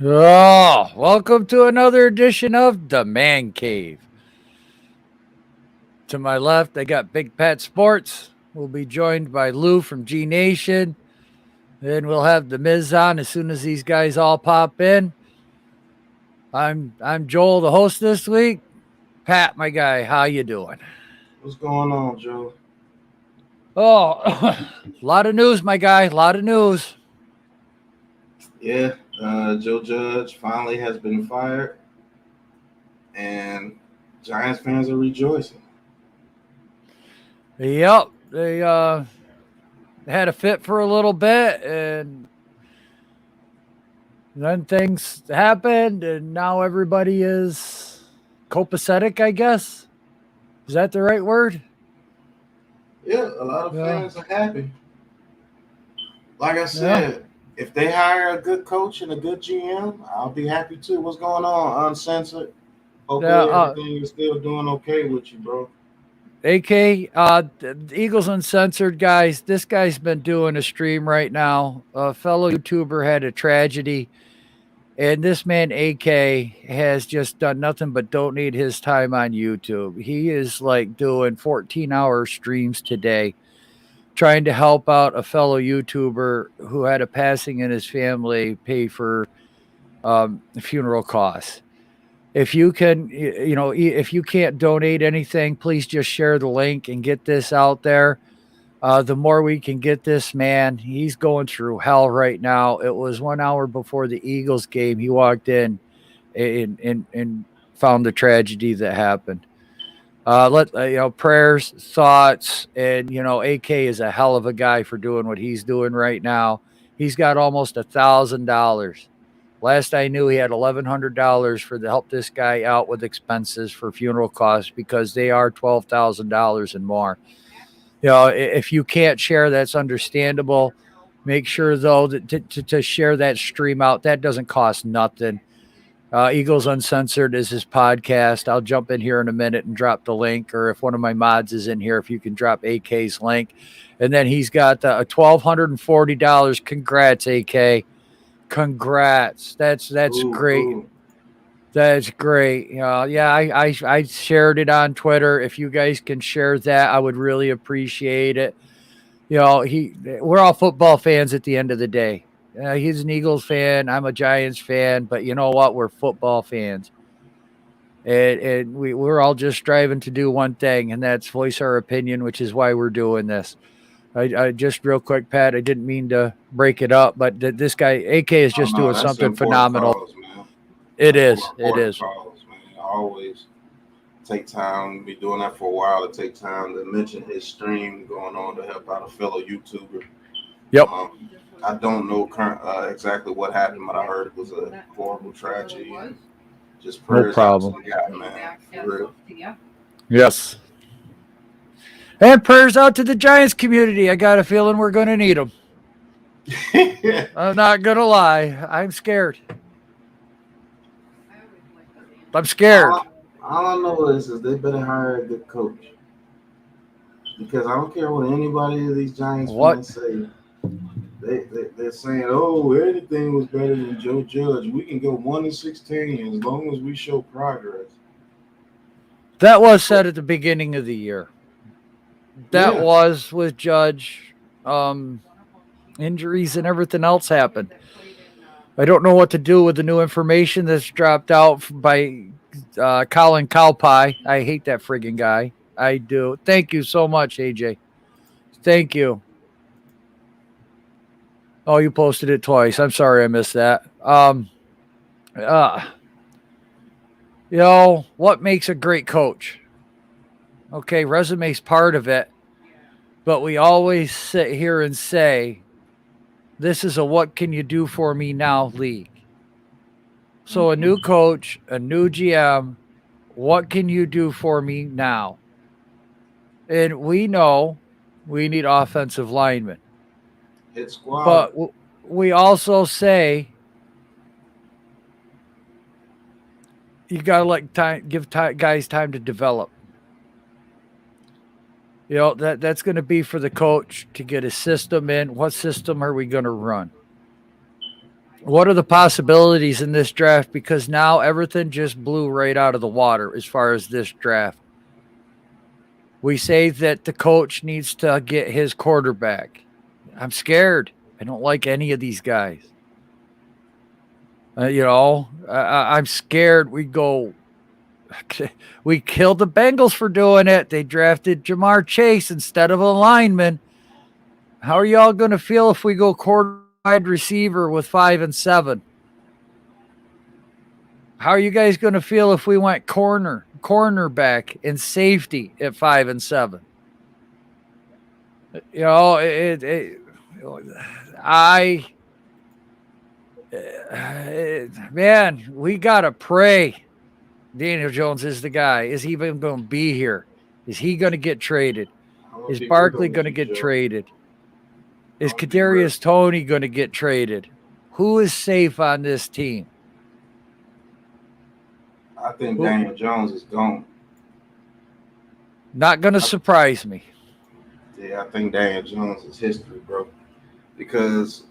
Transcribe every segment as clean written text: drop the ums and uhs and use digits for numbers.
Oh, welcome to another edition of The Man Cave. To my left, I got Big Pat Sports. We'll be joined by Lou from G Nation. Then we'll have the Miz on as soon as these guys all pop in. I'm Joel, the host this week. Pat, my guy, how you doing? What's going on, Joe? Oh, a lot of news, my guy. A lot of news. Yeah, Joe Judge finally has been fired, and Giants fans are rejoicing. Yep, they had a fit for a little bit, and then things happened, and now everybody is copacetic, I guess. Is that the right word? Yeah, a lot of Yeah. fans are happy. Like I Yeah. said, if they hire a good coach and a good GM, I'll be happy too. What's going on, Uncensored? Yeah. Hopefully, everything is still doing okay with you, bro. AK, the Eagles Uncensored guys, this guy's been doing a stream right now. A fellow YouTuber had a tragedy, and this man, AK, has just done nothing but donate his time on YouTube. He is like doing 14-hour streams today, trying to help out a fellow YouTuber who had a passing in his family, pay for funeral costs. If you can, if you can't donate anything, please just share the link and get this out there. The more we can get this man, he's going through hell right now. It was 1 hour before the Eagles game. He walked in and found the tragedy that happened. Prayers, thoughts, and AK is a hell of a guy for doing what he's doing right now. He's got almost $1,000. Last I knew, he had $1,100 for to help this guy out with expenses for funeral costs because they are $12,000 and more. If you can't share, that's understandable. Make sure though that to share that stream out. That doesn't cost nothing. Eagles Uncensored is his podcast. I'll jump in here in a minute and drop the link, or if one of my mods is in here, if you can drop AK's link. And then he's got $1,240. Congrats, AK. Congrats. That's Ooh, great. ooh. That's great. Yeah, I shared it on Twitter. If you guys can share that, I would really appreciate it. We're all football fans at the end of the day. He's an Eagles fan. I'm a Giants fan, but you know what? We're football fans, and we're all just striving to do one thing, and that's voice our opinion, which is why we're doing this. I just real quick, Pat. I didn't mean to break it up, but this guy AK is Oh just no, doing that's something important phenomenal. cause, man. It That's is. more It important is. cause, man. I always take time, be doing that for a while, to take time to mention his stream going on to help out a fellow YouTuber. Yep. I don't know exactly what happened, but I heard it was a horrible tragedy. And just No prayers out to problem. the guy, man. For real. Yes. And prayers out to the Giants community. I got a feeling we're going to need them. I'm not going to lie. I'm scared. I'm scared. all I know is they better hire a good coach. Because I don't care what anybody of these Giants What? fans say. They're saying, oh, anything was better than Joe Judge. We can go 1-16 as long as we show progress. That was said at the beginning of the year. That Yeah. was with Judge. Injuries and everything else happened. I don't know what to do with the new information that's dropped out by Colin Cowpie. I hate that friggin' guy. I do. Thank you so much, AJ. Thank you. Oh, you posted it twice. I'm sorry I missed that. Uh, what makes a great coach? Okay, resume's part of it, but we always sit here and say, this is a what can you do for me now league. So a new coach, a new GM, what can you do for me now? And we know we need offensive linemen, Hit squad. but we also say you got to let guys time to develop. That's going to be for the coach to get a system in. What system are we going to run? What are the possibilities in this draft? Because now everything just blew right out of the water as far as this draft. We say that the coach needs to get his quarterback. I'm scared. I don't like any of these guys. I'm scared we go. We killed the Bengals for doing it. They drafted Jamar Chase instead of a lineman. How are y'all going to feel if we go quarter wide receiver with 5 and 7? How are you guys going to feel if we went cornerback, and safety at 5 and 7? You know, man, we gotta pray. Daniel Jones is the guy. Is he even going to be here? Is he going to get traded? Is Barkley going to get traded? Is Kadarius Toney going to get traded? Who is safe on this team? I think Daniel Jones is gone. Not going to surprise me. Yeah, I think Daniel Jones is history, bro. Because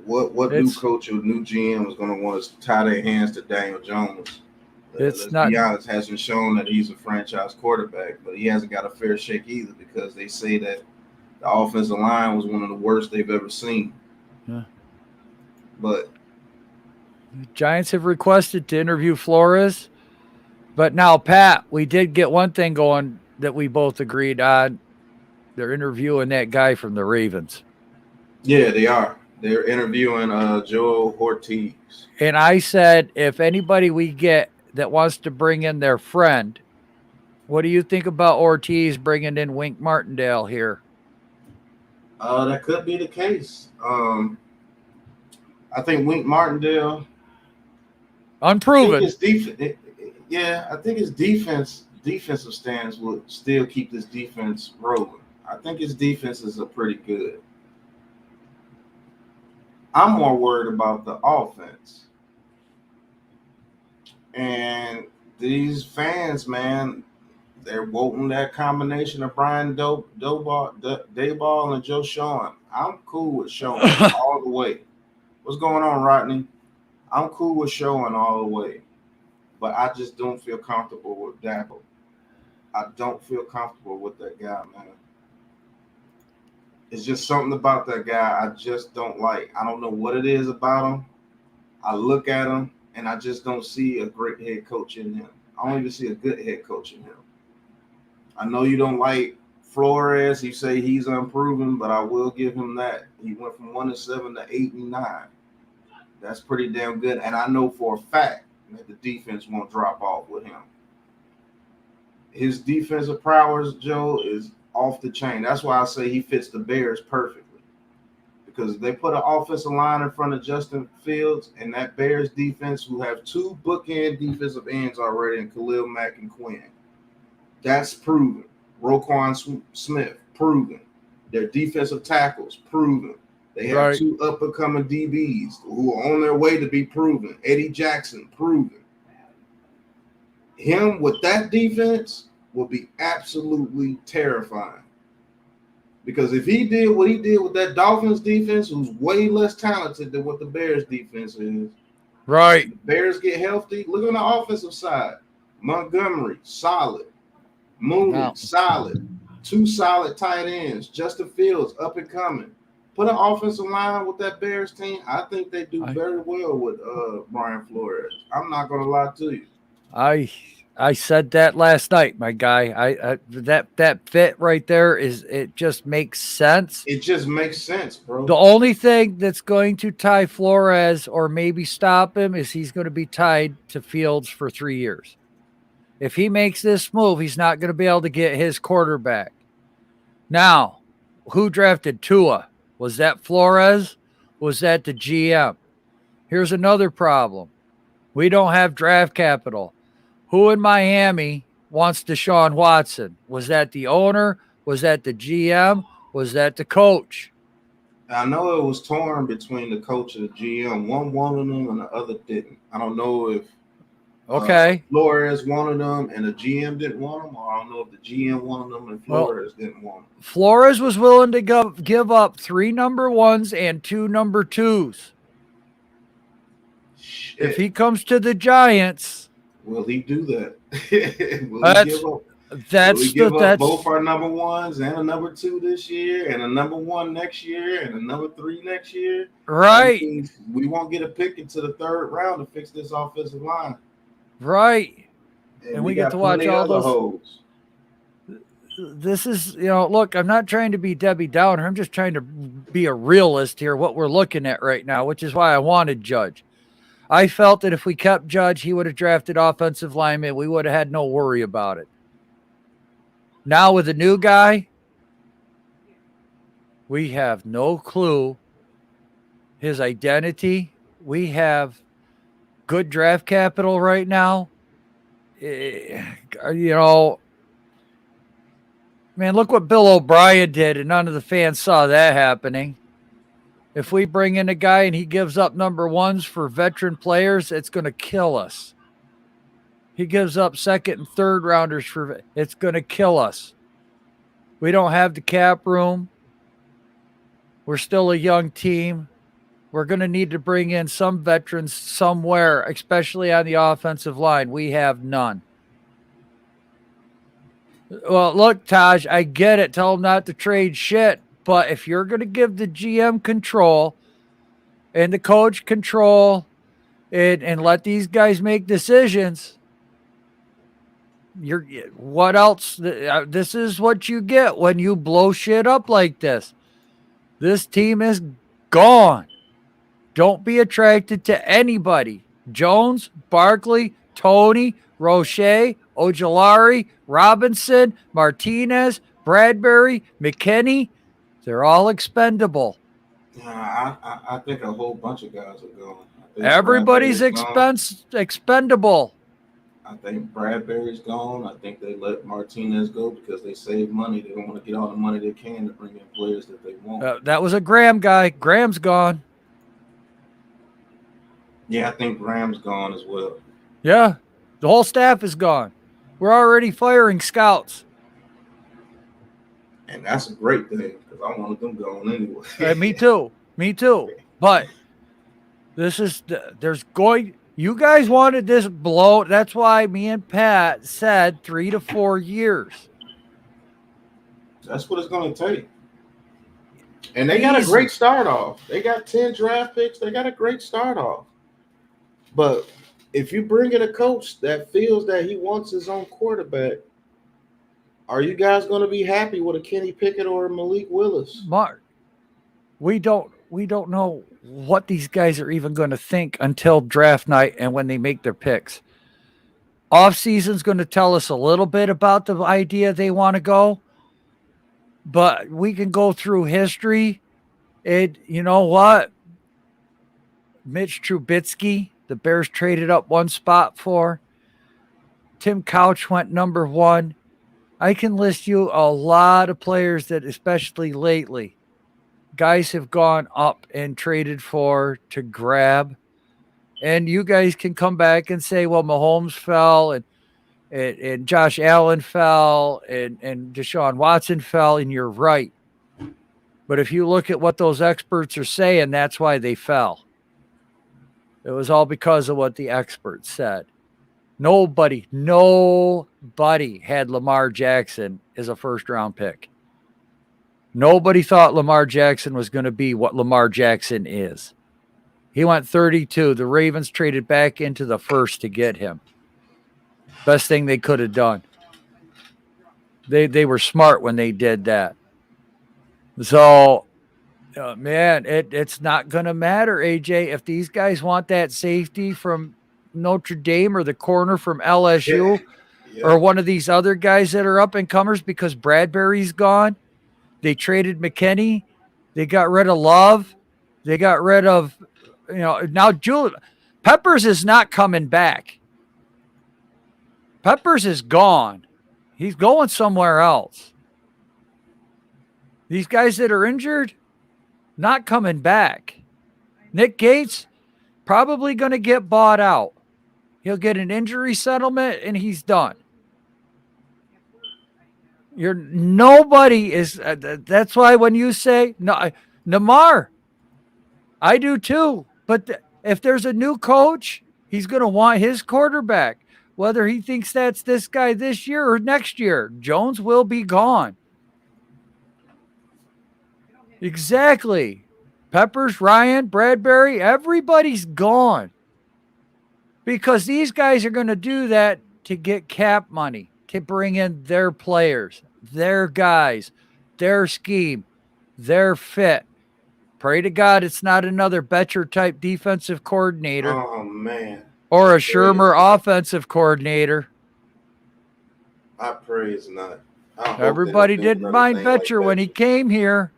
what new coach or new GM is going to want to tie their hands to Daniel Jones? Let's be honest, hasn't shown that he's a franchise quarterback, but he hasn't got a fair shake either because they say that the offensive line was one of the worst they've ever seen. Yeah. But the Giants have requested to interview Flores. But now, Pat, we did get one thing going that we both agreed on. They're interviewing that guy from the Ravens. Yeah, they are. They're interviewing Joe Ortiz. And I said, if anybody we get that wants to bring in their friend, what do you think about Ortiz bringing in Wink Martindale here? That could be the case. I think Wink Martindale, unproven. I think his defensive stance will still keep this defense rolling. I think his defenses are pretty good. I'm more worried about the offense. And these fans, man, they're voting that combination of Brian Daboll and Joe Schoen. I'm cool with Schoen all the way. What's going on, Rodney? I'm cool with Schoen all the way. But I just don't feel comfortable with Daboll. I don't feel comfortable with that guy, man. It's just something about that guy I just don't like. I don't know what it is about him. I look at him, and I just don't see a great head coach in him. I don't even see a good head coach in him. I know you don't like Flores. You say he's unproven, but I will give him that. He went from 1-7 to 8-9. That's pretty damn good. And I know for a fact that the defense won't drop off with him. His defensive prowess, Joe, is off the chain. That's why I say he fits the Bears perfectly. Because they put an offensive line in front of Justin Fields and that Bears defense, who have 2 bookend defensive ends already in Khalil Mack and Quinn. That's proven. Roquan Smith, proven. Their defensive tackles, proven. They have 2 up-and-coming DBs who are on their way to be proven. Eddie Jackson, proven. Him with that defense will be absolutely terrifying. Because if he did what he did with that Dolphins defense, who's way less talented than what the Bears defense is. Right. The Bears get healthy. Look on the offensive side. Montgomery, solid. Mooney, solid. 2 solid tight ends. Justin Fields, up and coming. Put an offensive line with that Bears team. I think they do very well with Brian Flores. I'm not going to lie to you. I said that last night, my guy. That fit right there it just makes sense. It just makes sense, bro. The only thing that's going to tie Flores or maybe stop him is he's going to be tied to Fields for 3 years. If he makes this move, he's not going to be able to get his quarterback. Now, who drafted Tua? Was that Flores? Was that the GM? Here's another problem. We don't have draft capital. Who in Miami wants Deshaun Watson? Was that the owner? Was that the GM? Was that the coach? I know it was torn between the coach and the GM. One wanted him and the other didn't. I don't know if Flores wanted them and the GM didn't want them, or I don't know if the GM wanted them and Flores didn't want them. Flores was willing to give up 3 number 1s and 2 number 2s. If he comes to the Giants, will he do that? Will that's he give up? that's Will we the give up that's both our number ones and a number 2 this year, and a number 1 next year, and a number 3 next year? right. That means we won't get a pick into the 3rd round to fix this offensive line. Right. And we got get to watch plenty all other those holes. This is, look, I'm not trying to be Debbie Downer. I'm just trying to be a realist here, what we're looking at right now, which is why I wanted Judge. I felt that if we kept Judge, he would have drafted offensive lineman. We would have had no worry about it. Now with a new guy, we have no clue his identity. We have good draft capital right now. Man, look what Bill O'Brien did, and none of the fans saw that happening. If we bring in a guy and he gives up number 1s for veteran players, it's going to kill us. He gives up 2nd and 3rd rounders it's going to kill us. We don't have the cap room. We're still a young team. We're going to need to bring in some veterans somewhere, especially on the offensive line. We have none. Well, look, Taj, I get it. Tell them not to trade shit. But if you're going to give the GM control and the coach control and let these guys make decisions, what else? This is what you get when you blow shit up like this. This team is gone. Don't be attracted to anybody. Jones, Barkley, Tony, Roche, Ojulari, Robinson, Martinez, Bradbury, McKinney, they're all expendable. I think a whole bunch of guys are going. Everybody's expendable. I think Bradbury's gone. I think they let Martinez go because they save money. They don't want to get all the money they can to bring in players that they want. That was a Graham guy. Graham's gone. Yeah, I think Graham's gone as well. Yeah, the whole staff is gone. We're already firing scouts. And that's a great thing because I wanted them gone anyway. Me too. But you guys wanted this blow. That's why me and Pat said 3 to 4 years. That's what it's going to take. And they got a great start off. They got 10 draft picks. They got a great start off. But if you bring in a coach that feels that he wants his own quarterback, are you guys going to be happy with a Kenny Pickett or a Malik Willis? Mark, we don't know what these guys are even going to think until draft night and when they make their picks. Off-season's going to tell us a little bit about the idea they want to go, but we can go through history. You know what? Mitch Trubisky, the Bears traded up 1 spot for. Tim Couch went number 1. I can list you a lot of players that, especially lately, guys have gone up and traded for to grab. And you guys can come back and say, well, Mahomes fell and Josh Allen fell and Deshaun Watson fell, and you're right. But if you look at what those experts are saying, that's why they fell. It was all because of what the experts said. Nobody had Lamar Jackson as a first-round pick. Nobody thought Lamar Jackson was going to be what Lamar Jackson is. He went 32. The Ravens traded back into the first to get him. Best thing they could have done. They were smart when they did that. So, man, it's not going to matter, AJ. If these guys want that safety from Notre Dame or the corner from LSU or one of these other guys that are up-and-comers because Bradbury's gone, they traded McKinney. They got rid of Love. They got rid of, now Julian Peppers is not coming back. Peppers is gone. He's going somewhere else. These guys that are injured, not coming back. Nick Gates, probably going to get bought out. He'll get an injury settlement and he's done. Nobody is. That's why when you say no, Namar, I do too. But If there's a new coach, he's going to want his quarterback. Whether he thinks that's this guy this year or next year, Jones will be gone. Exactly. Peppers, Ryan, Bradbury, everybody's gone. Because these guys are going to do that to get cap money, to bring in their players, their guys, their scheme, their fit. Pray to God it's not another Betcher type defensive coordinator. Oh, man. Or a Shermer offensive coordinator. I pray it's not. Everybody didn't mind Betcher when he came here.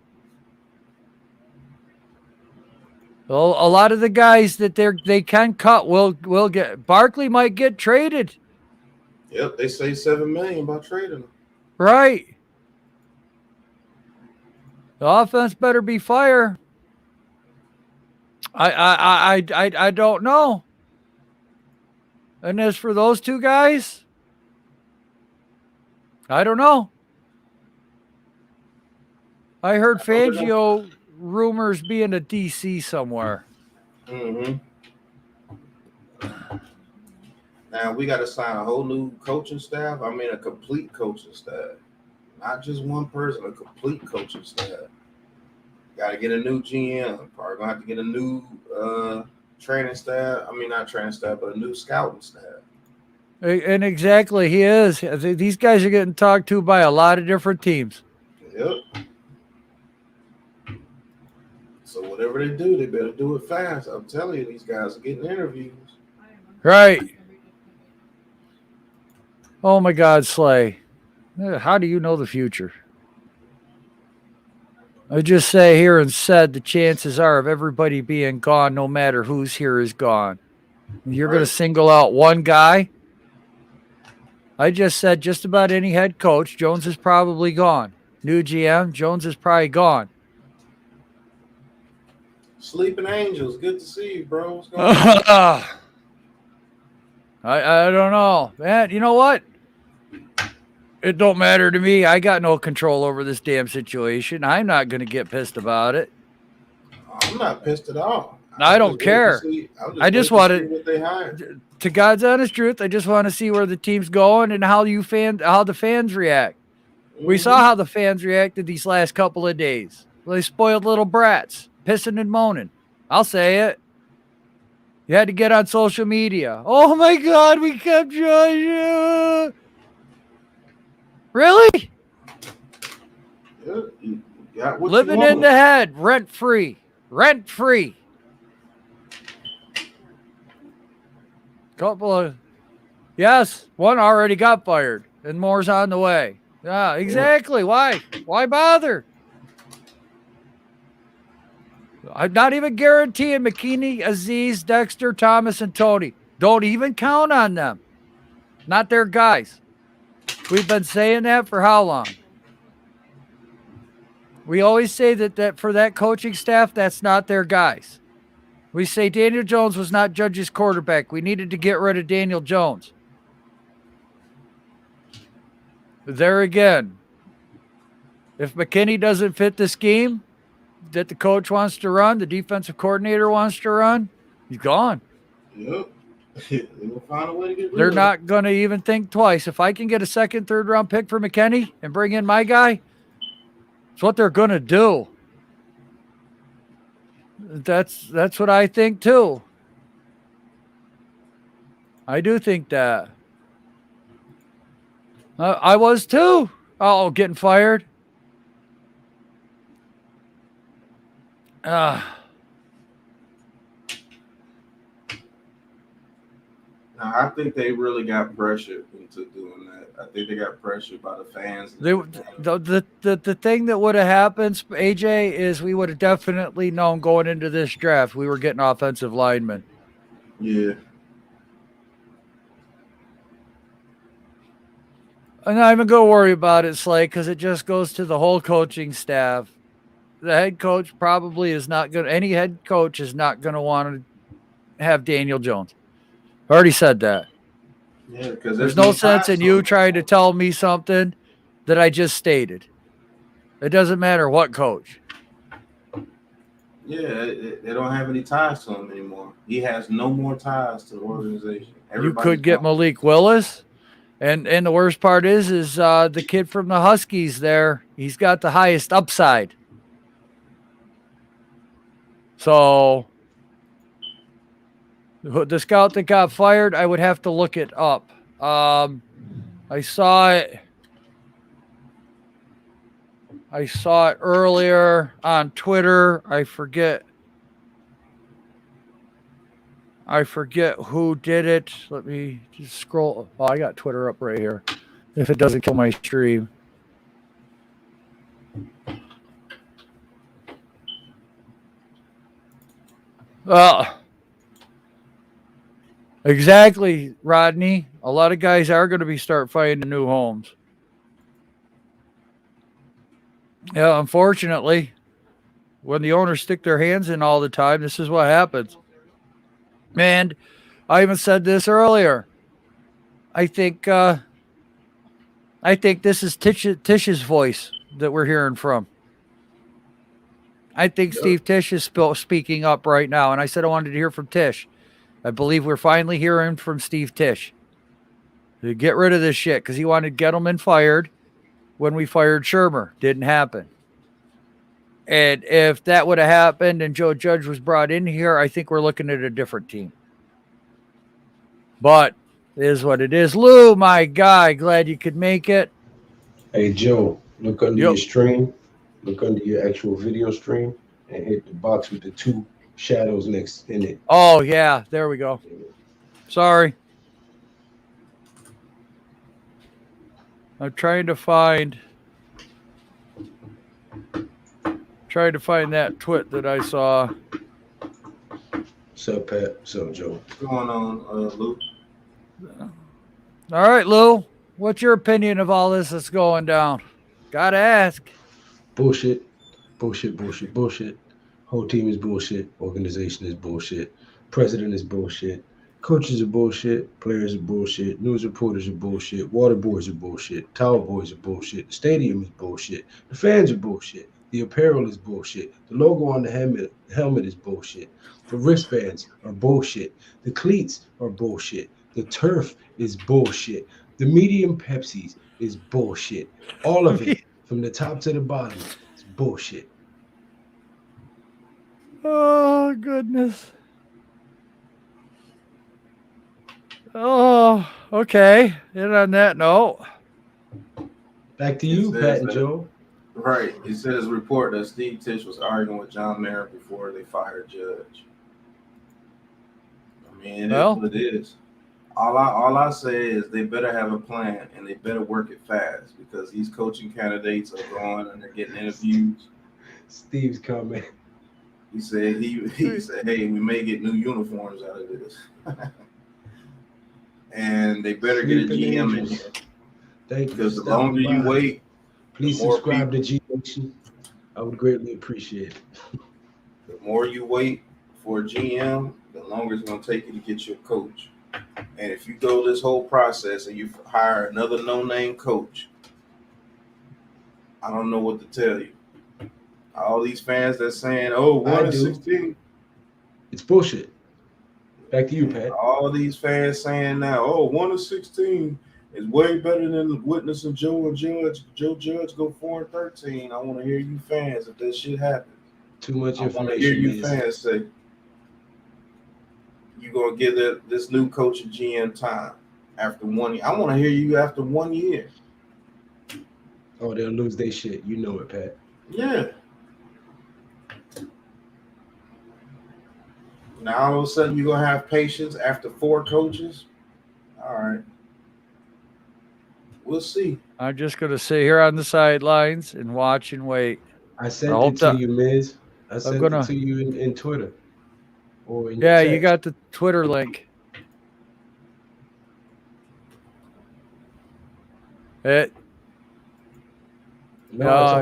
Well, a lot of the guys that they can cut will get. Barkley might get traded. Yep, they say $7 million about trading him. Right. The offense better be fire. I don't know. And as for those two guys, I don't know. I heard Fangio rumors being a DC somewhere. Mm-hmm. Now we got to sign a whole new coaching staff. I mean, a complete coaching staff, not just one person. A complete coaching staff. Got to get a new GM. Probably gonna have to get a new training staff. I mean, not training staff, but a new scouting staff. And exactly, he is. These guys are getting talked to by a lot of different teams. Yep. So whatever they do, they better do it fast. I'm telling you, these guys are getting interviews. Right. Oh my God, Slay. How do you know the future? I just say here and said the chances are of everybody being gone, no matter who's here, is gone. You're going to single out one guy? I just said just about any head coach, Jones is probably gone. New GM, Jones is probably gone. Sleeping Angels, good to see you, bro. What's going on? I don't know, man. You know what? It don't matter to me. I got no control over this damn situation. I'm not going to get pissed about it. I'm not pissed at all. I don't care. I just want to God's honest truth, I just want to see where the team's going and how the fans react. Mm-hmm. We saw how the fans reacted these last couple of days. They spoiled little brats, pissing and moaning. I'll say it. You had to get on social media. Oh my God, we kept Joshua. Really? Yeah, you got what living you want. in the head, rent free. Yes, one already got fired and more's on the way. Yeah, exactly. Why bother? I'm not even guaranteeing McKinney, Aziz, Dexter, Thomas, and Tony. Don't even count on them. Not their guys. We've been saying that for how long? We always say that for that coaching staff, that's not their guys. We say Daniel Jones was not Judge's quarterback. We needed to get rid of Daniel Jones. There again, if McKinney doesn't fit the scheme that the coach wants to run, the defensive coordinator wants to run, he's gone. Yep. They'll find a way to get rid They're of not going to even think twice. If I can get a second, third round pick for McKinney and bring in my guy, it's what they're going to do. That's what I think too. I do think that. I was too. Oh, getting fired. Now, I think they really got pressured into doing that. I think they got pressured by the fans. The thing that would have happened, AJ, is we would have definitely known going into this draft we were getting offensive linemen. Yeah. I'm not even going to worry about it, Slay, because it just goes to the whole coaching staff. The head coach probably is not going to, any head coach is not going to want to have Daniel Jones. I already said that. Yeah, because there's no sense in you trying to tell me something that I just stated. It doesn't matter what coach. Yeah, they don't have any ties to him anymore. He has no more ties to the organization. You could get Gone. Malik Willis. And the worst part is the kid from the Huskies there. He's got the highest upside. So the scout that got fired, I would have to look it up. I saw it. I saw it earlier on Twitter. I forget who did it. Let me just scroll. Oh, I got Twitter up right here. If it doesn't kill my stream. Exactly, Rodney. A lot of guys are going to start finding new homes. Yeah, unfortunately, when the owners stick their hands in all the time, this is what happens. And I even said this earlier. I think this is Tish's voice that we're hearing from. I think Steve Tisch is speaking up right now, and I said I wanted to hear from Tisch. I believe we're finally hearing from Steve Tisch to get rid of this shit because he wanted Gettleman fired when we fired Shermer. Didn't happen. And if that would have happened and Joe Judge was brought in here, I think we're looking at a different team. But it is what it is. Lou, my guy, glad you could make it. Hey, Joe, look under your stream. Look under your actual video stream and hit the box with the two shadows next in it. Oh, yeah. There we go. Sorry. I'm trying to find that twit that I saw. What's up, Pat? What's up, Joe? What's going on, Lou? All right, Lou. What's your opinion of all this that's going down? Gotta ask. Bullshit. Bullshit, bullshit, bullshit. Whole team is bullshit. Organization is bullshit. President is bullshit. Coaches are bullshit. Players are bullshit. News reporters are bullshit. Water boys are bullshit. Towel boys are bullshit. The stadium is bullshit. The fans are bullshit. The apparel is bullshit. The logo on the helmet is bullshit. The wristbands are bullshit. The cleats are bullshit. The turf is bullshit. The medium Pepsis is bullshit. All of it, from the top to the bottom, is bullshit. Oh, goodness. Oh, okay. And on that note, back to you, Pat and Joe. Right. It says report that Steve Tisch was arguing with John Mara before they fired Judge. I mean, it is what it is. All I say is they better have a plan and they better work it fast because these coaching candidates are going and they're getting interviews. Steve's coming. He said he said, hey, we may get new uniforms out of this. And they better get a GM in here. Thank you. Because the longer you wait, please subscribe to G Nation. I would greatly appreciate it. The more you wait for a GM, the longer it's going to take you to get your coach. And if you go this whole process and you hire another no-name coach, I don't know what to tell you. All these fans that's saying, oh, 1-16. It's bullshit. Back to you, Pat. All these fans saying now, oh, 1-16 is way better than witnessing Joe Judge go 4-13. I want to hear you fans if that shit happens. Too much information. I want to hear you fans say, you're going to give this new coach a GM time after 1 year. I want to hear you after 1 year. Oh, they'll lose their shit. You know it, Pat. Yeah. Now all of a sudden you're going to have patience after 4 coaches? All right. We'll see. I'm just going to sit here on the sidelines and watch and wait. I sent it to you, Miz. I sent it to you in Twitter. Or in yeah, you got the Twitter link. No,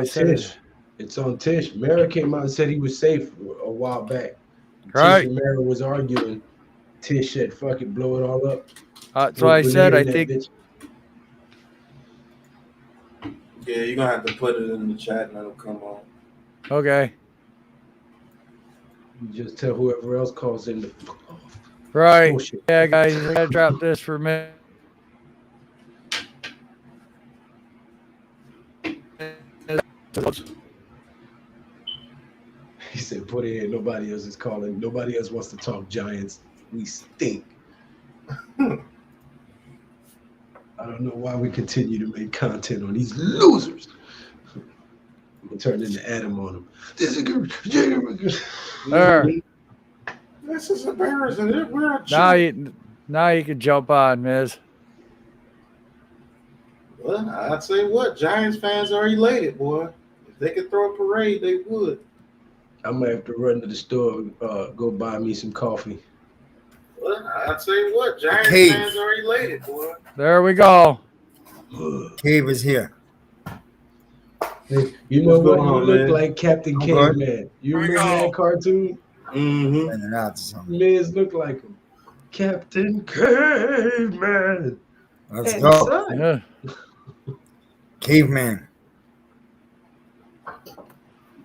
it's on Tisch. It's on Tisch. Mara came out and said he was safe a while back. Right. Tisch and Mara was arguing. Tisch said, fuck it, blow it all up. That's why I said I think. Yeah, you're going to have to put it in the chat and it'll come on. Okay. You just tell whoever else calls in the fuck off. Right. Bullshit. Yeah, guys, I gotta drop this for a minute. He said, put it in. Nobody else is calling. Nobody else wants to talk Giants. We stink. I don't know why we continue to make content on these losers. I'm gonna turn into Adam on them. This is good. There. This is embarrassing. We're a Now you can jump on, Miz. Well, I'd say what? Giants fans are elated, boy. If they could throw a parade, they would. I'm gonna have to run to the store, go buy me some coffee. Well, I'd say what? Giants Cave. fans are elated, boy. There we go. Cave is here. Hey, you know What's what? going You on, look man? like Captain I'm good. Caveman. You remember that cartoon? Mm-hmm. And that's something. Miz look like him. Captain Caveman. Let's And go. son. Yeah. Caveman.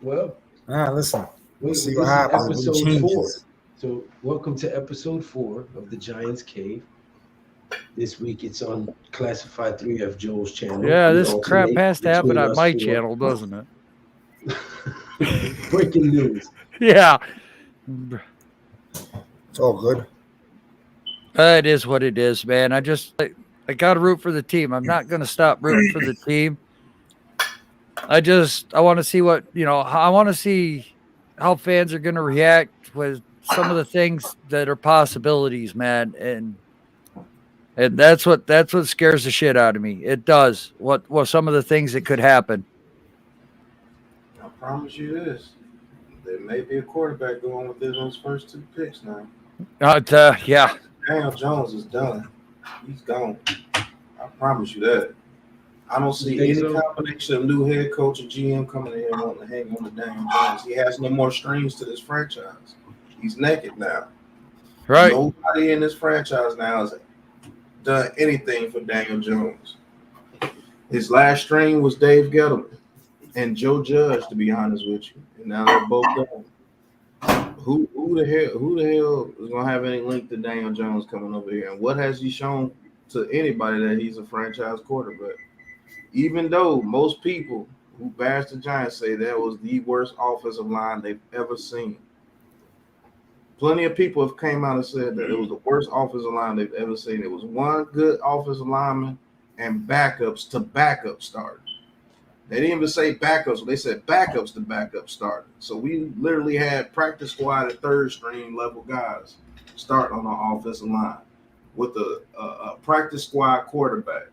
Well, Listen. We'll see this what is happens. What episode 4. changes. So, welcome to episode 4 of the Giants Cave. This week it's on Classified 3F Joel's channel. Yeah, We this crap alternate has to happen between on us my 4. channel, doesn't it? Breaking news. Yeah. It's all good. It is what it is, man. I got to root for the team. I'm not going to stop rooting for the team. I want to see I want to see how fans are going to react with some of the things that are possibilities, man. And that's what scares the shit out of me. It does. What some of the things that could happen. I promise you this. There may be a quarterback going within those first 2 picks now. Yeah. Daniel Jones is done. He's gone. I promise you that. I don't see think any so? combination of new head coach or GM coming in here wanting to hang on to Daniel Jones. He has no more strings to this franchise. He's naked now. Right. Nobody in this franchise now has done anything for Daniel Jones. His last string was Dave Gettleman and Joe Judge, to be honest with you. And now they're both gone. Who the hell is gonna have any link to Daniel Jones coming over here? And what has he shown to anybody that he's a franchise quarterback? Even though most people who bash the Giants say that was the worst offensive line they've ever seen. Plenty of people have came out and said that it was the worst offensive line they've ever seen. It was one good offensive lineman and backups to backup starters. They didn't even say backups. They said backups to backup starters. So we literally had practice squad and third string level guys start on our offensive line with a practice squad quarterback.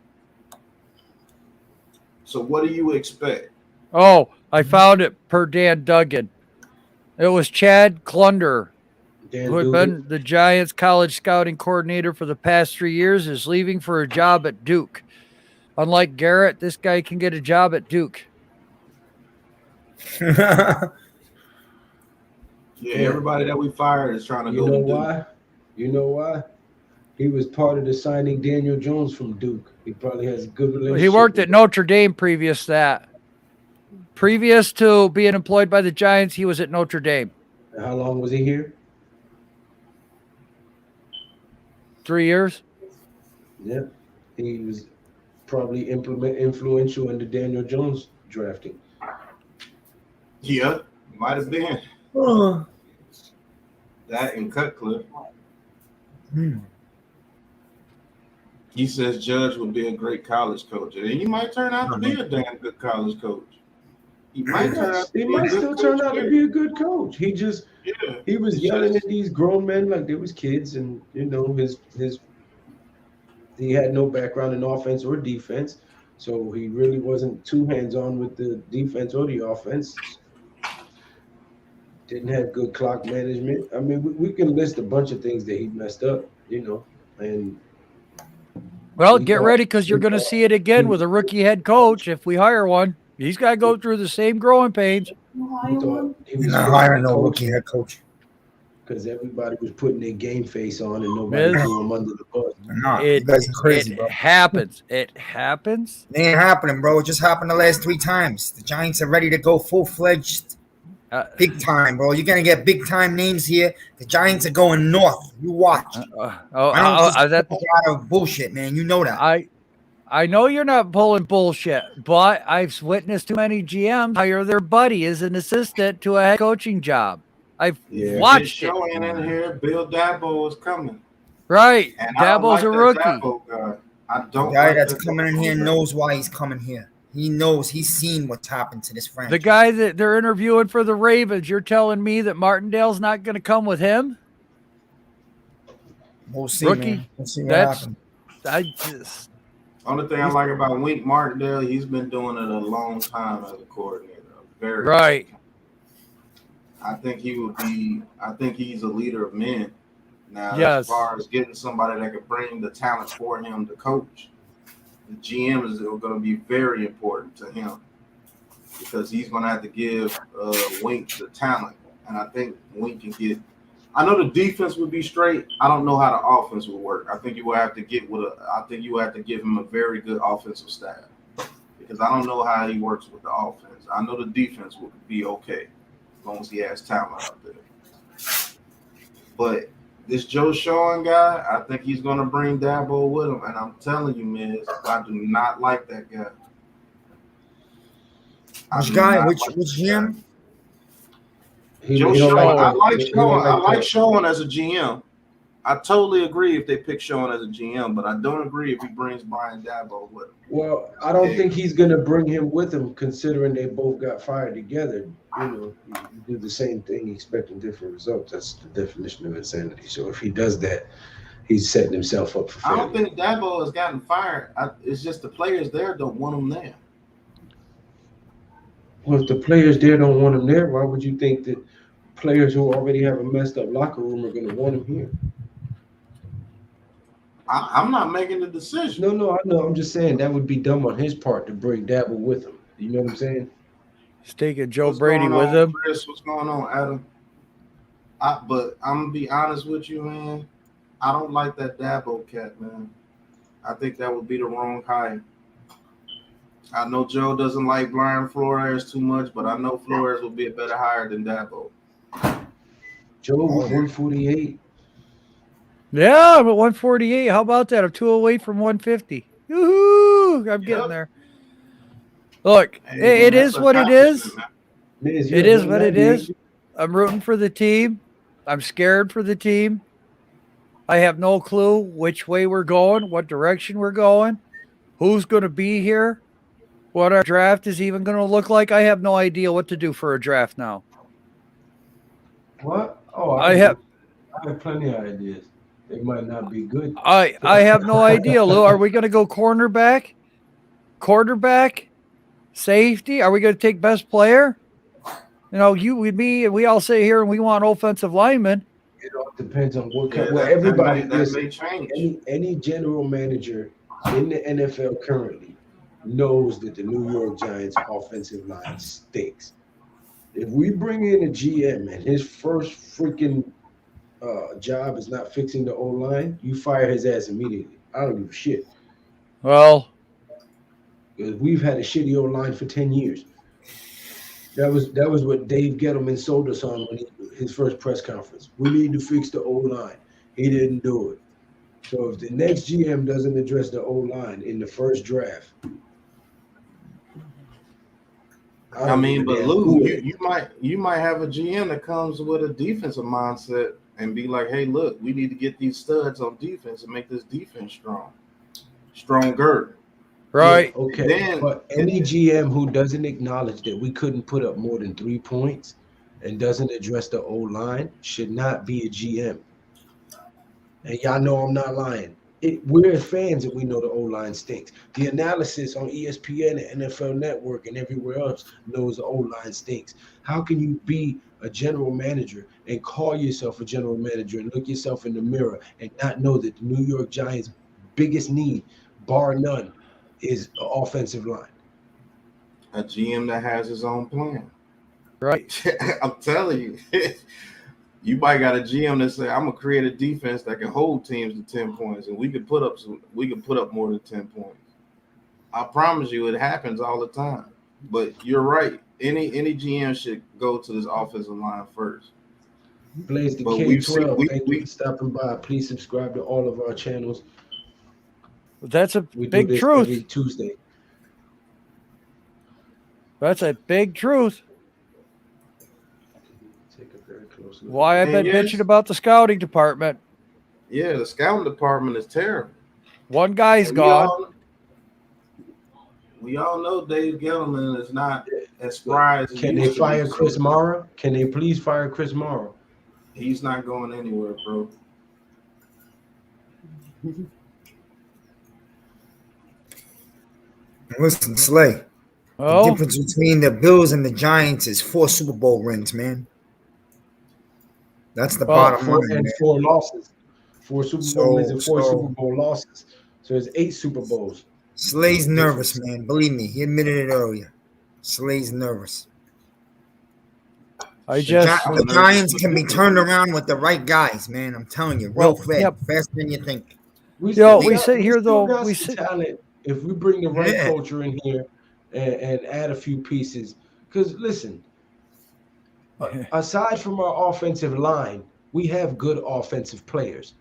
So what do you expect? Oh, I found it per Dan Duggan. It was Chad Klunder, who had been the Giants college scouting coordinator for the past 3 years, is leaving for a job at Duke. Unlike Garrett, this guy can get a job at Duke. Yeah, everybody that we fired is trying to You go know to Duke. why? You know why? He was part of the signing Daniel Jones from Duke. He probably has a good relationship. He worked at with Notre Dame previous to that. Previous to being employed by the Giants, he was at Notre Dame. him. How long was he here? 3 years. Yeah. He was probably influential in the Daniel Jones drafting. Yeah, might have been. That and Cutcliffe. He says Judge would be a great college coach. And he might turn out to be a damn good college coach. He might turn out to He be a might good still coach turn out to here. be a good coach. He just Yeah. he was It's yelling just- at these grown men like they was kids, and he had no background in offense or defense, so he really wasn't too hands-on with the defense or the offense. Didn't have good clock management. I mean, we can list a bunch of things that he messed up, and Well, We get thought- ready because you're we going to thought- see it again with a rookie head coach if we hire one. He's got to go through the same growing pains. we thought he was You're not hiring no rookie head coach. because everybody was putting their game face on and nobody Miz? threw him under the bus. You're not. It, You guys are crazy, it bro. happens. It happens. It ain't happening, bro. It just happened the last 3 times. The Giants are ready to go full-fledged Big time, bro. You're gonna get big time names here. The Giants are going north. You watch. I don't just that pull out of bullshit, man. You know that. I know you're not pulling bullshit, but I've witnessed too many GMs hire their buddy as an assistant to a head coaching job. I've watched it. Showing in here, Bill Dabo is coming. Right. And I don't Dabo's like a that rookie. Dabo guy. I The don't guy like that's that coming in Dabo here guy. knows why he's coming here. He knows. He's seen what's happened to this franchise. The guy that they're interviewing for the Ravens, you're telling me that Martindale's not going to come with him? We'll see, Rookie, man. We'll see what that's- happens. I just Only thing I like about Wink Martindale, he's been doing it a long time as a coordinator. Very right. I think he would be. I think he's a leader of men. Now, Yes. as far as getting somebody that could bring the talent for him to coach, the GM is going to be very important to him because he's going to have to give Wink the talent, and I think Wink can get. I know the defense would be straight. I don't know how the offense would work. I think you will have to get with a. I think you will have to give him a very good offensive staff because I don't know how he works with the offense. I know the defense will be okay as long as he has talent out there. But this Joe Sean guy, I think he's going to bring Dabo with him, and I'm telling you, man, I do not like that guy. Which guy? Which GM? Joe he don't Sean. I that. like He Sean. don't I like that. Sean as a GM. I totally agree if they pick Sean as a GM, but I don't agree if he brings Brian Dabo with him. Well, I don't think he's gonna bring him with him, considering they both got fired together. You know, you do the same thing, expecting different results. That's the definition of insanity. So if he does that, he's setting himself up for I don't failure. think Dabo has gotten fired. It's just the players there don't want him there. Well, if the players there don't want him there, why would you think that players who already have a messed up locker room are gonna want him here? I'm not making the decision. No, I know. I'm just saying that would be dumb on his part to bring Dabo with him. You know what I'm saying? He's taking Joe What's Brady going with on, him. Chris, what's going on, Adam? But I'm gonna be honest with you, man. I don't like that Dabo cat, man. I think that would be the wrong hire. I know Joe doesn't like Brian Flores too much, but I know Flores will be a better hire than Dabo. Joe was 148. Yeah, I'm at 148. How about that? I'm 2 away from 150. Woohoo! I'm getting there. Look, Hey, it man, is that's what it is. accomplishment, man. It is what it is. I'm rooting for the team. I'm scared for the team. I have no clue which way we're going, what direction we're going, who's going to be here, what our draft is even going to look like. I have no idea what to do for a draft now. What? Oh, I have plenty of ideas. They might not be good. I have no idea, Lou. Are we going to go cornerback, quarterback, safety? Are we going to take best player? You know, we all sit here and we want offensive linemen. It all depends on what Yeah, kind. Well, that everybody may change. any general manager in the NFL currently knows that the New York Giants offensive line stinks. If we bring in a GM and his first freaking job is not fixing the O-line, you fire his ass immediately. I don't give a shit. Well, Because we've had a shitty O-line for 10 years. That was what Dave Gettleman sold us on when his first press conference. We need to fix the O-line. He didn't do it. So if the next GM doesn't address the O-line in the first draft, I mean, but Lou, you might have a GM that comes with a defensive mindset and be like, hey, look, we need to get these studs on defense and make this defense stronger. right. Yeah, okay. Then- But any GM who doesn't acknowledge that we couldn't put up more than 3 points and doesn't address the O-line should not be a GM. And y'all know I'm not lying. We're fans and we know the O-line stinks. The analysis on ESPN and NFL Network and everywhere else knows the O-line stinks. How can you be a general manager and call yourself a general manager and look yourself in the mirror and not know that the New York Giants' biggest need, bar none, is the offensive line? A GM that has his own plan. Right. I'm telling you. You might got a GM that say, I'm gonna create a defense that can hold teams to 10 points, and we can put up more than 10 points. I promise you it happens all the time. But you're right. any GM should go to this offensive line first. Blaze the But we've seen K12. Thank you we for stopping by. Please subscribe to all of our channels. That's a We do big this truth. every Tuesday. That's a big truth. Take a very close look. Why I've been bitching about the scouting department. Yeah, the scouting department is terrible. One guy's gone. We all know Dave Gettleman is not as spry as Can they fire Chris Mara? Can they please fire Chris Mara? He's not going anywhere, bro. Listen, Slay. Oh. The difference between the Bills and the Giants is 4 Super Bowl rings, man. That's the bottom line. And man. 4 losses. 4 Super Bowl wins and 4 Super Bowl losses. So it's 8 Super Bowls. Slay's nervous, man. Believe me, he admitted it earlier. Slay's nervous. The Giants can be turned around with the right guys, man. I'm telling you, real fast, faster than you think. We sit here though. We sit talent. If we bring the right culture in here and add a few pieces, because listen, aside from our offensive line, we have good offensive players.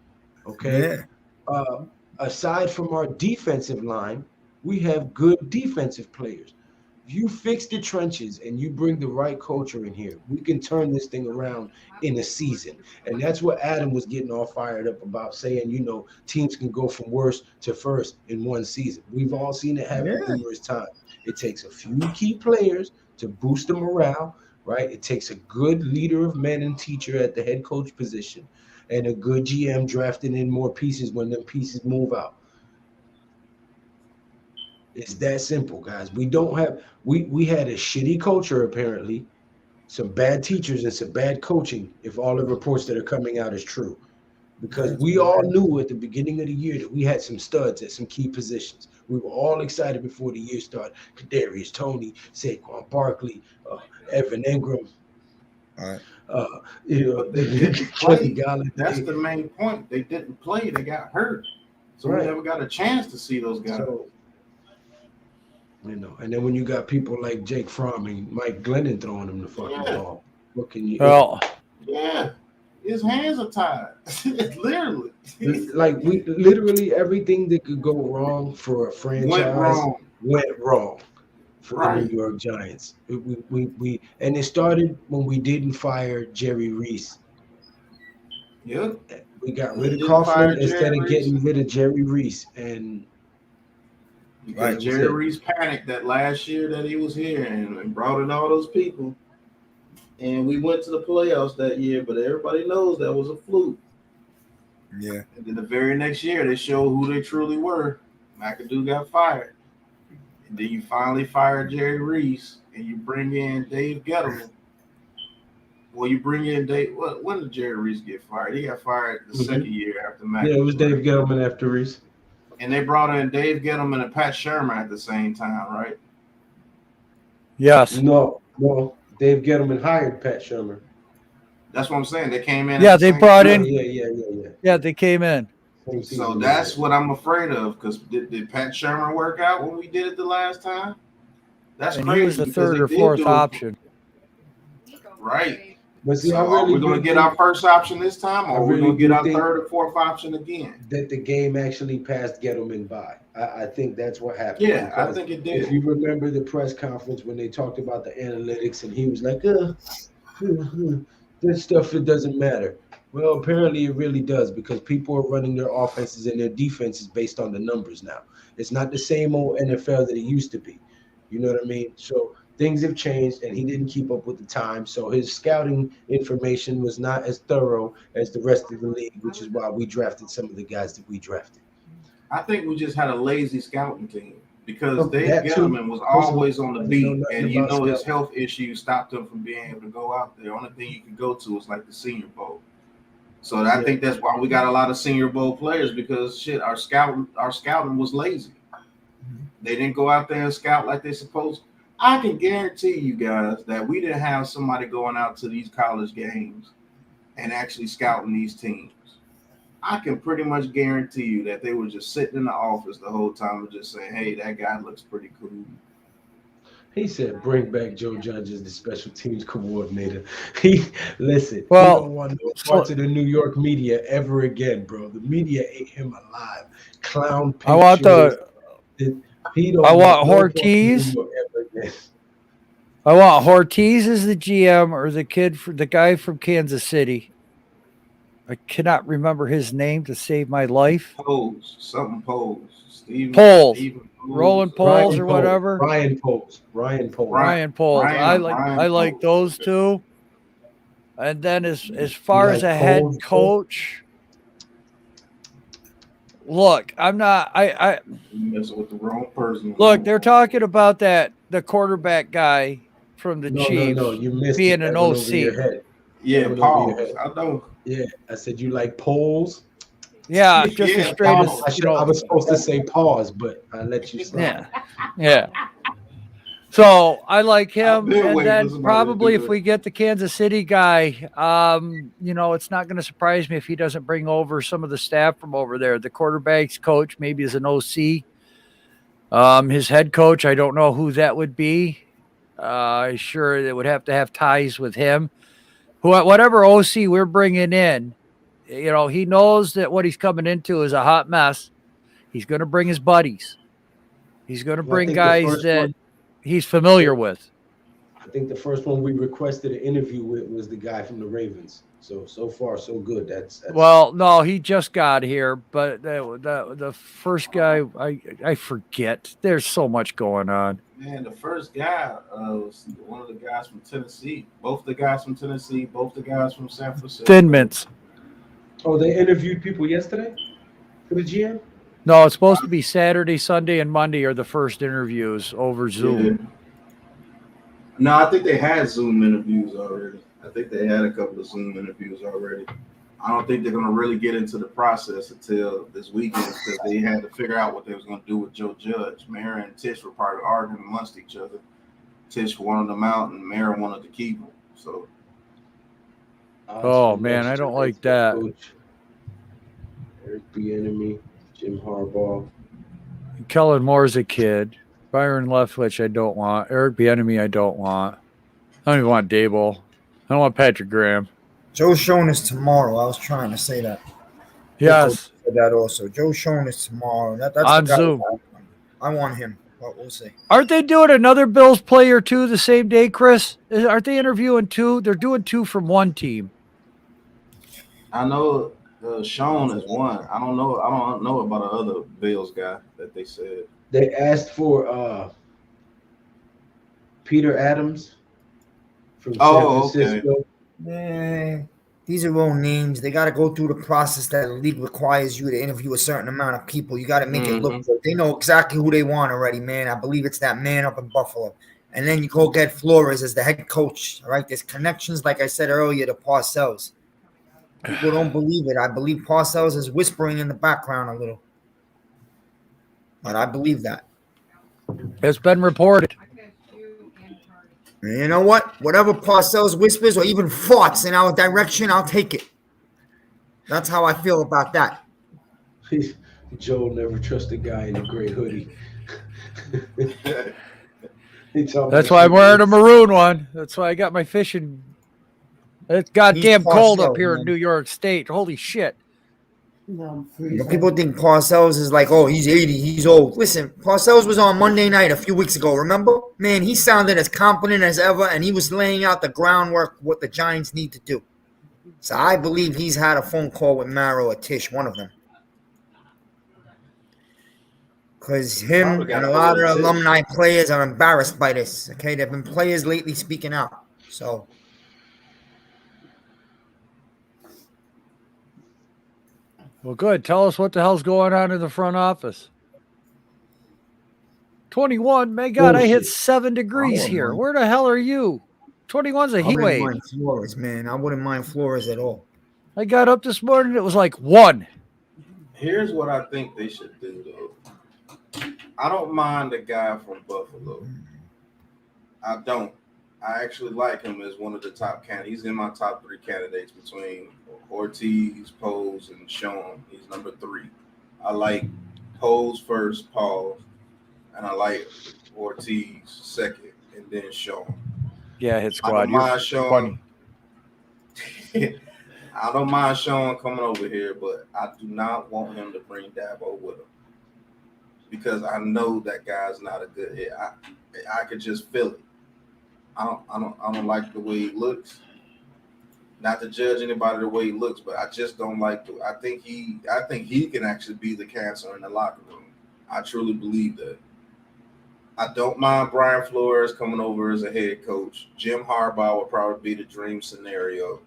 Okay. Yeah. Aside from our defensive line, we have good defensive players. If you fix the trenches and you bring the right culture in here, we can turn this thing around in a season. And that's what Adam was getting all fired up about, saying, you know, teams can go from worst to first in one season. We've all seen it happen numerous times. It takes a few key players to boost the morale, right? It takes a good leader of men and teacher at the head coach position, and a good GM drafting in more pieces when them pieces move out. It's that simple, guys. We don't have we had a shitty culture, apparently, some bad teachers and some bad coaching, if all the reports that are coming out is true. Because we all knew at the beginning of the year that we had some studs at some key positions. We were all excited before the year started. Kadarius Toney, Saquon Barkley, Evan Ingram. All right. That's the main point. They didn't play. They got hurt. So we never got a chance to see those guys. So, you know, and then when you got people like Jake Fromm and Mike Glennon throwing them the fucking ball, what can you? Yeah, his hands are tied. Literally, like we literally everything that could go wrong for a franchise went wrong for the New York Giants. We and it started when we didn't fire Jerry Reese. Yep, we got rid of Coughlin instead of getting rid of Jerry Reese, and because Jerry Reese panicked that last year that he was here and brought in all those people. And we went to the playoffs that year, but everybody knows that was a fluke. Yeah. And then the very next year, they showed who they truly were. McAdoo got fired. And then you finally fire Jerry Reese, and you bring in Dave Gettleman. Well, you bring in Dave. When did Jerry Reese get fired? He got fired the second year after McAdoo. Yeah, it was Dave Gettleman after Reese. And they brought in Dave Gettleman and Pat Shermer at the same time, right? Yes. No. Dave Gettleman hired Pat Shermer. That's what I'm saying. They came in. Yeah, they brought in. Yeah. Yeah, they came in. So that's what I'm afraid of. Because did Pat Shermer work out when we did it the last time? That's and crazy. He was the third or fourth option. Right. But see, are we going to get our first option this time, or are we going to get our third or fourth option again? That the game actually passed Gettleman by. I think that's what happened. Yeah, I think it did. If you remember the press conference when they talked about the analytics, and he was like, this stuff, it doesn't matter. Well, apparently it really does, because people are running their offenses and their defenses based on the numbers now. It's not the same old NFL that it used to be. You know what I mean? So things have changed, and he didn't keep up with the time. So his scouting information was not as thorough as the rest of the league, which is why we drafted some of the guys that we drafted. I think we just had a lazy scouting team, because Dave Gettleman was always on the beat, and you know his health issues stopped him from being able to go out there. The only thing you could go to was like the Senior Bowl. So I think that's why we got a lot of Senior Bowl players, because our scouting was lazy. They didn't go out there and scout like they're supposed to. I can guarantee you guys that we didn't have somebody going out to these college games and actually scouting these teams. I can pretty much guarantee you that they were just sitting in the office the whole time and just saying, hey, that guy looks pretty cool. He said, "Bring back Joe Judge as the special teams coordinator." He listen. Well, he don't want no parts of the New York media ever again, bro. The media ate him alive. Clown I want pictures. the He don't I want want no parts of New Ortiz. York ever again. I want Ortiz as the GM or the guy from Kansas City. I cannot remember his name to save my life. Something Pose. Poles. Steven Roland Poles or whatever. Ryan Poles. Ryan Poles. I like those two. And then as far as a head coach, look, I'm not. I messing with the wrong person. Look, they're talking about the quarterback guy from the Chiefs. No, you missed being an OC. Yeah, Pauls. I know. Yeah, I said you like Poles. Yeah, just as straight as I was supposed to say pause, but I let you slide. Yeah. So I like him, and then probably if we get the Kansas City guy, it's not going to surprise me if he doesn't bring over some of the staff from over there. The quarterback's coach maybe is an OC. His head coach, I don't know who that would be. Sure, it would have to have ties with him. Whatever OC we're bringing in, he knows that what he's coming into is a hot mess. He's going to bring his buddies. He's going to bring guys that he's familiar with. I think the first one we requested an interview with was the guy from the Ravens. So far, so good. That's well, no, he just got here, but the first guy, I forget. There's so much going on. Man, the first guy was one of the guys from Tennessee. Both the guys from Tennessee, both the guys from San Francisco. Thin Mints. Oh, they interviewed people yesterday for the GM? No, it's supposed to be Saturday, Sunday, and Monday are the first interviews over Zoom. Yeah. No, I think they had Zoom interviews already. I think they had a couple of Zoom interviews already. I don't think they're going to really get into the process until this weekend because they had to figure out what they was going to do with Joe Judge. Mayor and Tish were probably arguing amongst each other. Tish wanted them out, and Mayor wanted to keep them. So. Oh man, I don't like that. Coach. Eric Bieniemy, Jim Harbaugh. Kellen Moore's a kid. Byron Leftwich, I don't want. Eric Bieniemy, I don't want. I don't even want Dable. I don't want Patrick Graham. Joe Schoen is tomorrow. I was trying to say that. Yes. That also. Joe Schoen is tomorrow. That's on Zoom. I want him, but we'll see. Aren't they doing another Bills player too the same day, Chris? Aren't they interviewing two? They're doing two from one team. I know Sean is one. I don't know about the other Bills guy that they said. They asked for Peter Adams from San Francisco. Okay. These are all names. They got to go through the process that the league requires you to interview a certain amount of people. You got to make it look good. They know exactly who they want already, man. I believe it's that man up in Buffalo. And then you go get Flores as the head coach. All right, there's connections, like I said earlier, to Parcells. People don't believe it. I believe Parcells is whispering in the background a little. But I believe that. It's been reported. And you know what? Whatever Parcells whispers or even farts in our direction, I'll take it. That's how I feel about that. Joe never trust a guy in a gray hoodie. That's why I'm wearing a maroon one. That's why I got my fishing. It's goddamn cold up here in New York State. Holy shit. People think Parcells is like, oh, he's 80, he's old. Listen, Parcells was on Monday night a few weeks ago, remember? Man, he sounded as confident as ever, and he was laying out the groundwork what the Giants need to do. So I believe he's had a phone call with Maro or Tish, one of them. Because him and a lot of alumni players are embarrassed by this, okay? There have been players lately speaking out, so... Well, good. Tell us what the hell's going on in the front office. 21. My God, I hit 7 degrees here. Where the hell are you? 21's a heat wave. I wouldn't mind Flores, man. I wouldn't mind Flores at all. I got up this morning. It was like 1. Here's what I think they should do, though. I don't mind the guy from Buffalo. I don't. I actually like him as one of the top candidates. He's in my top 3 candidates between Ortiz, Pose, and Sean. He's number 3. I like Pose first, Paul, and I like Ortiz second. and then show him. Yeah, hit I squad. don't You're mind Sean. I don't mind Sean coming over here, but I do not want him to bring Dabo with him because I know that guy's not a good hit. I could just feel it. I don't like the way he looks. Not to judge anybody the way he looks, but I just don't like the. I think he can actually be the cancer in the locker room. I truly believe that. I don't mind Brian Flores coming over as a head coach. Jim Harbaugh would probably be the dream scenario.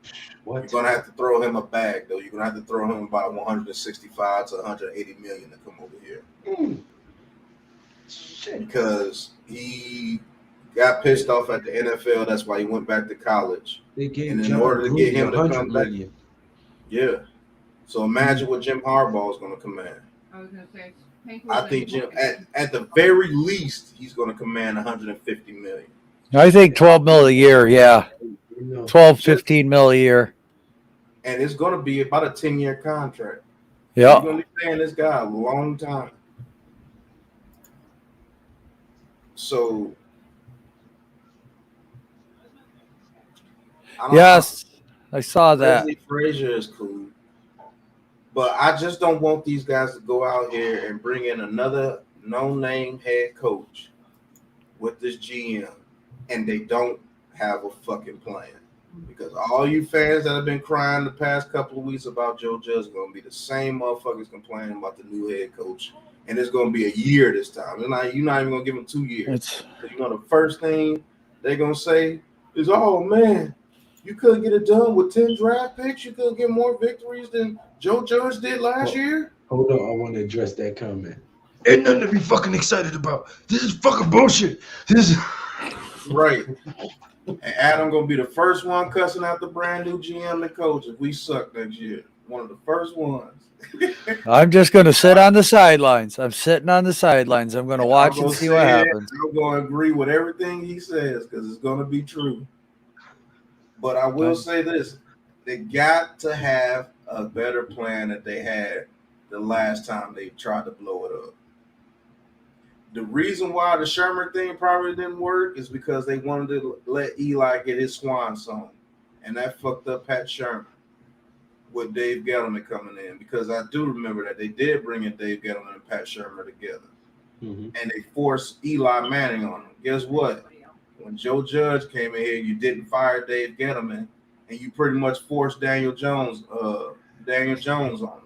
What? You're gonna have to throw him a bag, though. You're gonna have to throw him about 165 to 180 million to come over here. Shit. Because he got pissed off at the NFL. That's why he went back to college. They gave And in John order to get Gruden him to 100 come back- million. Yeah. So imagine what Jim Harbaugh is gonna command. I was gonna say, I think Jim, at the very least, he's gonna command 150 million. I think 12 mil a year. Yeah, You know, 12, 15 mil a year. And it's gonna be about a 10-year contract. Yeah. You're gonna be paying this guy a long time. So I don't Yes, I saw know. that. Leslie Frazier is cool. But I just don't want these guys to go out here and bring in another no-name head coach with this GM and they don't have a fucking plan. Because all you fans that have been crying the past couple of weeks about Joe Judge are going to be the same motherfuckers complaining about the new head coach. And it's going to be a year this time. You're not even going to give them 2 years. It's You know, the first thing they're going to say is, oh, man, you couldn't get it done with 10 draft picks. You couldn't get more victories than Joe Judge did last year. hold on, I want to address that comment. Ain't nothing to be fucking excited about. This is fucking bullshit. This is Right. And Adam going to be the first one cussing out the brand new GM and coach if we suck next year. One of the first ones. I'm just going to sit on the sidelines. I'm sitting on the sidelines. I'm going to watch I'm and gonna see what say it. happens. I'm going to agree with everything he says because it's going to be true. But I will say this. They got to have a better plan that they had the last time they tried to blow it up. The reason why the Shermer thing probably didn't work is because they wanted to let Eli get his swan song. And that fucked up Pat Shermer with Dave Gettleman coming in. Because I do remember that they did bring in Dave Gettleman and Pat Shermer together. And they forced Eli Manning on him. Guess what? When Joe Judge came in here, you didn't fire Dave Gettleman, and you pretty much forced Daniel Jones on him.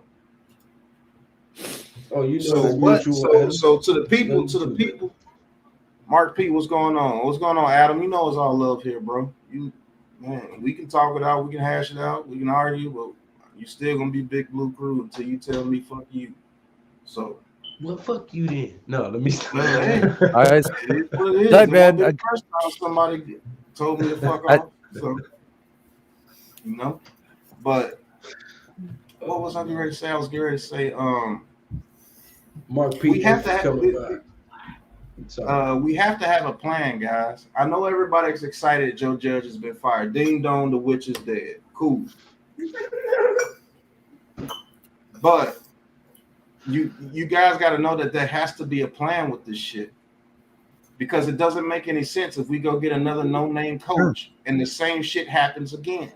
Oh, you know So that's what? mutual, Adam. So to the people, Mark P, what's going on? What's going on, Adam? You know it's all love here, bro. Man, we can talk it out, we can hash it out, we can argue, but you still gonna be Big Blue Crew until you tell me fuck you. So Well, fuck you then. No, let me stop. hey, I, it is what it is. That It man, won't be the first time somebody told me to fuck off. So you know, but what was I getting ready to say? I was getting ready to say, Mark P. we have to thanks for have coming by. Sorry. we have to have a plan, guys. I know everybody's excited Joe Judge has been fired. Ding dong, the witch is dead. Cool. But you guys got to know that there has to be a plan with this shit. Because it doesn't make any sense if we go get another no-name coach and the same shit happens again.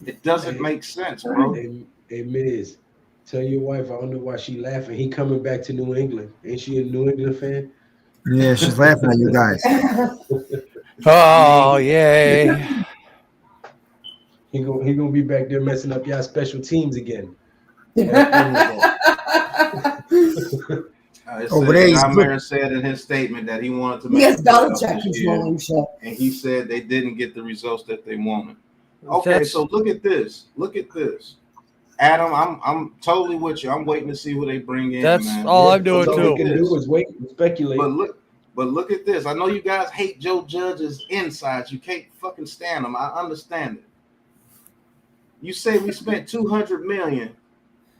It doesn't make sense, bro. Hey, Miz, tell your wife I don't know why she laughing. He coming back to New England. Ain't she a New England fan? Yeah, she's laughing at you guys. oh, yay. He gonna be back there messing up y'all special teams again. Over there, he's John good. Mayer said in his statement that he wanted to make Yes, the playoffs Belichick this is year, rolling shit. and he said they didn't get the results that they wanted. Okay, That's- so look at this. Look at this. Adam, I'm totally with you. I'm waiting to see who they bring in. That's man. all I'm doing, So All too. we can do is wait and speculate. But look at this. I know you guys hate Joe Judge's insides. You can't fucking stand them. I understand it. You say we spent $200 million,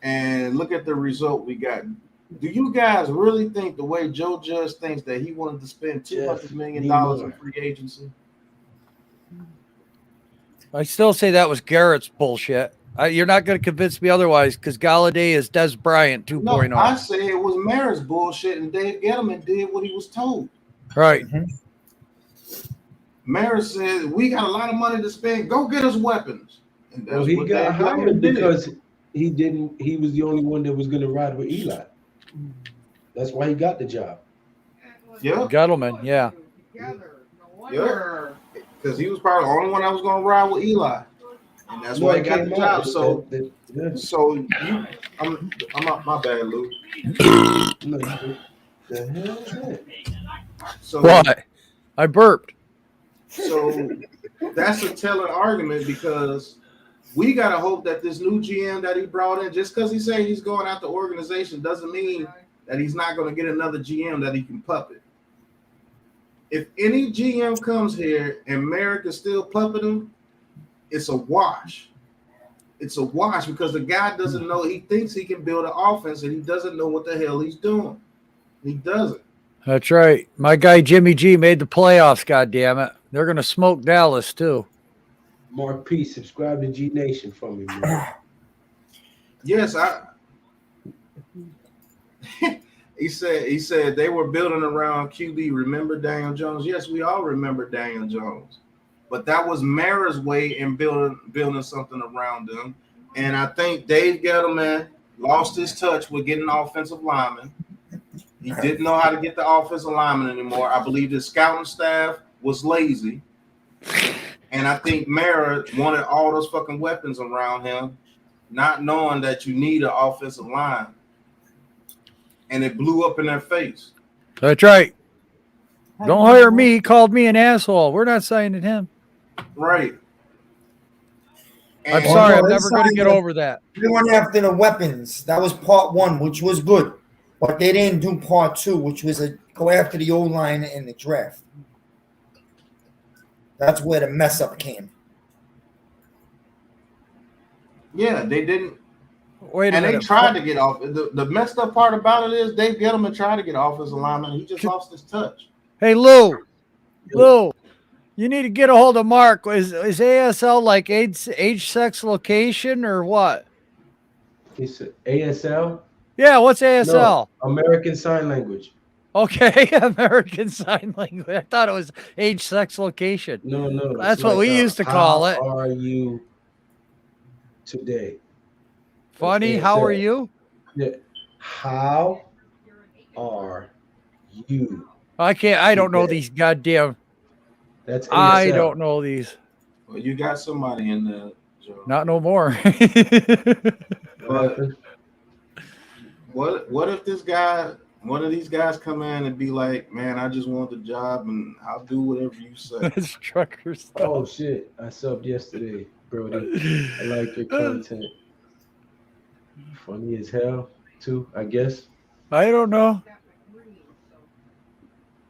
and look at the result we got. Do you guys really think the way Joe Judge thinks that he wanted to spend $200 million in free agency? I still say that was Garrett's bullshit. You're not going to convince me otherwise because Galladay is Des Bryant 2.0. No, I say it was Maris bullshit, and Dave Gettleman did what he was told. Right. Mara said, "We got a lot of money to spend. Go get us weapons." And that's Well, he what got Dave hired Gettleman did. because he didn't. He was the only one that was going to ride with Eli. That's why he got the job. Yeah, Gettleman, yeah. yeah, because he was probably the only one that was going to ride with Eli, and that's why he got the job. So, so you, I'm not, my bad, Lou. No, the hell is that? So What? I burped. So that's a telling argument because we gotta hope that this new GM that he brought in, just because he say he's going out the organization, doesn't mean that he's not going to get another GM that he can puppet. If any GM comes here and Merrick is still puppeting him, it's a wash. It's a wash because the guy doesn't know. He thinks he can build an offense and he doesn't know what the hell he's doing. He doesn't. That's right. My guy Jimmy G made the playoffs, God damn it. They're going to smoke Dallas, too. Mark P, subscribe to G Nation for me, man. Yes, he said they were building around QB. Remember Daniel Jones? Yes, we all remember Daniel Jones. But that was Mara's way in building something around them. And I think Dave Gettleman lost his touch with getting offensive linemen. He didn't know how to get the offensive lineman anymore. I believe the scouting staff was lazy. And I think Mara wanted all those fucking weapons around him, not knowing that you need an offensive line. And it blew up in their face. That's right. Don't hire me. He called me an asshole. We're not signing him. Right. I'm And sorry. no, I'm they never going to signed get him. over that. They went after the weapons. That was part one, which was good. But they didn't do part two, which was go after the O-line in the draft. That's where the mess up came. yeah, they didn't. Wait a And minute. they tried to get off. The messed up part about it is Dave Gettleman tried to get offensive lineman. He just lost his touch. Hey, Lou, you need to get a hold of Mark. Is ASL like age, sex, location, or what? It's ASL? Yeah, what's ASL? No, American Sign Language. Okay, American Sign Language. I thought it was age, sex, location. No. That's it's what we used to call it. How are you today? Funny, That's how ASL. are you? Yeah. How are you? I don't know today? these goddamn. That's ASL. I don't know these. Well, you got somebody in there, Joe. Not no more. But what if this guy, one of these guys, come in and be like, "Man, I just want the job, and I'll do whatever you say." That's trucker stuff. Oh shit! I subbed yesterday, Brody. I like your content. Funny as hell, too. I guess. I don't know.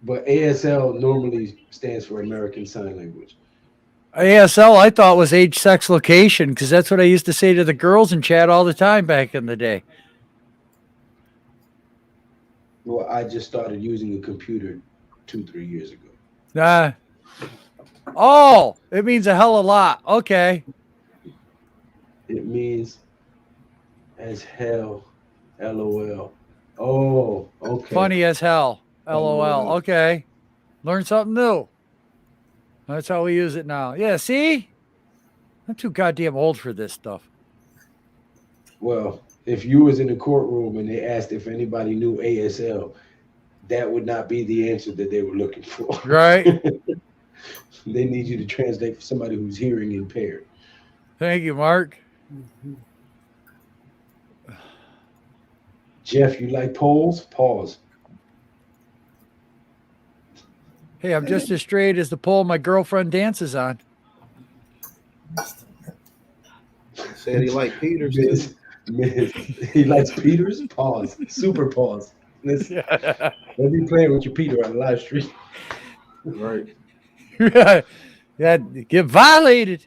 But ASL normally stands for American Sign Language. ASL I thought was age, sex, location because that's what I used to say to the girls in chat all the time back in the day. Well, I just started using a computer 2-3 years ago. Oh, it means a hell of a lot. Okay. It means as hell, LOL. Oh, okay. Funny as hell. LOL. LOL. Okay. Learn something new. That's how we use it now. Yeah, see? I'm too goddamn old for this stuff. Well, if you was in the courtroom and they asked if anybody knew ASL, that would not be the answer that they were looking for. Right? They need you to translate for somebody who's hearing impaired. Thank you, Mark. Jeff, you like polls? Pause. Hey, I'm just as straight as the pole my girlfriend dances on. Said he liked Peters too. Miss, he likes Peters? Pause. Super pause. Listen, Yeah. don't be playing with your Peter on the live stream. Right. Yeah, get violated.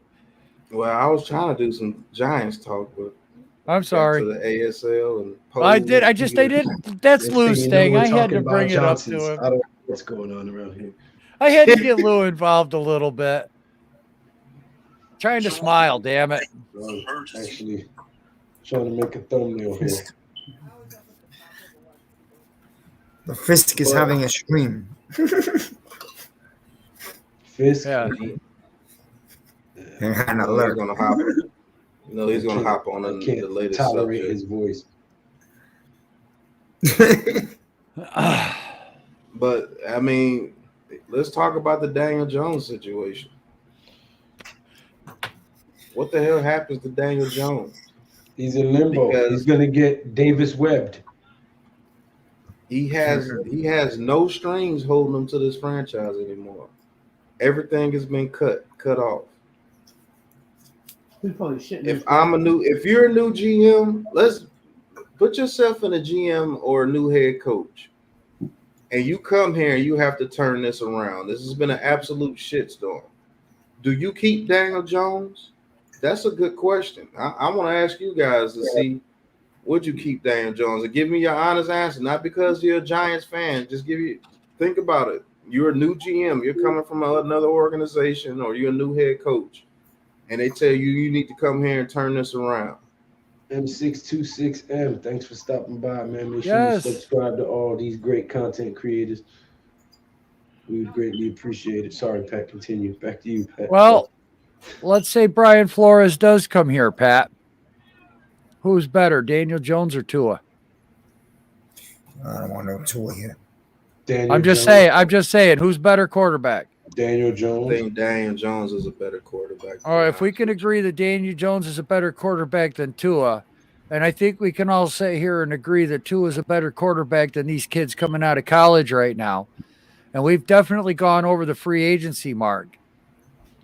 Well, I was trying to do some Giants talk, but I'm sorry. to the ASL and I did. I didn't. That's Next Lou's you know, thing. we're I had talking to about bring it up to Johnsons. him. I don't know what's going on around here. I had to get Lou involved a little bit. Trying to smile, damn it. Actually, trying to make a thumbnail here. The Fisk is having a stream. Fisk. Yeah. And You know he's gonna hop. You know he's gonna hop on I the can't latest tolerate subject. his voice. But I mean, let's talk about the Daniel Jones situation. What the hell happens to Daniel Jones? He's in limbo. Because- He's gonna get Davis webbed. He has no strings holding him to this franchise anymore. Everything has been cut off. If you're a new GM, let's put yourself in a GM or a new head coach, and you come here and you have to turn this around. This has been an absolute shitstorm. Do you keep Daniel Jones? That's a good question. I want to ask you guys to see, would you keep Daniel Jones? And give me your honest answer, not because you're a Giants fan. Just think about it. You're a new GM. You're coming from another organization, or you're a new head coach, and they tell you need to come here and turn this around. M626M, thanks for stopping by, man. Make sure Yes. you subscribe to all these great content creators. We would greatly appreciate it. Sorry, Pat, continue. Back to you, Pat. Well, let's say Brian Flores does come here, Pat. Who's better, Daniel Jones or Tua? I don't want no Tua here. Daniel I'm just saying, who's better quarterback? Daniel I Jones. think Daniel Jones is a better quarterback. Or if we can agree that Daniel Jones is a better quarterback than Tua, and I think we can all sit here and agree that Tua is a better quarterback than these kids coming out of college right now. And we've definitely gone over the free agency mark.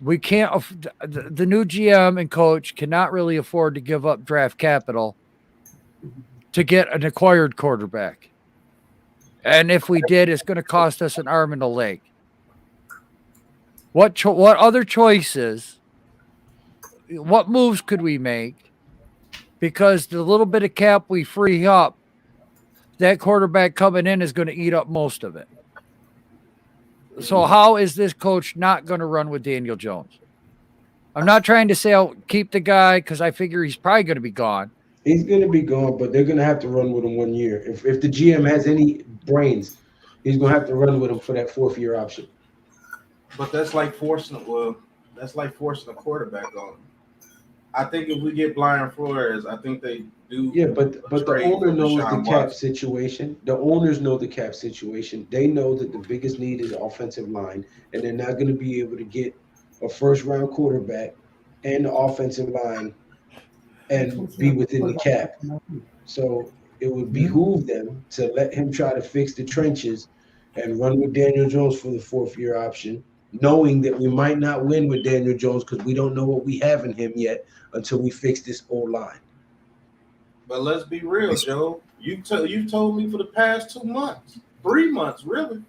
We can't, the new GM and coach cannot really afford to give up draft capital to get an acquired quarterback. And if we did, it's going to cost us an arm and a leg. What other choices, what moves could we make? Because the little bit of cap we free up, that quarterback coming in is going to eat up most of it. So how is this coach not going to run with Daniel Jones? I'm not trying to say I'll keep the guy because I figure he's probably going to be gone. He's going to be gone, but they're going to have to run with him 1 year. If the GM has any brains, he's going to have to run with him for that 4th year option. But that's like forcing a quarterback on him. I think if we get Brian Flores, I think they do. Yeah, but the owner knows the Deshaun cap Watson. situation. The owners know the cap situation. They know that the biggest need is offensive line, and they're not going to be able to get a first-round quarterback and the offensive line and be within the cap. So it would behoove them to let him try to fix the trenches and run with Daniel Jones for the 4th year option, knowing that we might not win with Daniel Jones because we don't know what we have in him yet until we fix this O-line. But let's be real, Joe. You've told me for the past 2 months, 3 months, really,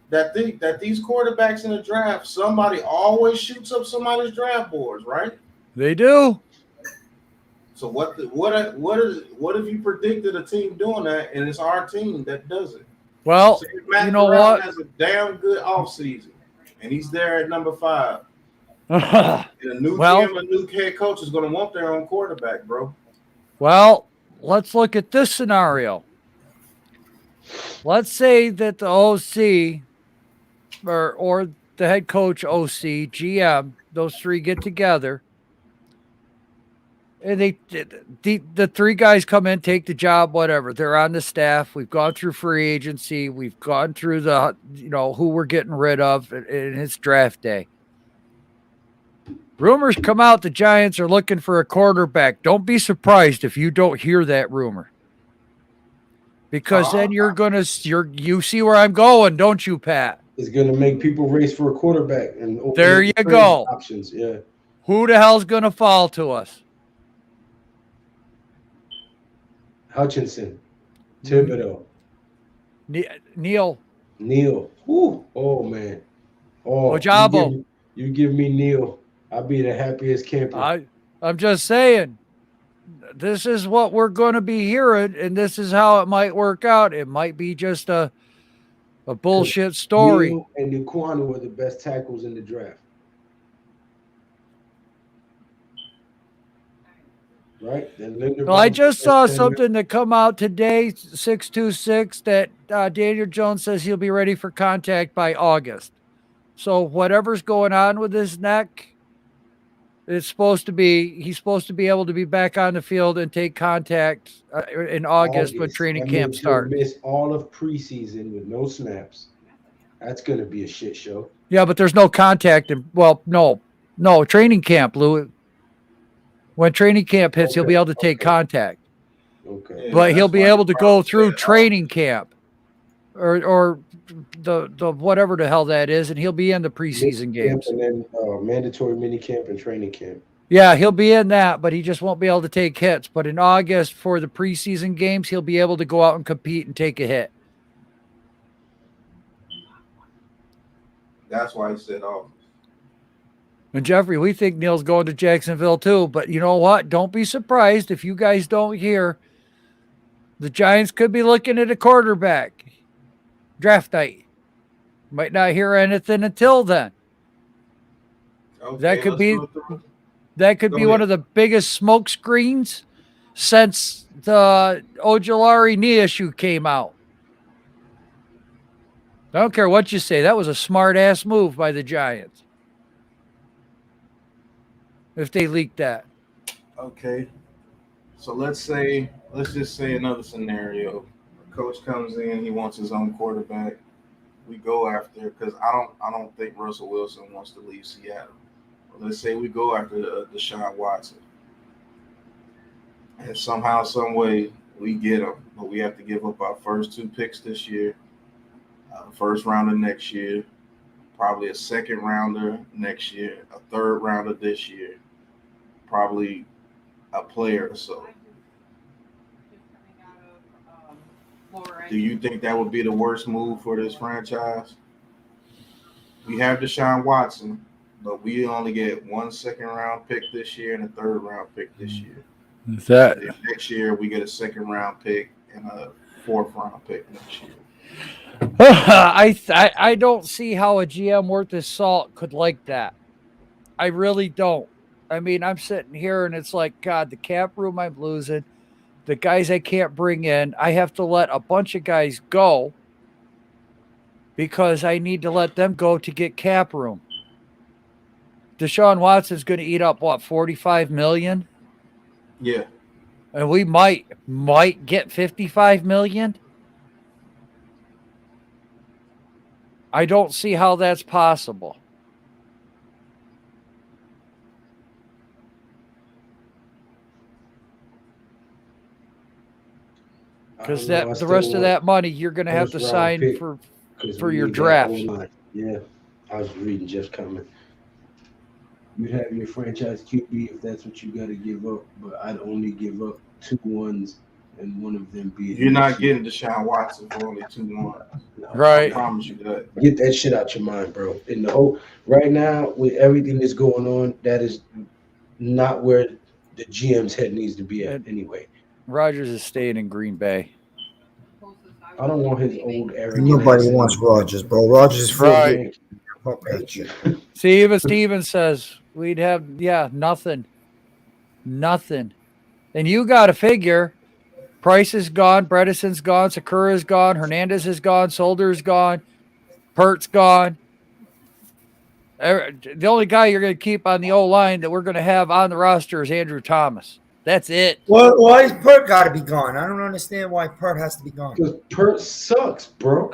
that these quarterbacks in the draft, somebody always shoots up somebody's draft boards, right? They do. So what if you predicted a team doing that, and it's our team that does it? Well, So if Matt you know Corral what? has a damn good offseason, and he's there at number 5. And a new GM, a new head coach is going to want their own quarterback, bro. Well, let's look at this scenario. Let's say that the OC or the head coach, OC, GM, those three get together, and the 3 guys come in, take the job, whatever. They're on the staff. We've gone through free agency. We've gone through the who we're getting rid of, and it's draft day. Rumors come out the Giants are looking for a quarterback. Don't be surprised if you don't hear that rumor. Because then you see where I'm going, don't you, Pat? It's going to make people race for a quarterback. And There you go. Options, yeah. Who the hell's going to fall to us? Hutchinson, Thibodeau, Neil. Ooh, oh, man. Oh, Ojabo. You give me Neil. I'll be the happiest camper. I'm just saying, this is what we're going to be hearing, and this is how it might work out. It might be just a bullshit story. Neil and Nkwonu were the best tackles in the draft. Right? Well, I just saw something that come out today, 626, that Daniel Jones says he'll be ready for contact by August. So whatever's going on with his neck, he's supposed to be able to be back on the field and take contact in August when training That camp means he'll starts. miss all of preseason with no snaps. That's gonna be a shit show. Yeah, but there's no contact. No training camp, Lou. When training camp hits, he'll be able to take contact. Okay. Yeah, But he'll that's be why able to they go probably through said, training camp or the whatever the hell that is, and he'll be in the preseason games. And then mandatory mini camp and training camp. Yeah, he'll be in that, but he just won't be able to take hits. But in August for the preseason games, he'll be able to go out and compete and take a hit. That's why he said, "Oh, And Jeffrey, we think Neil's going to Jacksonville too, but you know what? Don't be surprised if you guys don't hear. The Giants could be looking at a quarterback. Draft night. Might not hear anything until then. okay, That could let's be- go through." That could Go be ahead. one of the biggest smoke screens since the Ojulari knee issue came out. I don't care what you say. That was a smart ass move by the Giants. If they leaked that. Okay, so let's just say another scenario. A coach comes in, he wants his own quarterback. We go after because I don't think Russell Wilson wants to leave Seattle. Let's say we go after Deshaun Watson, and somehow, some way, we get him, but we have to give up our first 2 picks this year, first rounder next year, probably a second rounder next year, a third rounder this year, probably a player or so. Do you think that would be the worst move for this franchise? We have Deshaun Watson, but we only get 1 second-round pick this year and a third-round pick this year. That Then next year, we get a second-round pick and a fourth-round pick next year. I don't see how a GM worth his salt could like that. I really don't. I mean, I'm sitting here and it's like, God, the cap room I'm losing, the guys I can't bring in, I have to let a bunch of guys go because I need to let them go to get cap room. Deshaun Watson's going to eat up what, $45 million, Yeah. and we might get $55 million. I don't see how that's possible. Because the rest of that money you're going to have to first round sign pick. for your draft. Yeah, I was reading just coming. You'd have your franchise QB if that's what you got to give up, but I'd only give up 2 ones and one of them be. You're not getting Deshaun Watson for only 2 1. Right. I promise you that. Get that shit out your mind, bro. In the whole right now with everything that's going on, that is not where the GM's head needs to be at anyway. Rodgers is staying in Green Bay. I don't want his old arrogant. Nobody wants Rodgers, bro. Rodgers is free. Right. Fuck that shit. See, even Steven says we'd have nothing. And you got to figure Price is gone, Bredeson's gone, Sakura's gone, Hernandez is gone, Solder's gone, Pert's gone. The only guy you're going to keep on the O-line that we're going to have on the roster is Andrew Thomas. That's it. Well, why is Pert got to be gone? I don't understand why Pert has to be gone. Because Pert sucks, bro.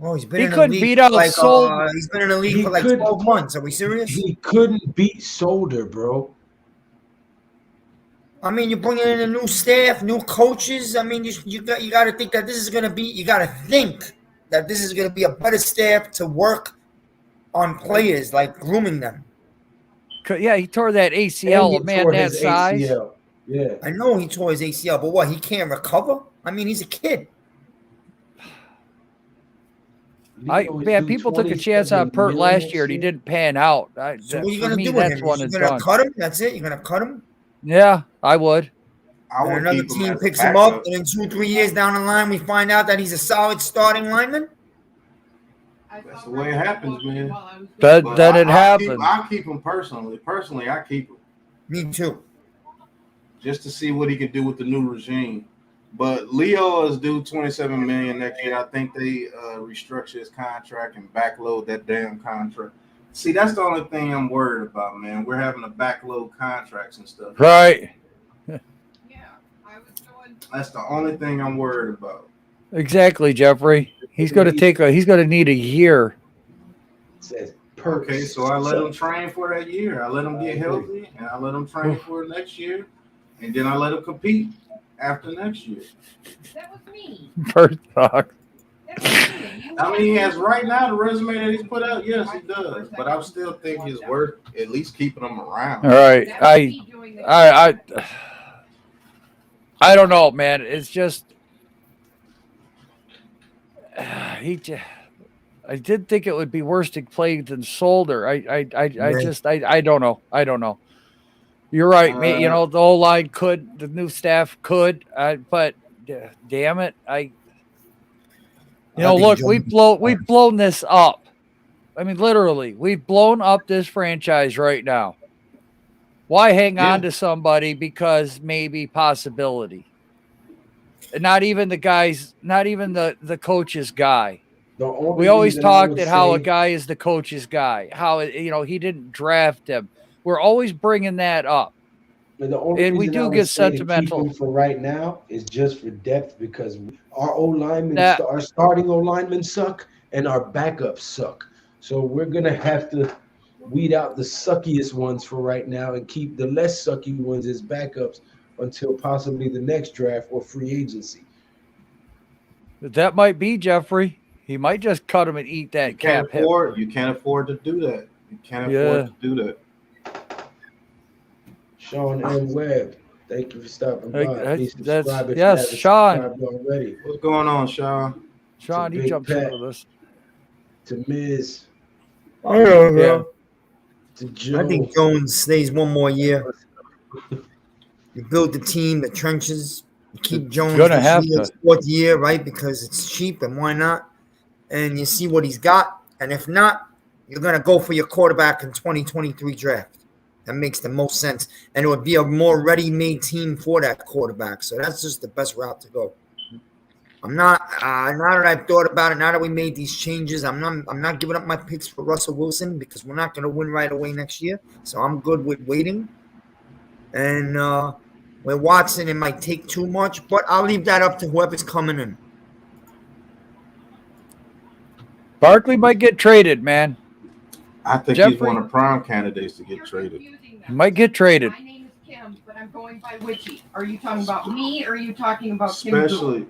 Oh, he's been He in the couldn't league beat out like, Solder. he's been in the league He for like couldn't- 12 months. Are we serious? He couldn't beat Solder, bro. I mean, you're bringing in a new staff, new coaches. I mean, you got to think that this is going to be. You got to think that this is going to be a better staff to work on players, like grooming them. Yeah, he tore that And ACL, he a man tore that his size. ACL. Yeah. I know he tore his ACL, but what? He can't recover. I mean, he's a kid. People took a chance on Pert last year and he didn't pan out. So what are you For going to me, do with that's him? one You're and going done. to cut him? That's it. You're going to cut him. Yeah, I would. I And would another keep him team as a picks him up, backup. and in 2-3 years down the line, we find out that he's a solid starting lineman. That's the way it happens, man. But But then it I happened. keep him personally. Personally, I keep him Me too. just to see what he can do with the new regime. But Leo is due $27 million next year. I think they restructure his contract and backload that damn contract. See, that's the only thing I'm worried about, man. We're having to backload contracts and stuff. Right. That's the only thing I'm worried about. Exactly, Jeffrey. He's going to need a year. It says Okay, so I let him train for that year. I let him get healthy, and I let him train for next year, and then I let him compete after next year. That was me. First talk. That was me. I mean, he has right now the resume that he's put out. Yes, he does, but I still think it's worth at least keeping him around. All right. I don't know, man. It's just I did think it would be worse to play than Solder. I don't know. I don't know. You're right, mate. You know, the whole line the new staff could, but damn it, look, we've blown this up. I mean, literally, we've blown up this franchise right now. Why hang on to somebody because maybe possibility? And not even the guys, not even the coach's guy. We always talked at how a guy is the coach's guy. How he didn't draft him. We're always bringing that up. And we do get sentimental for right now is just for depth because our our starting O linemen suck and our backups suck. So we're gonna have to weed out the suckiest ones for right now and keep the less sucky ones as backups until possibly the next draft or free agency. That might be Jeffrey. He might just cut him and eat that cap hit. You can't afford to do that. You can't afford to do that. Sean M. Webb, thank you for stopping by. Sean. Already. What's going on, Sean? Sean, he jumped into this. To Miz. I don't know. Yeah. To Joe. I think Jones stays one more year. You build the team, the trenches. You keep Jones this fourth year, right? Because it's cheap and why not? And you see what he's got. And if not, you're going to go for your quarterback in 2023 draft. That makes the most sense. And it would be a more ready-made team for that quarterback. So that's just the best route to go. I'm not now that I've thought about it, now that we made these changes, I'm not giving up my picks for Russell Wilson because we're not going to win right away next year. So I'm good with waiting. And with Watson, it might take too much, but I'll leave that up to whoever's coming in. Barkley might get traded, man. I think he's one of prime candidates to get traded. He might get traded. My name is Kim, but I'm going by Witchy. Are you talking about me or are you talking about especially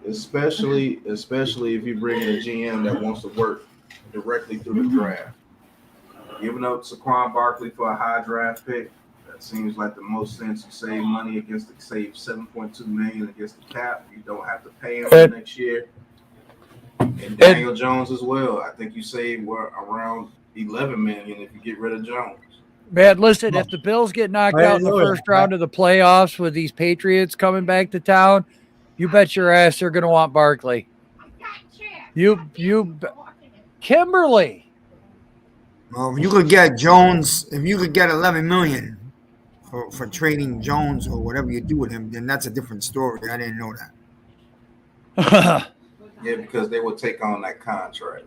if you bring in a GM that wants to work directly through the draft? Giving up Saquon Barkley for a high draft pick, that seems like the most sense. You save money save $7.2 million against the cap. You don't have to pay him for next year. And Daniel Jones as well. I think you save around $11 million if you get rid of Jones. Man, listen, if the Bills get knocked out in the first round of the playoffs with these Patriots coming back to town, you bet your ass they're going to want Barkley. Kimberly. Well, if you could get Jones, if you could get $11 million for trading Jones or whatever you do with him, then that's a different story. I didn't know that. Yeah, because they would take on that contract.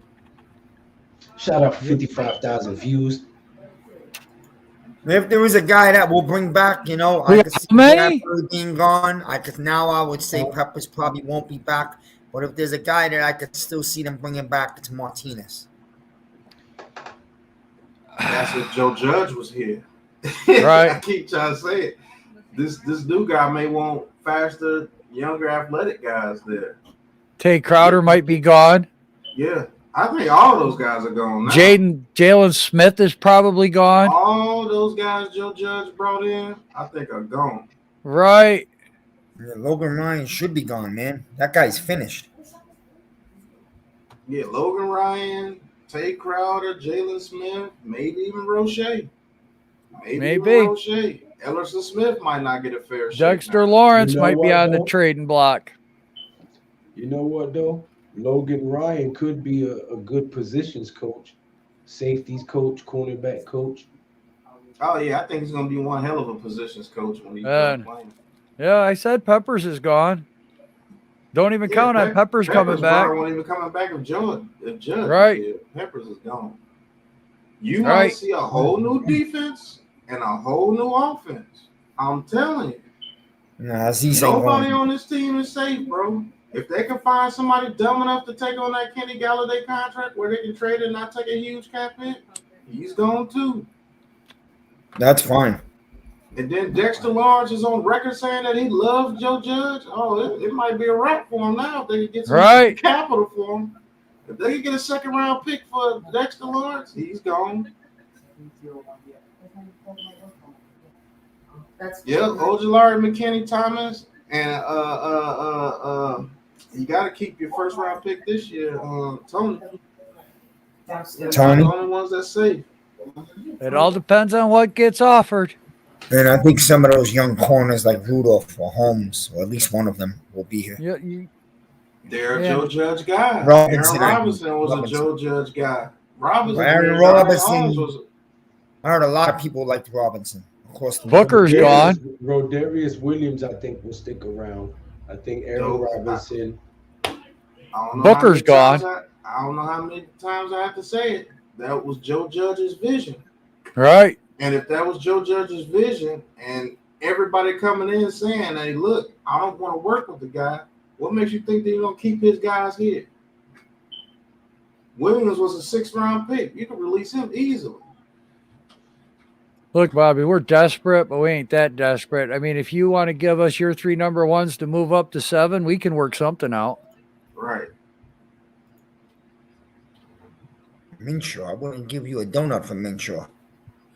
Shout out for 55,000 views. If there is a guy that will bring back, I could see Pepper being gone. I would say Peppers probably won't be back. But if there's a guy that I could still see them bringing back, it's Martinez. That's if Joe Judge was here. Right. I keep trying to say it. This new guy may want faster, younger, athletic guys there. Tay Crowder might be gone. Yeah. I think all those guys are gone now. Jalen Smith is probably gone. All those guys Joe Judge brought in, I think are gone. Right. Yeah, Logan Ryan should be gone, man. That guy's finished. Yeah, Logan Ryan, Tay Crowder, Jalen Smith, maybe even Roche. Maybe. Roche. Ellerson Smith might not get a fair shake. Dexter Lawrence might be on the trading block. You know what, though? Logan Ryan could be a good positions coach, safeties coach, cornerback coach. Oh, yeah, I think he's going to be one hell of a positions coach when he's done playing. Yeah, I said Peppers is gone. Don't even count on Peppers coming back. Won't even coming back if Judge Right. is here. Peppers is gone. You want to see a whole new defense and a whole new offense. I'm telling you. Nah, nobody on this team is safe, bro. If they can find somebody dumb enough to take on that Kenny Galladay contract where they can trade it and not take a huge cap hit, he's gone too. That's fine. And then Dexter Lawrence is on record saying that he loves Joe Judge. Oh, it might be a wrap for him now if they can get some capital for him. If they can get a second round pick for Dexter Lawrence, he's gone. Ojulari, McKinney, Thomas, and you got to keep your first round pick this year, Tony. The only ones that's safe. It all depends on what gets offered. And I think some of those young corners like Rudolph or Holmes, or at least one of them, will be here. They're a Joe Judge guy. Robinson was a Joe Judge guy. Aaron Robinson. I heard a lot of people liked Robinson. Of course, Booker's gone. Rodarius Williams, I think, will stick around. I think Aaron Robinson. Booker's gone. I don't know how many times I have to say it. That was Joe Judge's vision. Right. And if that was Joe Judge's vision and everybody coming in saying, hey, look, I don't want to work with the guy, what makes you think that you're going to keep his guys here? Williams was a 6th round pick. You could release him easily. Look, Bobby, we're desperate, but we ain't that desperate. I mean, if you want to give us your 3 number ones to move up to 7, we can work something out. Right. Minshew, I wouldn't give you a donut for Minshew.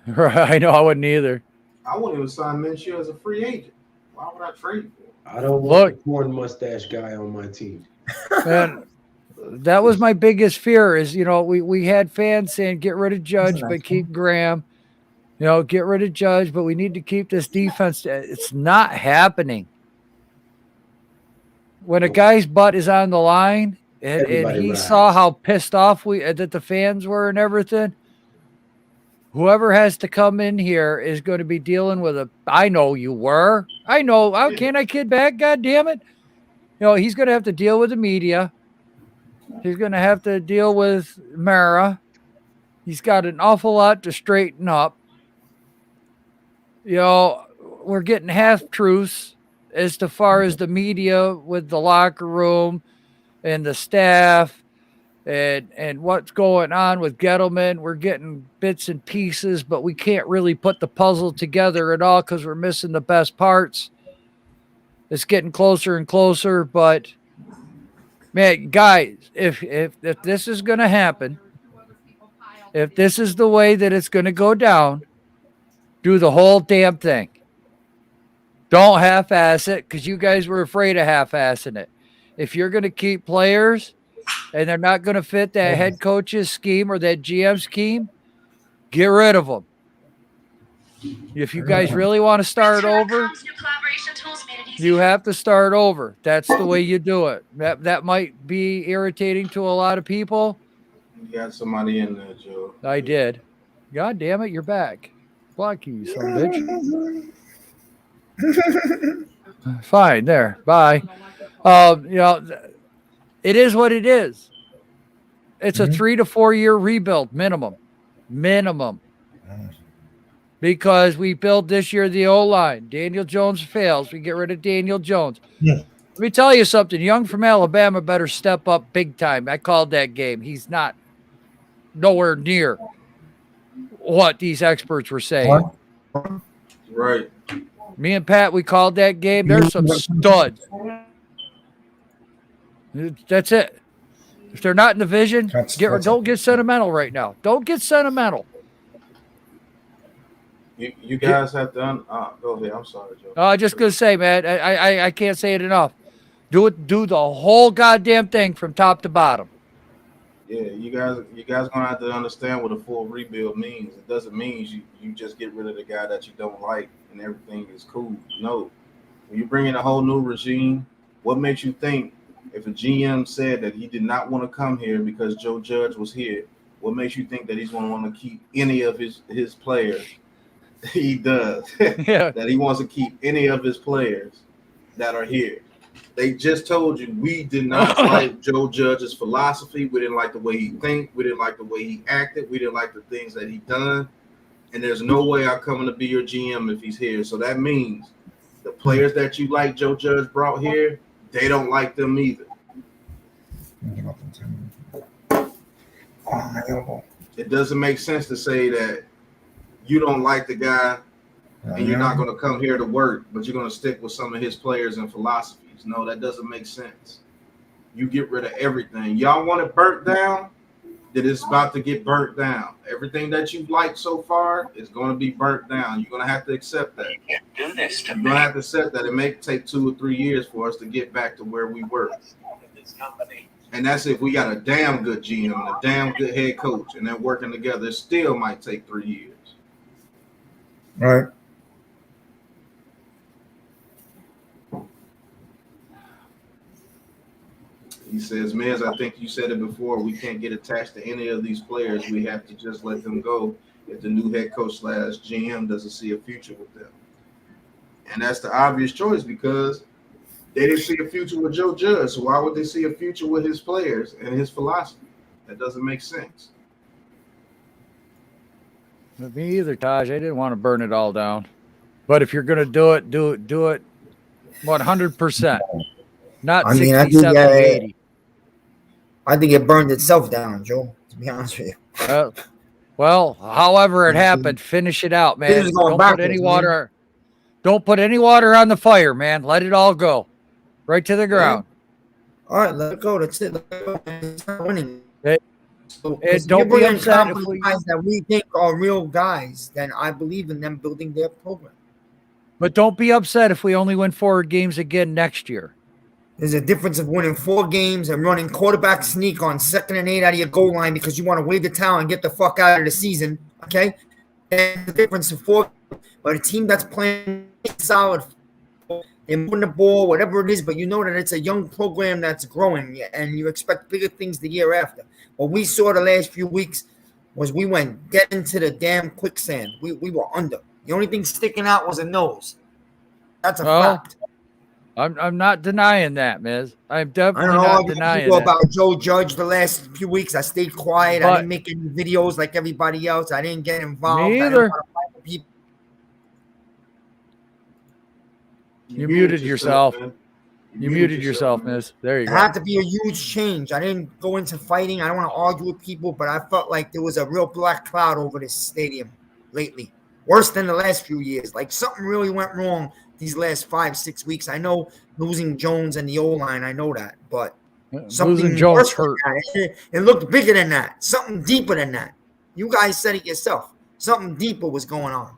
Right, I know I wouldn't either. I wouldn't even sign Minshew as a free agent. Why would I trade for him? I don't want a corn mustache guy on my team. Man, that was my biggest fear is, we had fans saying, get rid of Judge, but keep Graham. Get rid of Judge, but we need to keep this defense. It's not happening. When a guy's butt is on the line and he saw how pissed off that the fans were and everything, whoever has to come in here is going to be dealing with I know you were. I know. How can I kid back? God damn it. He's going to have to deal with the media. He's going to have to deal with Mara. He's got an awful lot to straighten up. We're getting half-truths as far as the media with the locker room and the staff and what's going on with Gettleman. We're getting bits and pieces, but we can't really put the puzzle together at all because we're missing the best parts. It's getting closer and closer, but man, guys, if this is going to happen, if this is the way that it's going to go down, do the whole damn thing. Don't half-ass it because you guys were afraid of half-assing it. If you're going to keep players and they're not going to fit that head coach's scheme or that GM scheme, get rid of them. If you guys really want to start over, you have to start over. That's the way you do it. That might be irritating to a lot of people. You got somebody in there, Joe. I did. God damn it, you're back. Block you, son of a bitch. Fine, there. Bye. It is what it is. It's a 3 to 4 year rebuild minimum. Because we built this year the O-line. Daniel Jones fails. We get rid of Daniel Jones. Yeah. Let me tell you something. Young from Alabama better step up big time. I called that game. He's not nowhere near what these experts were saying. Right. Me and Pat, we called that game. There's some studs. That's it. If they're not in the vision, don't get sentimental right now. Don't get sentimental. You guys have to go ahead. I'm sorry, Joe. I just gonna say, man, I can't say it enough. Do the whole goddamn thing from top to bottom. Yeah, you guys gonna have to understand what a full rebuild means. It doesn't mean you just get rid of the guy that you don't like and everything is cool. No, when you bring in a whole new regime, what makes you think if a GM said that he did not want to come here because Joe Judge was here, what makes you think that he's gonna want to keep any of his players? He does. Yeah. That he wants to keep any of his players that are here. They just told you we did not like Joe Judge's philosophy. We didn't like the way he think. We didn't like the way he acted. We didn't like the things that he done. And there's no way I'm coming to be your GM if he's here. So that means the players that you like Joe Judge brought here, they don't like them either. It doesn't make sense to say that you don't like the guy and you're not going to come here to work, but you're going to stick with some of his players and philosophies. No, that doesn't make sense. You get rid of everything. Y'all want it burnt down? Then it's about to get burnt down. Everything that you've liked so far is going to be burnt down. You're going to have to accept that. You're going to have to accept that. It may take 2 or 3 years for us to get back to where we were. And that's if we got a damn good GM and a damn good head coach and they're working together. It still might take 3 years. Right. He says, Miz, I think you said it before. We can't get attached to any of these players. We have to just let them go if the new head coach / GM doesn't see a future with them. And that's the obvious choice because they didn't see a future with Joe Judge. So why would they see a future with his players and his philosophy? That doesn't make sense. Me either, Taj. I didn't want to burn it all down. But if you're going to do it 100%. Not 60, 70, 80. I think it burned itself down, Joe, to be honest with you. Well, however it happened, finish it out, man. This is going Don't put any water on the fire, man. Let it all go. Right to the ground. All right, let it go. That's it. Let it go. It's not winning. Don't be upset if guys that we think are real guys, then I believe in them building their program. But don't be upset if we only win 4 games again next year. There's a difference of winning 4 games and running quarterback sneak on 2nd and 8 out of your goal line because you want to wave the towel and get the fuck out of the season, okay? And the difference of 4, but a team that's playing solid, they're moving the ball, whatever it is, but you know that it's a young program that's growing and you expect bigger things the year after. What we saw the last few weeks was we went dead into the damn quicksand. We were under. The only thing sticking out was a nose. That's a fact. I'm not denying that, Miz. I'm definitely not not denying that. that. About Joe Judge the last few weeks, I stayed quiet. I didn't make any videos like everybody else. I didn't get involved. Me either. You muted yourself. You muted yourself, Miz. There you go. It had to be a huge change. I didn't go into fighting. I don't want to argue with people, but I felt like there was a real black cloud over this stadium lately. Worse than the last few years. Like something really went wrong these last 5-6 weeks. I know losing Jones and the O-line, I know that, but something losing Jones hurt. It looked bigger than that. Something deeper than that. You guys said it yourself. Something deeper was going on.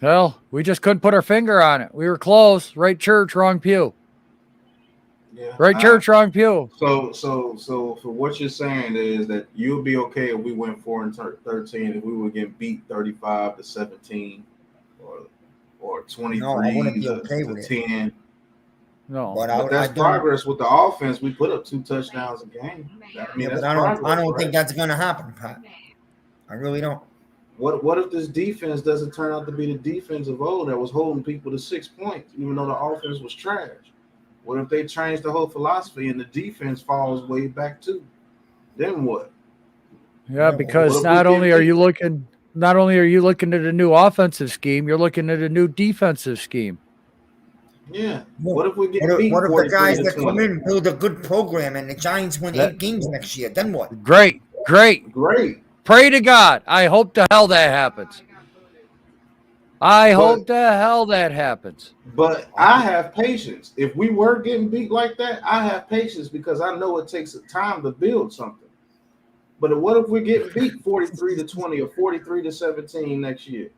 Well, we just couldn't put our finger on it. We were close. Right church, wrong pew. Yeah. Right church, wrong pew. So for what you're saying is that you'll be okay if we went 4-13 if we would get beat 35-17 or 23 no, I wouldn't be okay with 10. It. No, but that's progress with the offense. We put up 2 touchdowns a game. I don't think that's going to happen, Pat. I really don't. What if this defense doesn't turn out to be the defense of old that was holding people to 6 points, even though the offense was trash? What if they change the whole philosophy and the defense falls way back too? Then what? Yeah, because not only are you looking at a new offensive scheme, you're looking at a new defensive scheme. Yeah. What if we get beat? What if the guys that come in build a good program and the Giants win 8 games next year? Then what? Great. Pray to God. I hope to hell that happens. Hope to hell that happens. But I have patience. If we were getting beat like that, I have patience because I know it takes time to build something. But what if we get beat 43-20 or 43-17 next year?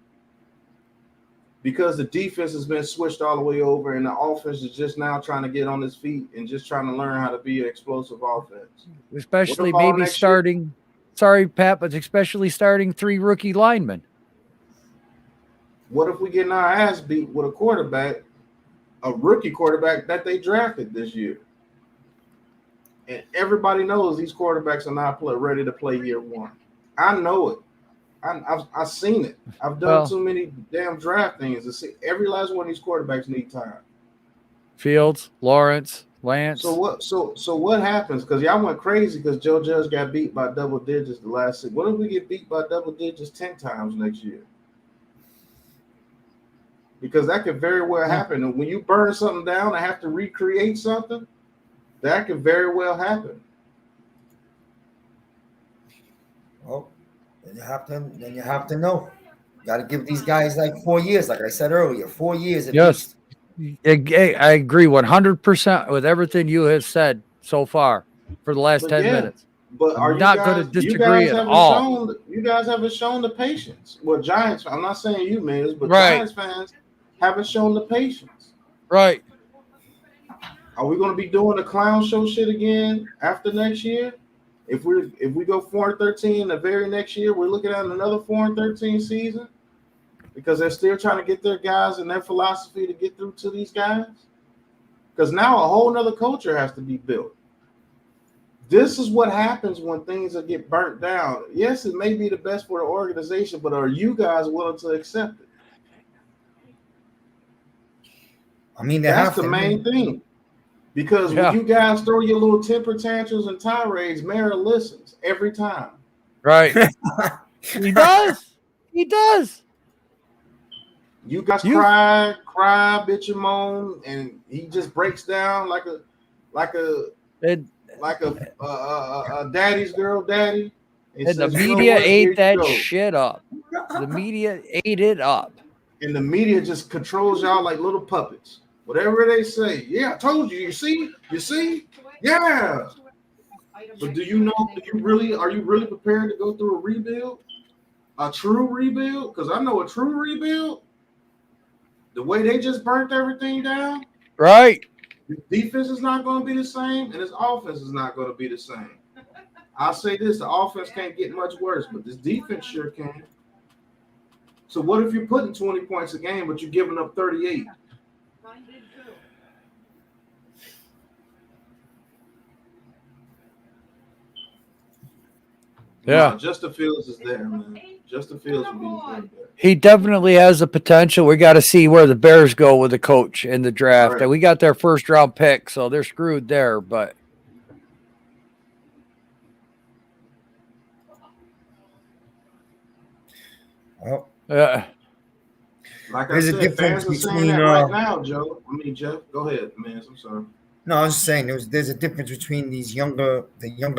Because the defense has been switched all the way over and the offense is just now trying to get on its feet and just trying to learn how to be an explosive offense. Especially maybe starting, sorry, Pat, but especially starting 3 rookie linemen. What if we get our ass beat with a quarterback, a rookie quarterback that they drafted this year? And everybody knows these quarterbacks are not ready to play year 1. I know it. I've seen it. I've done too many damn draft things to see every last one of these quarterbacks need time. Fields, Lawrence, Lance. So what? So what happens? Because y'all went crazy because Joe Judge got beat by double digits the last 6. What if we get beat by double digits 10 times next year? Because that could very well happen. And when you burn something down and have to recreate something, that could very well happen. Well, then you have to know. You got to give these guys like 4 years, like I said earlier, 4 years at Yes. least. I agree 100% with everything you have said so far for the last But 10 yeah. minutes. But I'm are you not guys, gonna you disagree guys at haven't all. you guys haven't shown the patience. Well, Giants, I'm not saying you, man, but Right. Giants fans haven't shown the patience. Right. Are we going to be doing the clown show shit again after next year? If we go 4-13 the very next year, we're looking at another 4-13 season because they're still trying to get their guys and their philosophy to get through to these guys. Because now a whole nother culture has to be built. This is what happens when things get burnt down. Yes, it may be the best for the organization, but are you guys willing to accept it? I mean, That's the main thing. Because when you guys throw your little temper tantrums and tirades, Mara listens every time. Right. He does. He does. You guys cry, bitch and moan, and he just breaks down like a daddy's girl daddy. And the media ate that shit up. The media ate it up. And the media just controls y'all like little puppets. Whatever they say. Yeah, I told you. You see? Yeah. But are you really prepared to go through a rebuild? A true rebuild? Because I know a true rebuild, the way they just burnt everything down. Right. His defense is not going to be the same, and his offense is not going to be the same. I'll say this, the offense can't get much worse, but this defense sure can. So what if you're putting 20 points a game, but you're giving up 38? Yeah. No, Justin Fields is there, man. Justin Fields will be there. He definitely has the potential. We got to see where the Bears go with the coach in the draft. Right. And we got their first round pick, so they're screwed there. But Well, like there's I a said, difference fans are saying between that right now, Joe. I mean, Jeff, go ahead, man. I'm sorry. No, I was just saying there's a difference between the younger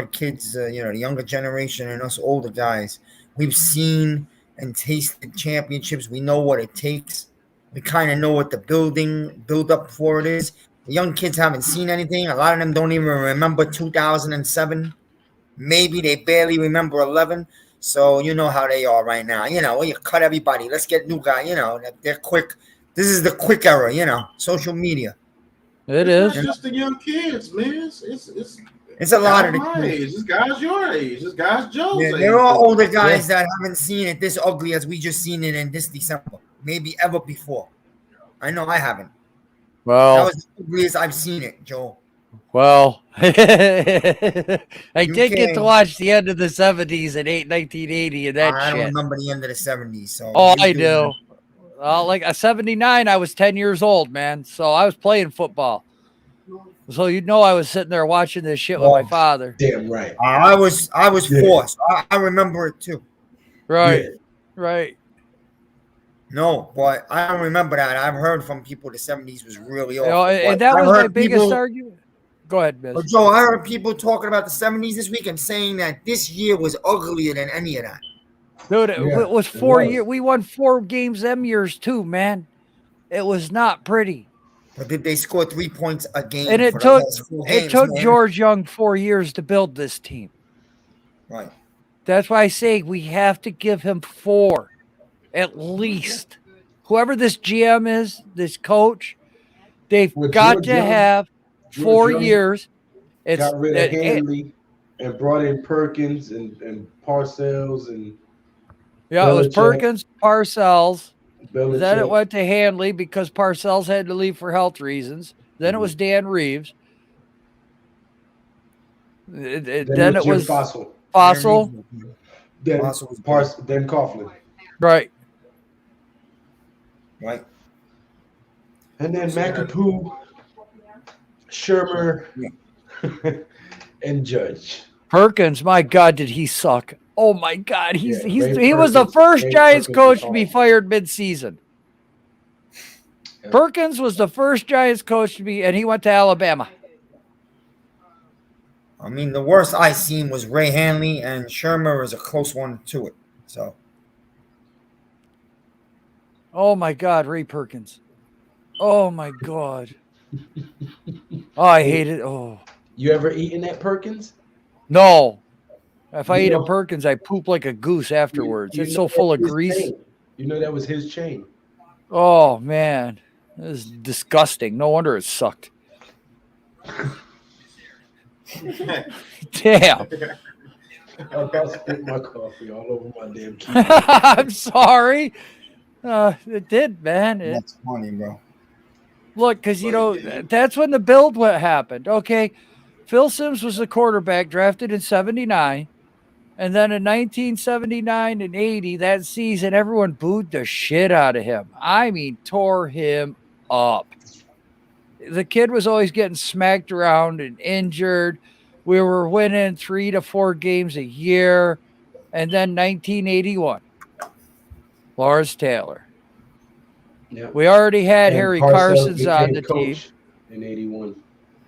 kids, the younger generation, and us older guys. We've seen and tasted championships. We know what it takes. We kind of know what the build up for it is. The young kids haven't seen anything. A lot of them don't even remember 2007. Maybe they barely remember 11. So you know how they are right now. You cut everybody. Let's get new guy. They're quick. This is the quick era. Social media. It's not just the young kids, man. It's a lot of the my kids. age. It's guys your age. It's guys Joe's age. They're all older guys that haven't seen it this ugly as we just seen it in this December. Maybe ever before. I know I haven't. well, That was the ugliest I've seen it, Joe. well, I did get UK. to watch the end of the 70s and 1980 and that I shit. don't remember the end of the 70s. So Oh, I do. Like a 79, I was 10 years old, man. So I was playing football. So I was sitting there watching this shit with my father. Damn right. I was forced. I remember it too. Right. Yeah. Right. No, but I don't remember that. I've heard from people the 70s was really awful. And that was my biggest argument. Go ahead, Miz. But Joe, I heard people talking about the 70s this week and saying that this year was uglier than any of that. Dude, it was 4 years. We won 4 games them years too, man. It was not pretty. But did they score 3 points a game? And it took man? George Young 4 years to build this team. Right. That's why I say we have to give him 4 at least. Whoever this GM is, this coach, they've got to have 4 years. It's got rid of Hanley and brought in Perkins and Parcells and it was Perkins, Parcells. Belichick. Then it went to Hanley because Parcells had to leave for health reasons. Then it was Dan Reeves. Then it was Fossil. Then then Coughlin. Right. Right. And then McApoo Shermer, and Judge. Perkins, my God, did he suck? Oh my God, Yeah, he Ray was the Perkins- first Ray Giants Perkins coach was to be awful. fired mid-season. Yeah. Perkins was the first Giants coach to be, and he went to Alabama. I mean, the worst I seen was Ray Hanley, and Shermer is a close one to it. So Oh my God, Ray Perkins. Oh my God. Oh, I hate it. Oh You ever eaten at Perkins? no. If I You eat know- a Perkins, I poop like a goose afterwards. You It's know so full of that's his grease. chain. You know that was his chain. Oh man, this is disgusting. No wonder it sucked. Damn. I about spit my coffee all over my damn key. I'm sorry. It did, man. that's funny, bro. Look, because that's when the build what happened. Okay, Phil Simms was the quarterback drafted in '79, and then in 1979 and '80, that season, everyone booed the shit out of him. I mean, tore him up. The kid was always getting smacked around and injured. We were winning 3 to 4 games a year, and then 1981, Lawrence Taylor. Yeah. We already had And Harry Parcells Carson's on became the team. coach in '81.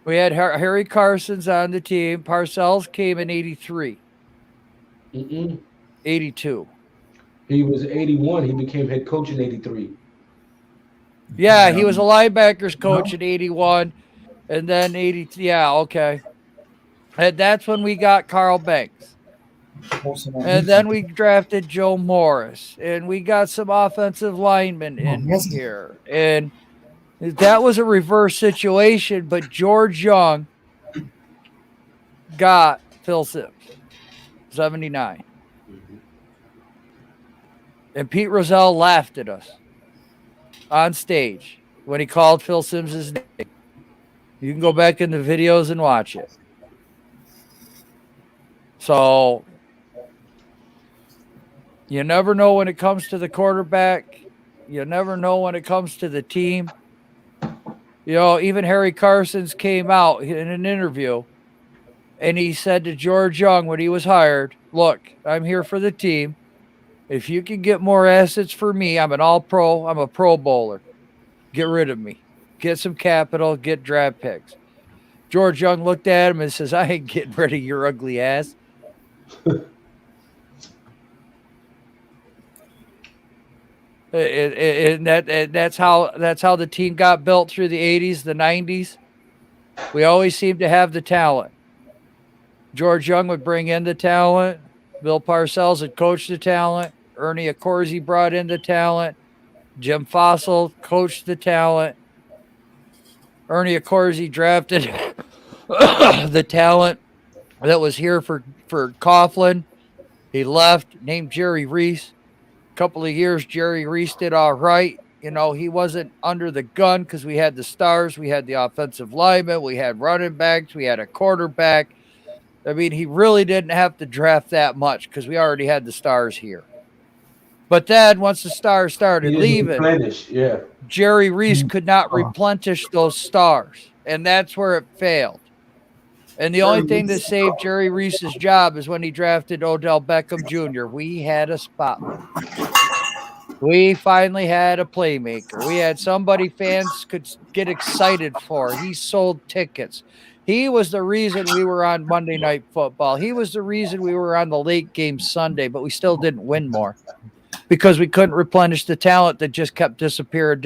We had Harry Carson's on the team. Parcells came in 83, Mm-mm. 82. He was 81. He became head coach in '83. Yeah, he was a linebackers coach in 81, and then 80. Yeah, okay. And that's when we got Carl Banks. And then we drafted Joe Morris, and we got some offensive linemen in here. And that was a reverse situation, but George Young got Phil Simms, 79. And Pete Rozelle laughed at us on stage when he called Phil Simms his name. You can go back in the videos and watch it. So you never know when it comes to the quarterback. You never know when it comes to the team. Even Harry Carson's came out in an interview and he said to George Young when he was hired, look, I'm here for the team. If you can get more assets for me, I'm an all-pro. I'm a pro bowler. Get rid of me. Get some capital. Get draft picks. George Young looked at him and says, I ain't getting rid of your ugly ass. And that's how the team got built through the 80s, the 90s. We always seemed to have the talent. George Young would bring in the talent. Bill Parcells had coached the talent. Ernie Accorsi brought in the talent. Jim Fossil coached the talent. Ernie Accorsi drafted the talent that was here for Coughlin. He left, named Jerry Reese. A couple of years, Jerry Reese did all right. He wasn't under the gun because we had the stars. We had the offensive linemen. We had running backs. We had a quarterback. I mean, he really didn't have to draft that much because we already had the stars here. But then once the stars started leaving, yeah. Jerry Reese could not replenish those stars, and that's where it failed. And the only thing that saved Jerry Reese's job is when he drafted Odell Beckham Jr. We had a spotlight. We finally had a playmaker. We had somebody fans could get excited for. He sold tickets. He was the reason we were on Monday Night Football. He was the reason we were on the late game Sunday, but we still didn't win more because we couldn't replenish the talent that just kept disappearing.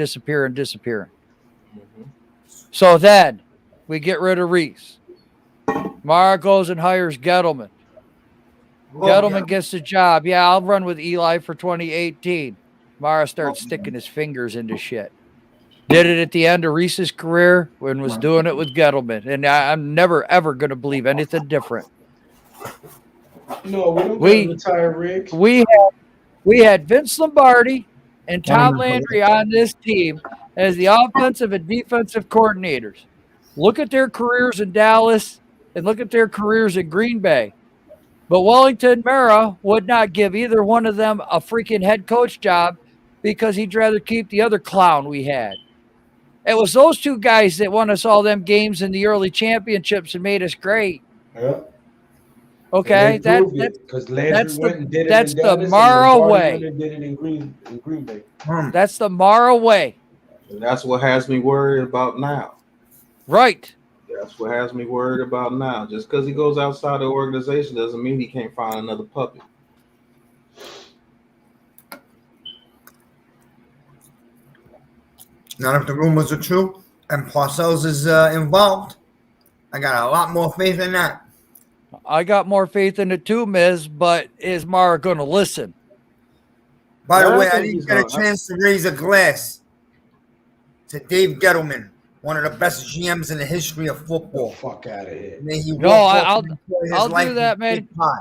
So then we get rid of Reese. Mara goes and hires Gettleman. Gettleman gets the job. Yeah, I'll run with Eli for 2018. Mara starts sticking his fingers into shit. Did it at the end of Reese's career and was doing it with Gettleman. And I'm never, ever going to believe anything different. No, we don't retire Riggs. We had Vince Lombardi and Tom Landry on this team as the offensive and defensive coordinators. Look at their careers in Dallas and look at their careers in Green Bay. But Wellington Mara would not give either one of them a freaking head coach job because he'd rather keep the other clown we had. It was those two guys that won us all them games in the early championships and made us great. Yeah. Okay, because Landry went and did it that's in the Dallas, and Mara Lombardi way. went and did it in Green Bay. That's the Mara way. And that's what has me worried about now. Right. That's what has me worried about now. Just because he goes outside the organization doesn't mean he can't find another puppet. Not if the rumors are true and Parcells is involved. I got a lot more faith in that. I got more faith in it too, Miz, but is Mara going to listen? By the Yeah, I way, I think didn't he's get a gonna- chance to raise a glass to Dave Gettleman, one of the best GMs in the history of The football. fuck out of here. May he No, walk off I'll- and enjoy his I'll do life that, in man. Cape Cod.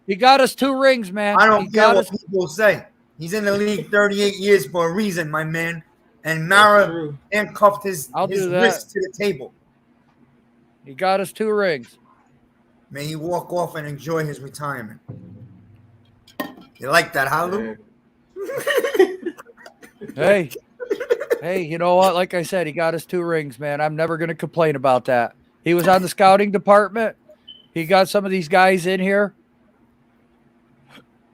He got us 2 rings, man. I He don't care got what us. people say. He's in the league 38 years for a reason, my man. And That's Mara true. handcuffed his I'll do that. wrist to the table. He got us 2 rings. May he walk off and enjoy his retirement. You like that, huh, Lou? Hey, hey, you know what? Like I said, he got us 2 rings, man. I'm never going to complain about that. He was on the scouting department. He got some of these guys in here.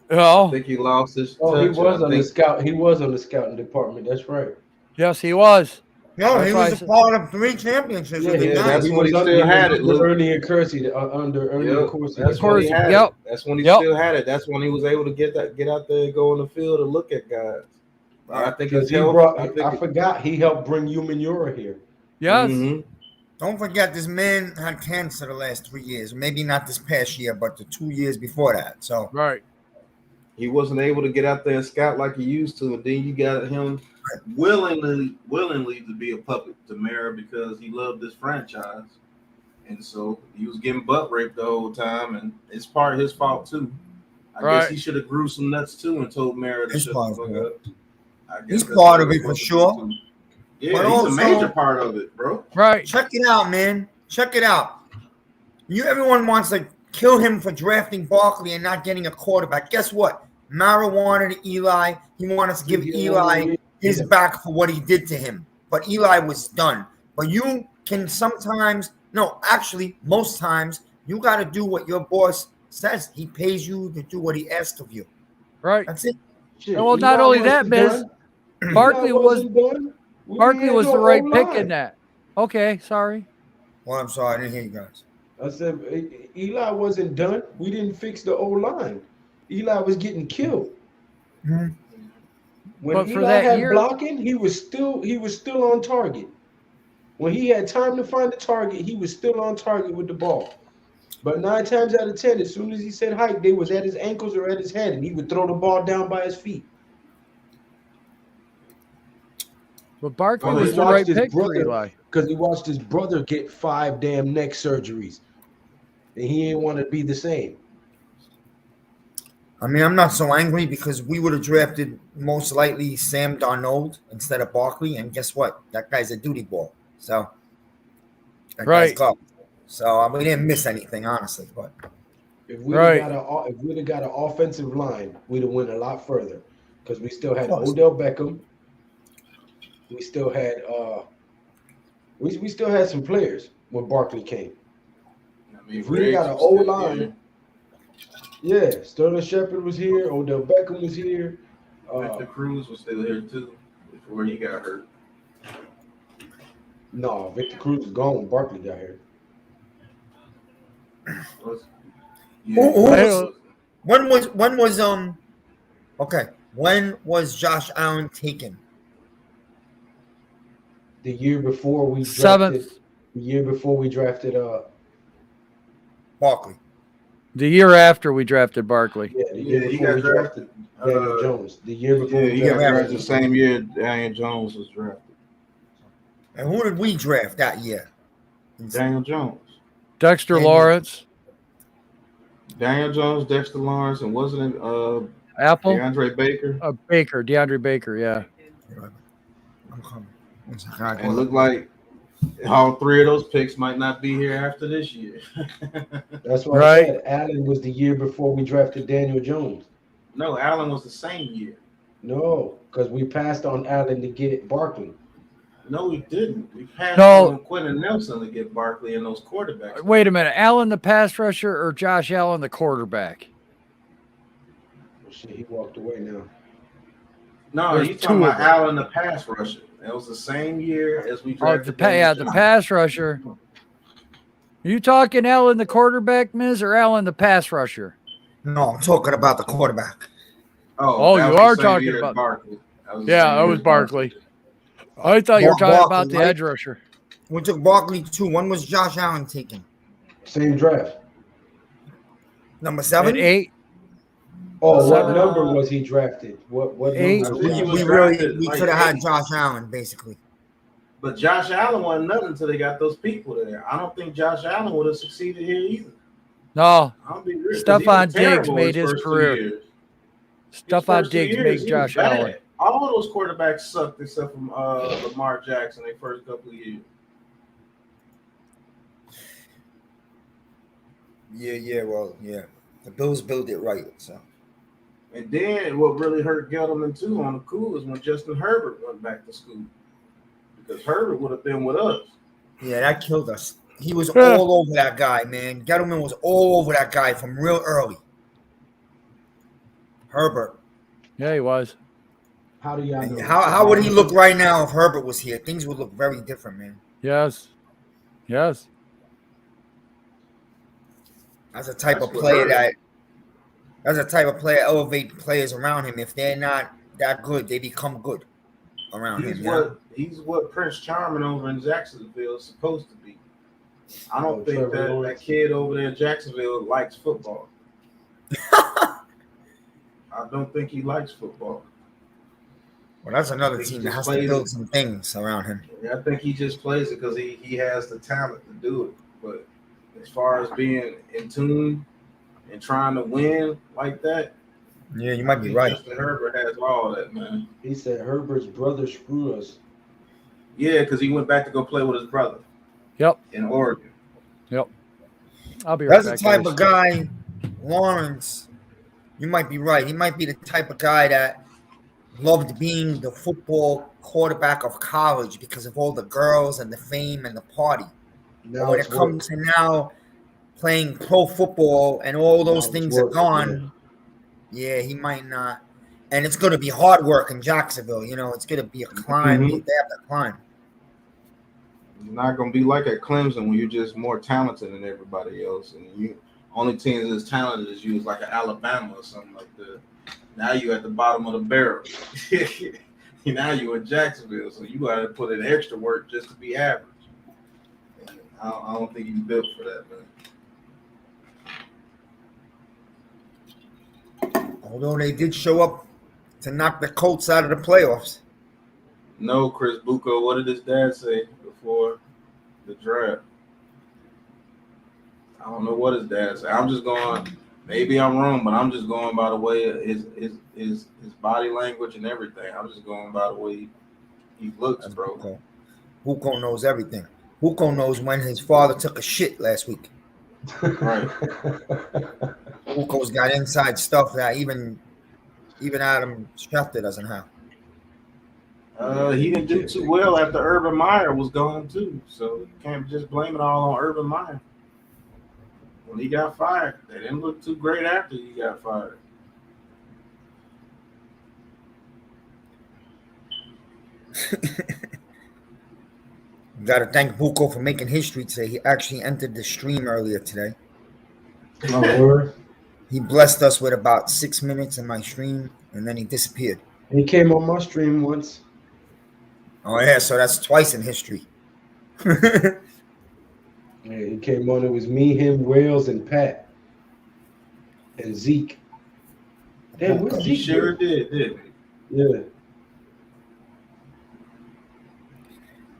You I know, think he lost his Oh, he touch. was I on the think scout. He was on the scouting department. That's right. yes, he was. No, That's he why I was a said- part of 3 championships with the yeah, Giants. that's he when he was still had it, under Lou. Ernie and Kersey, under Ernie and Yep, Corsi. that's when he Corsi, had yep. it. That's when he Yep. still had it. That's when he was able to get out there and go on the field and look at guys. I think Because it's he health. brought, I I, think forgot he helped bring Umanura here. Yes. Mhm. Don't forget, this man had cancer the last 3 years. Maybe not this past year, but the 2 years before that. So Right. He wasn't able to get out there and scout like he used to, and then you got him willingly to be a puppet to Mara because he loved this franchise, and so he was getting butt raped the whole time, and it's part of his fault too. I Right. guess he should have grew some nuts too and told Mara to His shut fault, the fuck bro. up. I guess He's that's part what of it was for supposed to sure. do, too. Yeah, But he's also- a major part of it, bro. Right. check it out, man. Check it out. Everyone wants to kill him for drafting Barkley and not getting a quarterback. Guess what? Mara wanted Eli. He wanted to give Eli his back for what he did to him. But Eli was done. But you can sometimes, no, actually, most times, you got to do what your boss says. He pays you to do what he asks of you. Right. That's it. Shit, Well, not Eli only that, wasn't Miz, done. Barkley Eli was wasn't done. We Barkley had was no the right O-line. pick in that. Okay, sorry. Well, I'm sorry. I didn't hear you guys. I said Eli wasn't done. We didn't fix the O-line. Eli was getting killed. Mhm. When But for Eli that had year- blocking, he was still on target. When he had time to find the target, he was still on target with the ball. But 9 times out of 10, as soon as he said hike, they was at his ankles or at his head, and he would throw the ball down by his feet. But Barkley Oh, was he the watched right his pick for brother. Eli. Because he watched his brother get 5 damn neck surgeries, and he didn't want to be the same. I mean, I'm not so angry because we would have drafted most likely Sam Darnold instead of Barkley, and guess what? That guy's a duty ball. So, that Right. guy's garbage. So we didn't miss anything, honestly. But If we Right. would have got an offensive line, we'd have went a lot further. Because we still had Of course. Odell Beckham. We still had we still had some players when Barkley came. I mean, If we got an Riggs was still O-line, here. Yeah, Sterling Shepard was here. Odell Beckham was here. Victor Cruz was still here too before he got hurt. No, Victor Cruz was gone when Barkley got here. Who- when was Josh Allen taken? The year before we drafted. 7th. The year before we drafted. Barkley. The year after we drafted Barkley. Yeah, the year Yeah, he before got we drafted drafted. Daniel Jones. The year before Yeah, we he got drafted. drafted the same year Daniel Jones was drafted. And who did we draft that year? Daniel Jones. Dexter Daniel. Lawrence. Daniel Jones, Dexter Lawrence, and wasn't it Apple. DeAndre Baker? Baker. DeAndre Baker, yeah. I'm coming. One second. I And it go- looked like all 3 of those picks might not be here after this year. That's why Right. I said Allen was the year before we drafted Daniel Jones. No, Allen was the same year. No, because we passed on Allen to get Barkley. No, we didn't. We passed No. on Quentin Nelson to get Barkley and those quarterbacks. Wait a minute. Allen the pass rusher or Josh Allen the quarterback? Well, shit, he walked away now. No, There's you two talking of about them. Allen the pass rusher. That was the same year as we Oh, drafted. the pass rusher. Are you talking Allen the quarterback, Miz, or Allen the pass rusher? No, I'm talking about the quarterback. Oh, that you was the are same talking year as about- Barkley. That was the Yeah, same that year was as Barkley. I thought you were talking about the Barkley, edge rusher. We took Barkley 2. When was Josh Allen taken? Same draft. Number At 7? 8. Oh, what Seven. number was he drafted? What Eight. number I was think he he was drafted? We drafted like could have had 8. Josh Allen, basically. But Josh Allen wasn't nothing until they got those people there. I don't think Josh Allen would have succeeded here either. No, I'll be real. 'Cause he Stephon was Diggs terrible made his first 2 career. years. Stephon First 2 Diggs years, made he was Josh bad. Allen. All of those quarterbacks sucked except from Lamar Jackson their first couple of years. Yeah. The Bills built it right, so. And then what really hurt Gettleman too on the cool is when Justin Herbert went back to school. Because Herbert would have been with us. Yeah, that killed us. He was Yeah. all over that guy, man. Gettleman was all over that guy from real early. Herbert. Yeah, he was. How do y'all And know? how would he look right now if Herbert was here? Things would look very different, man. Yes. Yes. That's a type That's of what player hurt. that's a type of player elevate players around him. If they're not that good, they become good around him. He's what Prince Charming over in Jacksonville is supposed to be. I don't think Trevor that Lawrence. kid over there in Jacksonville likes football. I don't think he likes football. Well, that's another He team that just has to plays build it. some things around him. I think he just plays it because he has the talent to do it. But as far as being in tune and trying to win like that, Yeah, you I might be think right. Justin Herbert has all that, man. He said Herbert's brother screwed us. Yeah, because he went back to go play with his brother Yep. in Oregon. I'll be right That's the back. type guys. of guy, Lawrence. You might be right. He might be the type of guy that loved being the football quarterback of college because of all the girls and the fame and the party. But Now when it's it comes work. to now playing pro football and all those Now it's things are work, gone, yeah, he might not. And it's going to be hard work in Jacksonville. You know, it's going to be a climb. Mhm. They have to climb. It's not gonna be like at Clemson when you're just more talented than everybody else, and you only team that's as talented as you is like an Alabama or something like that. Now you at the bottom of the barrel. Now you in Jacksonville, so you got to put in extra work just to be average. And I don't think he's built for that, man. Although they did show up to knock the Colts out of the playoffs. No, Chris Bucco. What did his dad say before the draft? I don't know what his dad said. I'm just going. Maybe I'm wrong, but I'm just going by the way his body language and everything. I'm just going by the way he looks, That's bro. Bucco. Bucco knows everything. Bucco knows when his father took a shit last week. Right. Bucco's got inside stuff that even Adam Schefter doesn't have. He didn't do too well after Urban Meyer was gone too, so you can't just blame it all on Urban Meyer. When he got fired, they didn't look too great after he got fired. Got to thank Bucco for making history today. He actually entered the stream earlier today. Oh, word. He blessed us with about 6 minutes in my stream, and then he disappeared. He came on my stream once. Oh yeah, so that's twice in history. Yeah, he came on. It was me, him, Wales, and Pat, and Zeke. Damn, where's Bucco. He Zeke? sure did, didn't he? Yeah.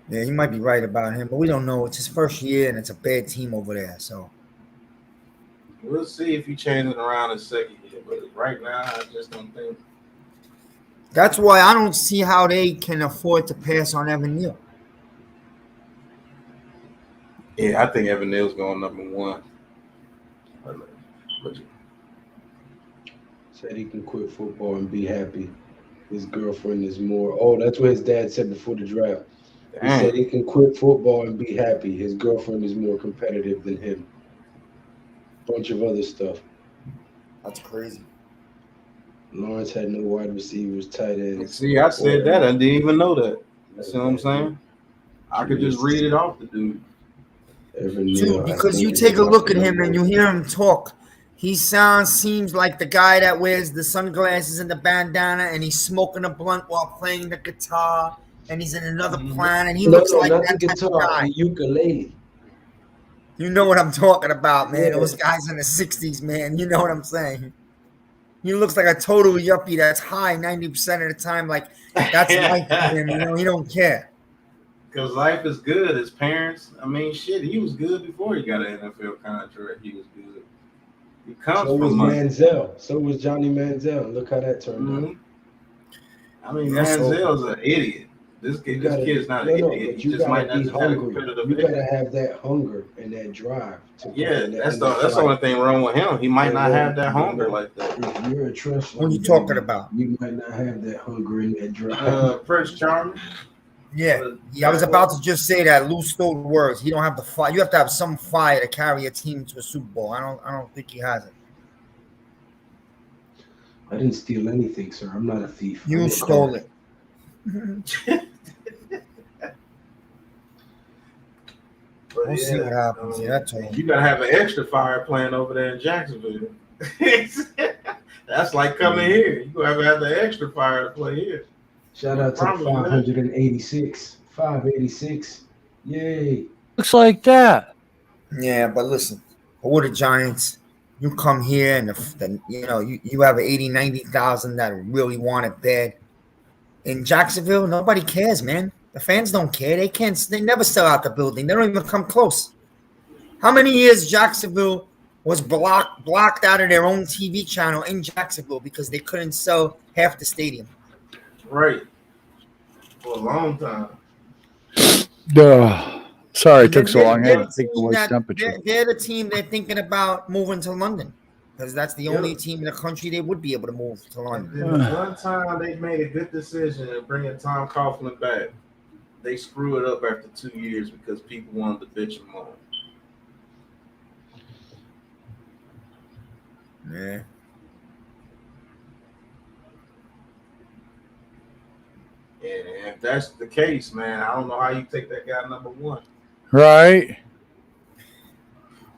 Yeah, you might be right about him, but we don't know. It's his first year, and it's a bad team over there. So We'll see if he changes it around in second year, but right now I just don't think. that's why I don't see how they can afford to pass on Evan Neal. Yeah, I think Evan Neal's going number one. But Said he can quit football and be happy. His girlfriend is more. Oh, that's what his dad said before the draft. He said Dang. he can quit football and be happy. His girlfriend is more competitive than him. Bunch of other stuff. That's crazy. Lawrence had no wide receivers, tight ends. See, I said that. I didn't even know that. You see what I'm saying? I could just read it off the dude. Evan Dude, Neal, I because think, you is take a about look the at him and number. you hear him talk. He seems like the guy that wears the sunglasses and the bandana and he's smoking a blunt while playing the guitar and he's in another planet. He No, looks no, like not that the type of guitar, guy. the ukulele. You know what I'm talking about, man. Yeah. Those guys in the 60s, man. You know what I'm saying. He looks like a total yuppie that's high 90% of the time. Like, that's life to him. You know, he don't care. Because life is good. His parents, I mean, shit, he was good before he got an NFL contract. He was good. He comes So was from money. Manziel. So was Johnny Manziel. Look how that turned out. Mhm. I mean, Yeah, so- Manziel's an idiot. This kid's not an idiot. but He you just might gotta not be just have a hungry. competitive You edge. gotta have that hunger and that drive. To Yeah, and that's and the only thing wrong with him. He might And not then- have that hunger like that. If you're a trust What are you fund talking baby, about? You might not have that hunger and that drive. Prince Charming. Yeah. I was about to just say that. Loose stole words. He don't have the fire. You have to have some fire to carry a team to a Super Bowl. I don't think he has it. I didn't steal anything, sir. I'm not a thief. You I'm a stole card. it. But We'll see what happens. Yeah, that's all. You gotta have an extra fire plant over there in Jacksonville. That's like coming here. You gotta have the extra fire to play here. Shout out to the 586. 586. Yay. Looks like that. Yeah, but listen, for the Giants, you come here and you have 80, 90,000 that really want it bad. In Jacksonville, nobody cares, man. The fans don't care. They never sell out the building. They don't even come close. How many years Jacksonville was blocked out of their own TV channel in Jacksonville because they couldn't sell half the stadium? Right. For a long time. Sorry it took so long. I They're had to take the team voice that- temperature. They're the team they're thinking about moving to London because that's the Yep. only team in the country they would be able to move to And London. then the one time they made a good decision of bringing Tom Coughlin back, they screw it up after 2 years because people wanted to bitch him more. Yeah. And if that's the case, man, I don't know how you take that guy number one. Right.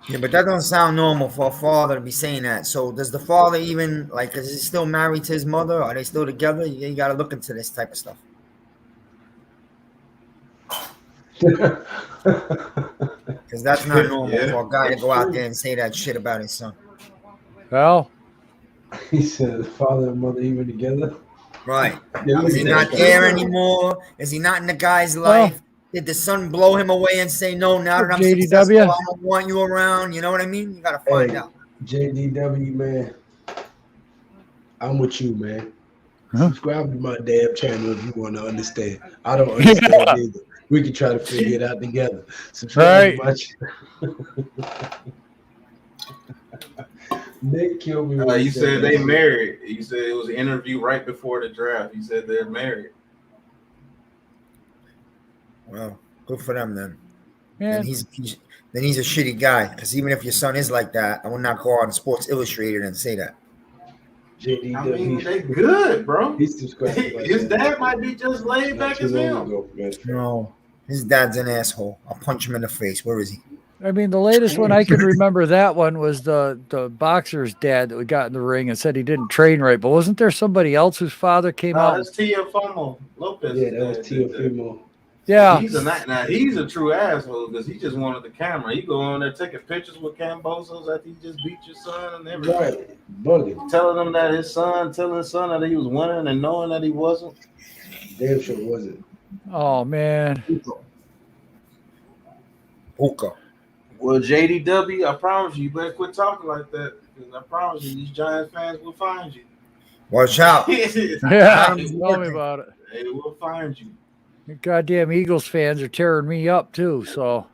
Yeah, but that don't sound normal for a father to be saying that. So does the father even is he still married to his mother? Are they still together? You got to look into this type of stuff. Because that's not normal Yeah, for a guy to that's go out true. there and say that shit about his son. Well, He said father and mother even together. Right. Yeah, Is he not there anymore? Is he not in the guy's life? Did the son blow him away and say, no, now that I'm JDW? successful, I don't want you around? You know what I mean? You got to find Hey, out. JDW, man. I'm with you, man. Huh? Subscribe to my damn channel if you want to understand. I don't understand either. We can try to figure it out together. Subscribe to my channel. Nick killed me. when he You said they that. married. You said it was an interview right before the draft. You said they're married. Well, good for them then. yeah. Then he's a shitty guy. Because even if your son is like that, I would not go out on Sports Illustrated and say that. JDW. I mean, they good, bro. He subscribed to my His channel dad might be just laid not back too as long him. ago, man. No, his dad's an asshole. I'll punch him in the face. Where is he? I mean, the latest one I can remember that one was the boxer's dad that we got in the ring and said he didn't train right. But wasn't there somebody else whose father came out? That's Teofimo Lopez. Yeah, that was Teofimo. Yeah. He's a true asshole because he just wanted the camera. He go on there taking pictures with Cambosos after he just beat your son and everything. Right. Bugging. Telling him that telling his son that he was winning and knowing that he wasn't. Damn sure wasn't. Oh man. Puka. Well, JDW, I promise you better quit talking like that. Because I promise you, these Giants fans will find you. Watch out. Yeah. They Tell me about it. will find you. Goddamn Eagles fans are tearing me up too. So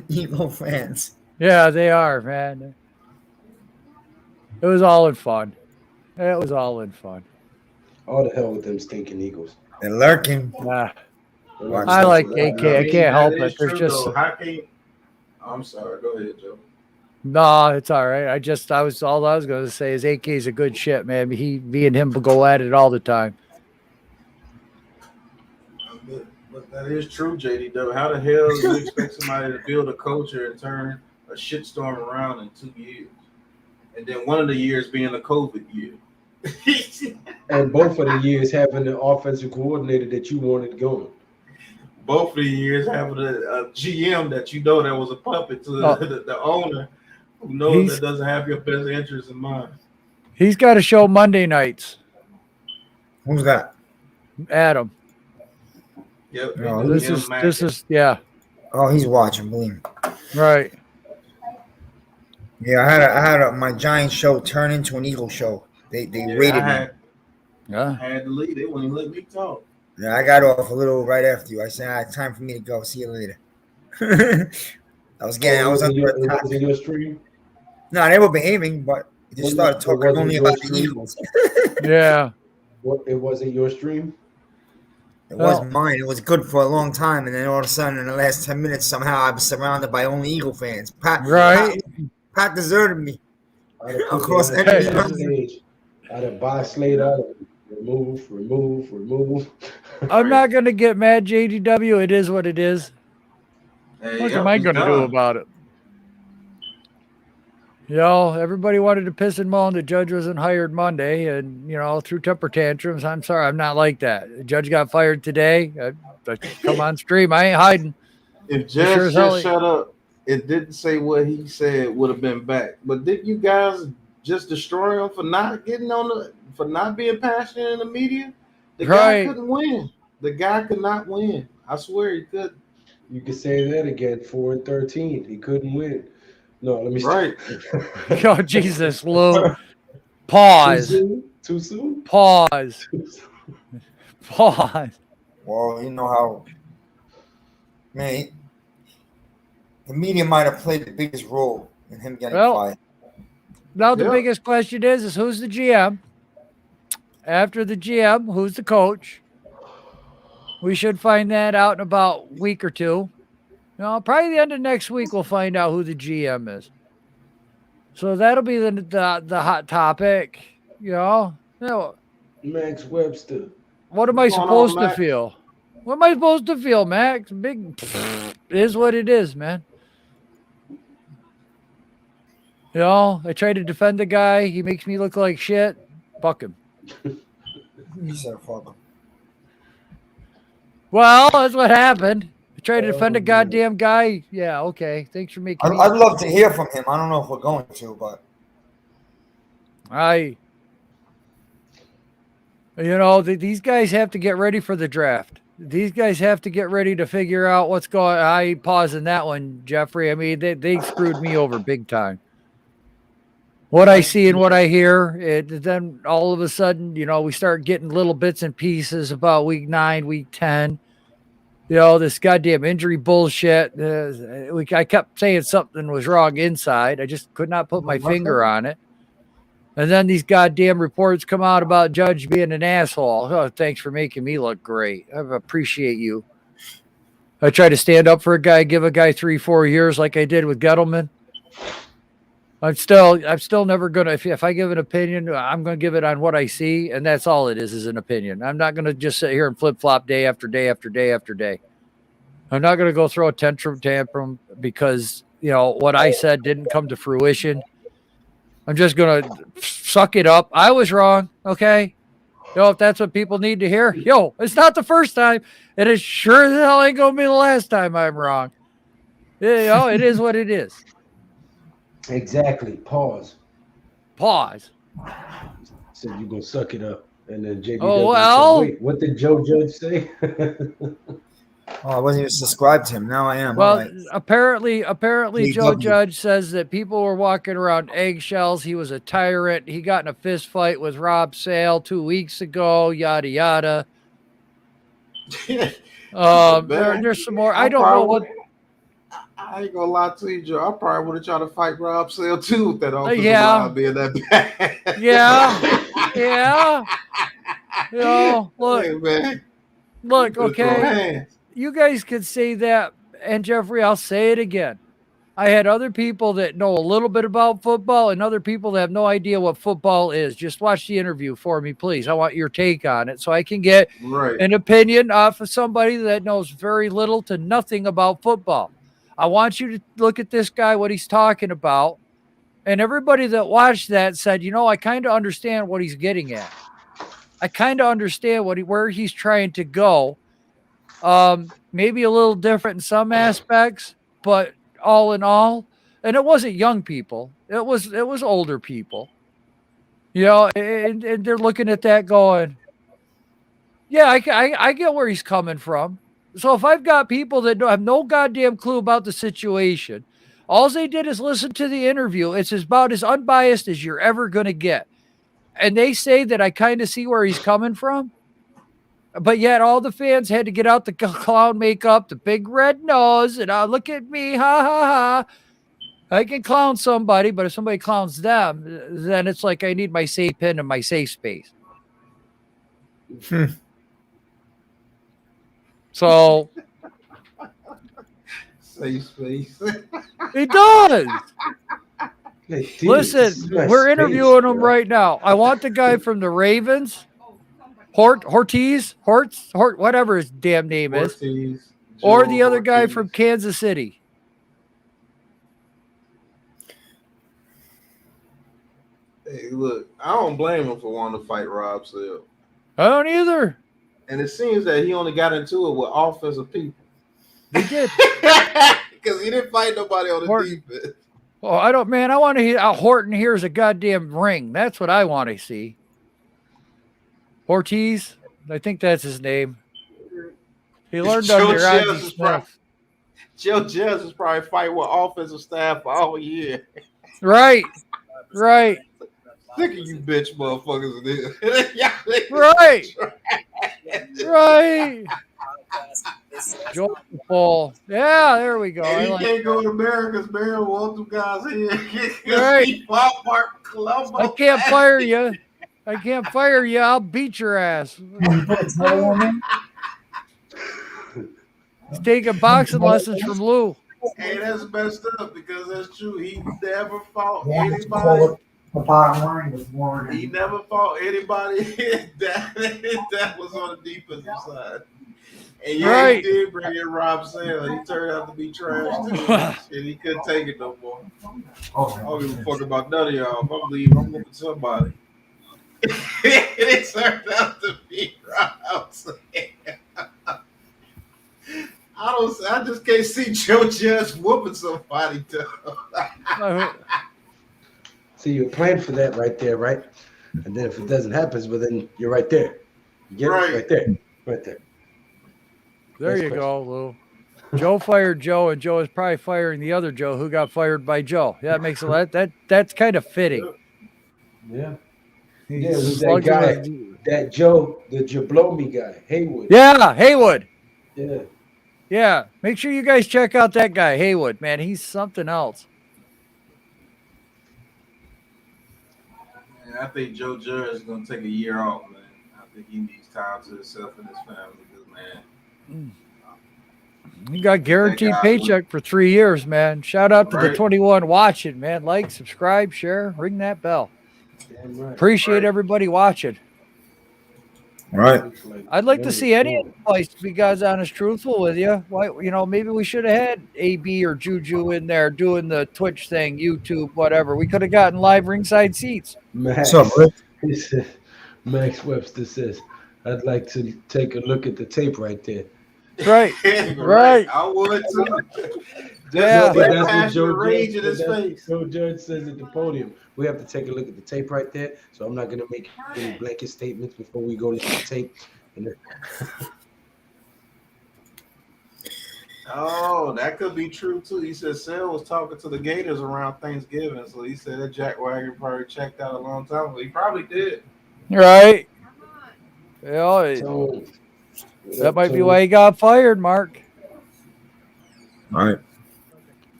Eagle fans. yeah, they are, man. It was all in fun. It was all in fun. All the hell with them stinking Eagles. They're lurking. Ah, I like AK. I mean, can't help that is it. There's true, just though. How can I'm sorry. Go ahead, Joe. no, it's all right. All I was going to say is AK's a good shit, man. Me and him will go at it all the time. But that is true, JDW. How the hell do you expect somebody to build a culture and turn a shitstorm around in 2 years? And then one of the years being a COVID year. And both of the years having the offensive coordinator that you wanted going. Both of the years having a GM that you know that was a puppet to the owner who knows that doesn't have your best interest in mind. He's got a show Monday nights. Who's that? Adam. Yep. No, This is yeah. Oh, he's watching. Believe me. Right. Yeah, I had my Giants show turn into an Eagle show. They rated me. Yeah. I had to leave. They wouldn't let me talk. Yeah, I got off a little right after you. I said, time for me to go. See you later. I was under attack. Was it your stream? No, they were behaving, but they just started talking only about the Eagles. Yeah. It wasn't your stream? It wasn't mine. It was good for a long time, and then all of a sudden, in the last 10 minutes, somehow I was surrounded by only Eagle fans. Pat deserted me. Of course, I'd have buy Slade out, remove. I'm not gonna get mad, JDW. It is what it is. Hey, What am I gonna do about it? Everybody wanted to piss and moan the judge wasn't hired Monday, and threw temper tantrums. I'm sorry, I'm not like that. The judge got fired today. I come on stream. I ain't hiding. If Judge just shut up, it didn't say what he said would have been back. But didn't you guys just destroy him for not being passionate in the media? The guy couldn't win. The guy could not win. I swear he couldn't. You could say that again. 4-13. He couldn't win. No, let me right. Oh, Jesus, Lou. Pause. Too soon? Pause. Pause. Well, you know how, man, the media might have played the biggest role in him getting fired. Now the biggest question is who's the GM? After the GM, who's the coach? We should find that out in about a week or two. Probably the end of next week we'll find out who the GM is. So that'll be the hot topic. Max Webster. What am I supposed to feel? What am I supposed to feel, Max? Big it is what it is, man. I try to defend the guy. He makes me look like shit. Fuck him. Well, that's what happened. I tried to defend a goddamn guy. Yeah, okay. Thanks for making I'd love to hear from him. I don't know if we're going to, but these guys have to get ready for the draft. These guys have to get ready to figure out what's going on. I pausing that one, Jeffrey. I mean, they screwed me over big time. What I see and what I hear, then all of a sudden, we start getting little bits and pieces about week 9, week 10. This goddamn injury bullshit. I kept saying something was wrong inside. I just could not put my finger on it. And then these goddamn reports come out about Judge being an asshole. Oh, thanks for making me look great. I appreciate you. I try to stand up for a guy, give a guy 3-4 years like I did with Gettleman. I'm still never gonna. If I give an opinion, I'm gonna give it on what I see, and that's all it is an opinion. I'm not gonna just sit here and flip flop day after day after day after day. I'm not gonna go throw a tantrum because what I said didn't come to fruition. I'm just gonna suck it up. I was wrong. Okay, if that's what people need to hear, it's not the first time, and it sure as hell ain't gonna be the last time I'm wrong. It is what it is. Exactly. Pause. Said you're gonna suck it up, and then JD. Well. Wait, what did Joe Judge say? I wasn't even subscribed to him. Now I am. Well, apparently, Joe Judge says that people were walking around eggshells. He was a tyrant. He got in a fist fight with Rob Sale 2 weeks ago. Yada yada. There's some more. I don't know what. I ain't gonna lie to you, Joe. I probably would have tried to fight Rob Sale too with that offensive line being that bad. Yeah. Look. Hey, man. Look. Okay. you guys could say that, and Jeffrey, I'll say it again. I had other people that know a little bit about football and other people that have no idea what football is. Just watch the interview for me, please. I want your take on it so I can get Right. an opinion off of somebody that knows very little to nothing about football. I want you to look at this guy, what he's talking about. And everybody that watched that said, I kind of understand what he's getting at. I kind of understand where he's trying to go. Maybe a little different in some aspects, but all in all, and it wasn't young people, it was older people, and they're looking at that going, yeah, I get where he's coming from. So if I've got people that have no goddamn clue about the situation, all they did is listen to the interview, it's about as unbiased as you're ever going to get, and they say that I kind of see where he's coming from. But yet all the fans had to get out the clown makeup, the big red nose, and look at me, ha, ha, ha. I can clown somebody, but if somebody clowns them, then it's like I need my safe pin and my safe space. So Safe space. it does. Hey, dude, Listen, this is my we're space, interviewing him bro. right now. I want the guy from the Ravens, Hortiz, whatever his damn name is, Ortiz, or Joe the other guy Ortiz. from Kansas City. Hey, look, I don't blame him for wanting to fight Rob Sale. I don't either. And it seems that he only got into it with offensive people. He did. Because he didn't fight nobody on the Horton. defense. Oh, I want to hear Horton hears a goddamn ring. That's what I want to see. Ortiz, I think that's his name. He learned Joe under Judge Ozzie is probably- Smith. Joe Judge is probably fighting with offensive staff for all year. Right. Sick of you bitch motherfuckers in here. Y'all niggas Right. trash. Right. Joel Paul. Yeah, there we go. And I he like- can't go to America because Mayor wants them guys here. Right. He fought Mark Colombo. I can't fire you. I'll beat your ass. He's taking boxing lessons from Lou. Hey, that's messed up because that's true. He never fought Yeah, anybody. the bottom line was Warren. He never fought anybody that was on the defensive side. And yeah, Right. he did bring in Rob Sale. He turned out to be trash too. And he couldn't take it no more. I don't give a fuck about none of y'all. If I'm leaving, I'm whooping somebody. It turned out to be Rob Sale. I just can't see Joe Judge whooping somebody though. See, you plan for that right there, right? And then if it doesn't happen, well, then you're right there. You get Right. it? Right there. Right there. There Next you question. go, Lou. Joe fired Joe, and Joe is probably firing the other Joe who got fired by Joe. Yeah, that makes a lot. That's kind of fitting. Yeah. He's Yeah, it was that slugging guy. with- That Joe, the Jablomi guy, Haywood. Yeah, Haywood. Yeah. Yeah, make sure you guys check out that guy, Haywood. Man, he's something else. Man, I think Joe Judge is gonna take a year off, man. I think he needs time to himself and his family, because man, He got guaranteed guy- paycheck for 3 years, man. Shout out to the Right. 21 watching, man. Like, subscribe, share, ring that bell. Damn right. Appreciate Right. everybody watching. Right. I'd like to see any advice, to be God's honest, truthful with you. Why, maybe we should have had AB or Juju in there doing the Twitch thing, YouTube, whatever. We could have gotten live ringside seats. Max, What's up, Rick? he said, Max Webster says, I'd like to take a look at the tape right there. Right. Right. I would too. Yeah. Just But that that's what passionate rage in his that's what face. Joe Judge says at the podium. We have to take a look at the tape right there. So I'm not going to make any blanket statements before we go to the tape. And then, Oh, that could be true too. He said Sale was talking to the Gators around Thanksgiving, so he said that Jack Wagner probably checked out a long time ago. He probably did. Right. Yeah, so, that might be so- why he got fired, Mark. All right.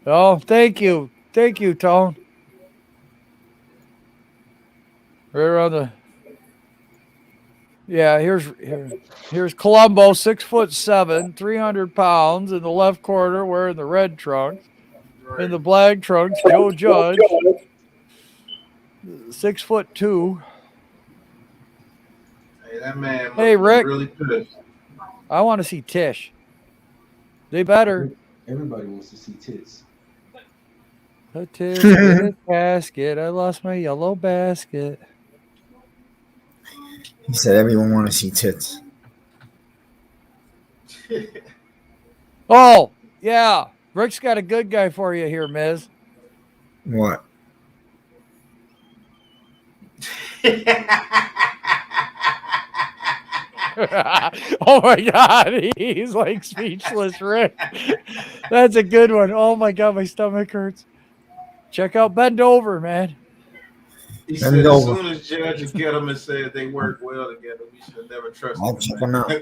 Oh, thank you. Thank you, Tone. Right around the Yeah, here's Colombo, 6'7", 300 pounds in the left corner, wearing the red trunks. In the black trunks, Joe Judge, 6'2". Hey, that man must Hey, have been Rick. really pissed. I want to see Tish. They better. Everybody wants to see tits. A Tish in a casket. I lost my yellow basket. He said everyone want to see tits. Oh, yeah. Rick's got a good guy for you here, Miz. What? Oh my God, he's like speechless, Rick. That's a good one. Oh my God, my stomach hurts. Check out Bend Over, man. He Bend said over. as soon as Judge would get them and said they work well together, we should never trust I'll them. check them out.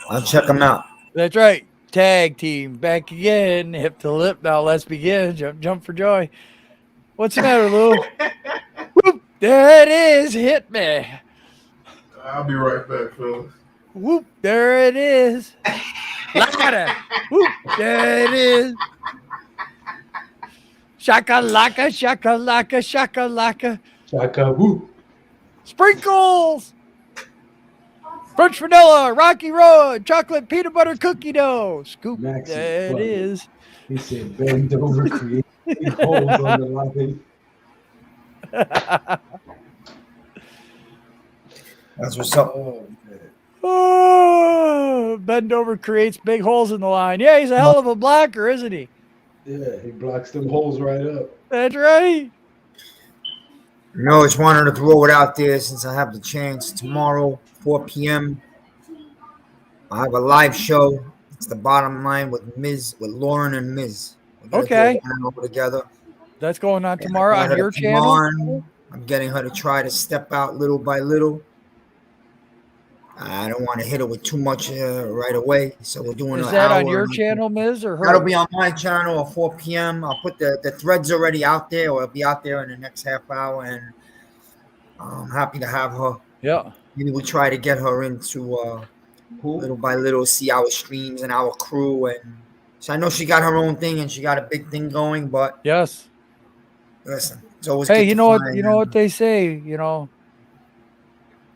I'll check them out. That's right. Tag team back again, hip to lip. Now let's begin. Jump for joy. What's the matter, Lou? Whoop, there it is. Hit me. I'll be right back, fellas. Whoop, there it is. Lada. Whoop, there it is. Shakalaka, shakalaka, shakalaka. Shaka woo. Sprinkles. French vanilla, Rocky Road, chocolate peanut butter cookie dough. Scoop. Maxi, There it what? is. He said bend over, create big holes on the line. That's what's up. Oh, man. Oh, Bend Over creates big holes in the line. Yeah, he's a hell of a blocker, isn't he? Yeah, he blocks them holes right up. That's right. No, just wanted to throw it out there since I have the chance. Tomorrow, 4 p.m. I have a live show. It's the bottom line with Lauren and Miz. We're gonna Okay. do it over together. That's going on tomorrow I on got your her channel. on. I'm getting her to try to step out little by little. I don't want to hit her with too much right away, so we're doing Is an that hour on your and- channel, Miz, or her? That'll be on my channel at 4 p.m. I'll put the threads already out there, or it'll be out there in the next half hour, and I'm happy to have her. Yeah. Maybe we'll try to get her into little by little, see our streams and our crew. And so I know she got her own thing and she got a big thing going, but Yes. listen, it's always Hey, good you to know what? find, You know what they say. You know,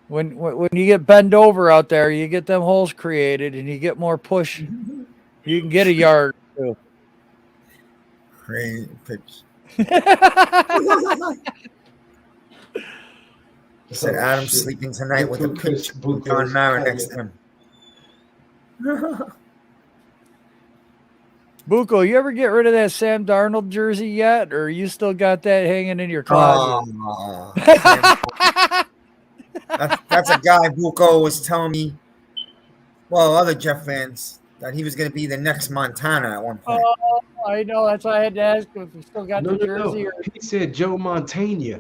when you get bend over out there, you get them holes created, and you get more push. You can get a yard. Too. Crazy pitch. He said Adam's shit. sleeping tonight with a Look at Chris picture Booth of John is Mara coming. next to him. Buko, you ever get rid of that Sam Darnold jersey yet, or you still got that hanging in your closet? That's a guy Buko was telling me, well, other Jeff fans, that he was going to be the next Montana at one point. I know. That's why I had to ask him if he still got No, the no, jersey no. or He said Joe Montana.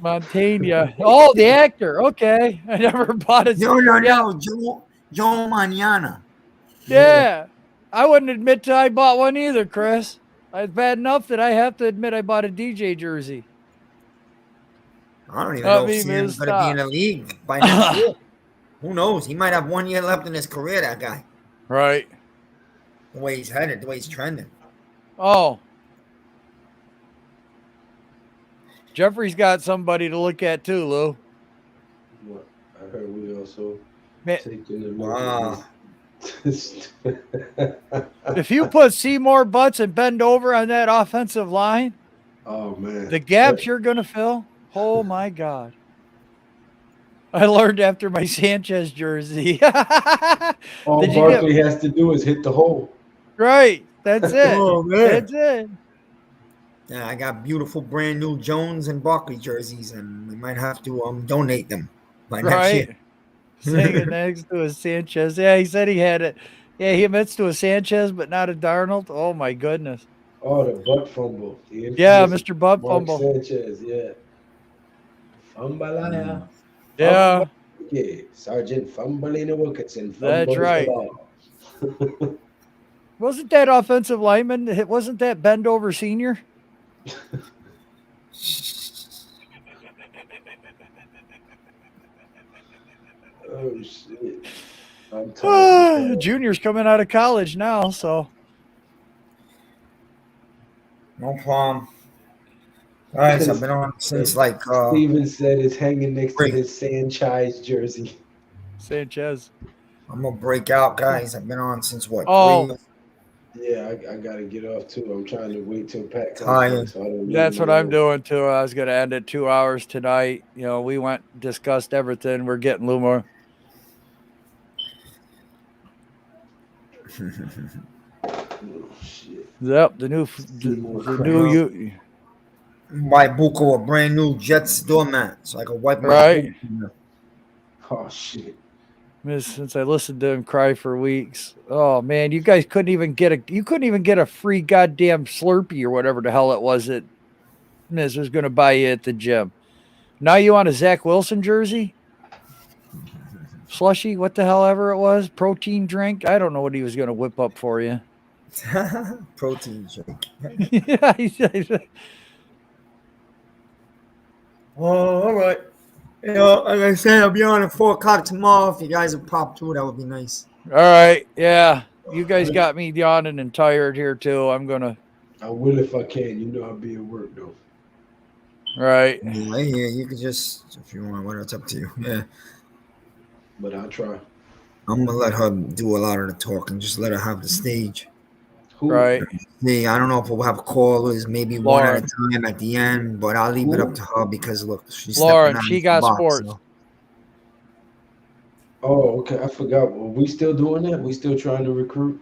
Montana. Oh, the actor. Okay. I never bought it. No, Yeah. Joe Manana. Yeah. I wouldn't admit to I bought one either, Chris. It's bad enough that I have to admit I bought a DJ jersey. I don't even I know mean, if Sam's man, going to be in the league by next year. Who knows? He might have 1 year left in his career, that guy. Right. The way he's headed, the way he's trending. Oh. Jeffrey's got somebody to look at too, Lou. What? I heard we also Man, taking the Wow. if you put Seymour Butts and Bend Over on that offensive line, Oh man. the gaps you're going to fill, oh my God. I learned after my Sanchez jersey. All Did you Barkley has to do is hit the hole. Right. That's it. Oh, man. That's it. Yeah, I got beautiful brand new Jones and Barkley jerseys, and we might have to donate them by next year. Right. Singing next to a Sanchez. Yeah, he said he had it. Yeah, he admits to a Sanchez, but not a Darnold. Oh, my goodness. Oh, the butt fumble. The Yeah, infamous Mr. Butt Mark Fumble. Sanchez, yeah. Fumbalaya. Yeah, Yeah, Sergeant Fumbleina Wilkinson. That's fumbles the right. ball. wasn't that offensive lineman? Wasn't that Bend Over Senior? Oh shit! I'm tired. Junior's coming out of college now, so No problem. Guys, I've been on since like Steven said it's hanging next to break. his Sanchez jersey. Sanchez. I'm gonna break out, guys. I've been on since what? Oh. 3? Yeah, I gotta get off too. I'm trying to wait till Pat comes Tired. back, so I don't That's even what I'm know. doing too. I was gonna end at 2 hours tonight. You know, we went discussed everything. We're getting a little more. Oh, shit. Yep, the new you Buy Buko a brand new Jets doormat so I can wipe my Right. boot. Oh shit! since I listened to him cry for weeks. Oh man, you guys couldn't even get a free goddamn Slurpee or whatever the hell it was that Miz was gonna buy you at the gym. Now you want a Zach Wilson jersey? Slushy, what the hell ever it was, protein drink. I don't know what he was gonna whip up for you. Protein shake. Yeah, Oh, all right. You know, like I said, I'll be on at 4 o'clock tomorrow. If you guys would pop through, that would be nice. all right, yeah. You guys got me yawning and tired here too. I'm gonna. I will if I can. You know I'll be at work though. Right. Yeah, you could just, if you want, it's up to you. Yeah. But I'll try. I'm gonna let her do a lot of the talking. Just let her have the stage. Who? Right. Me, I don't know if we'll have callers, maybe one Lauren. at a time at the end, but I'll leave it up to her because look, she's Lauren, stepping out she of the got box, sports. so. Oh, okay. I forgot. Were we still doing that? We still trying to recruit?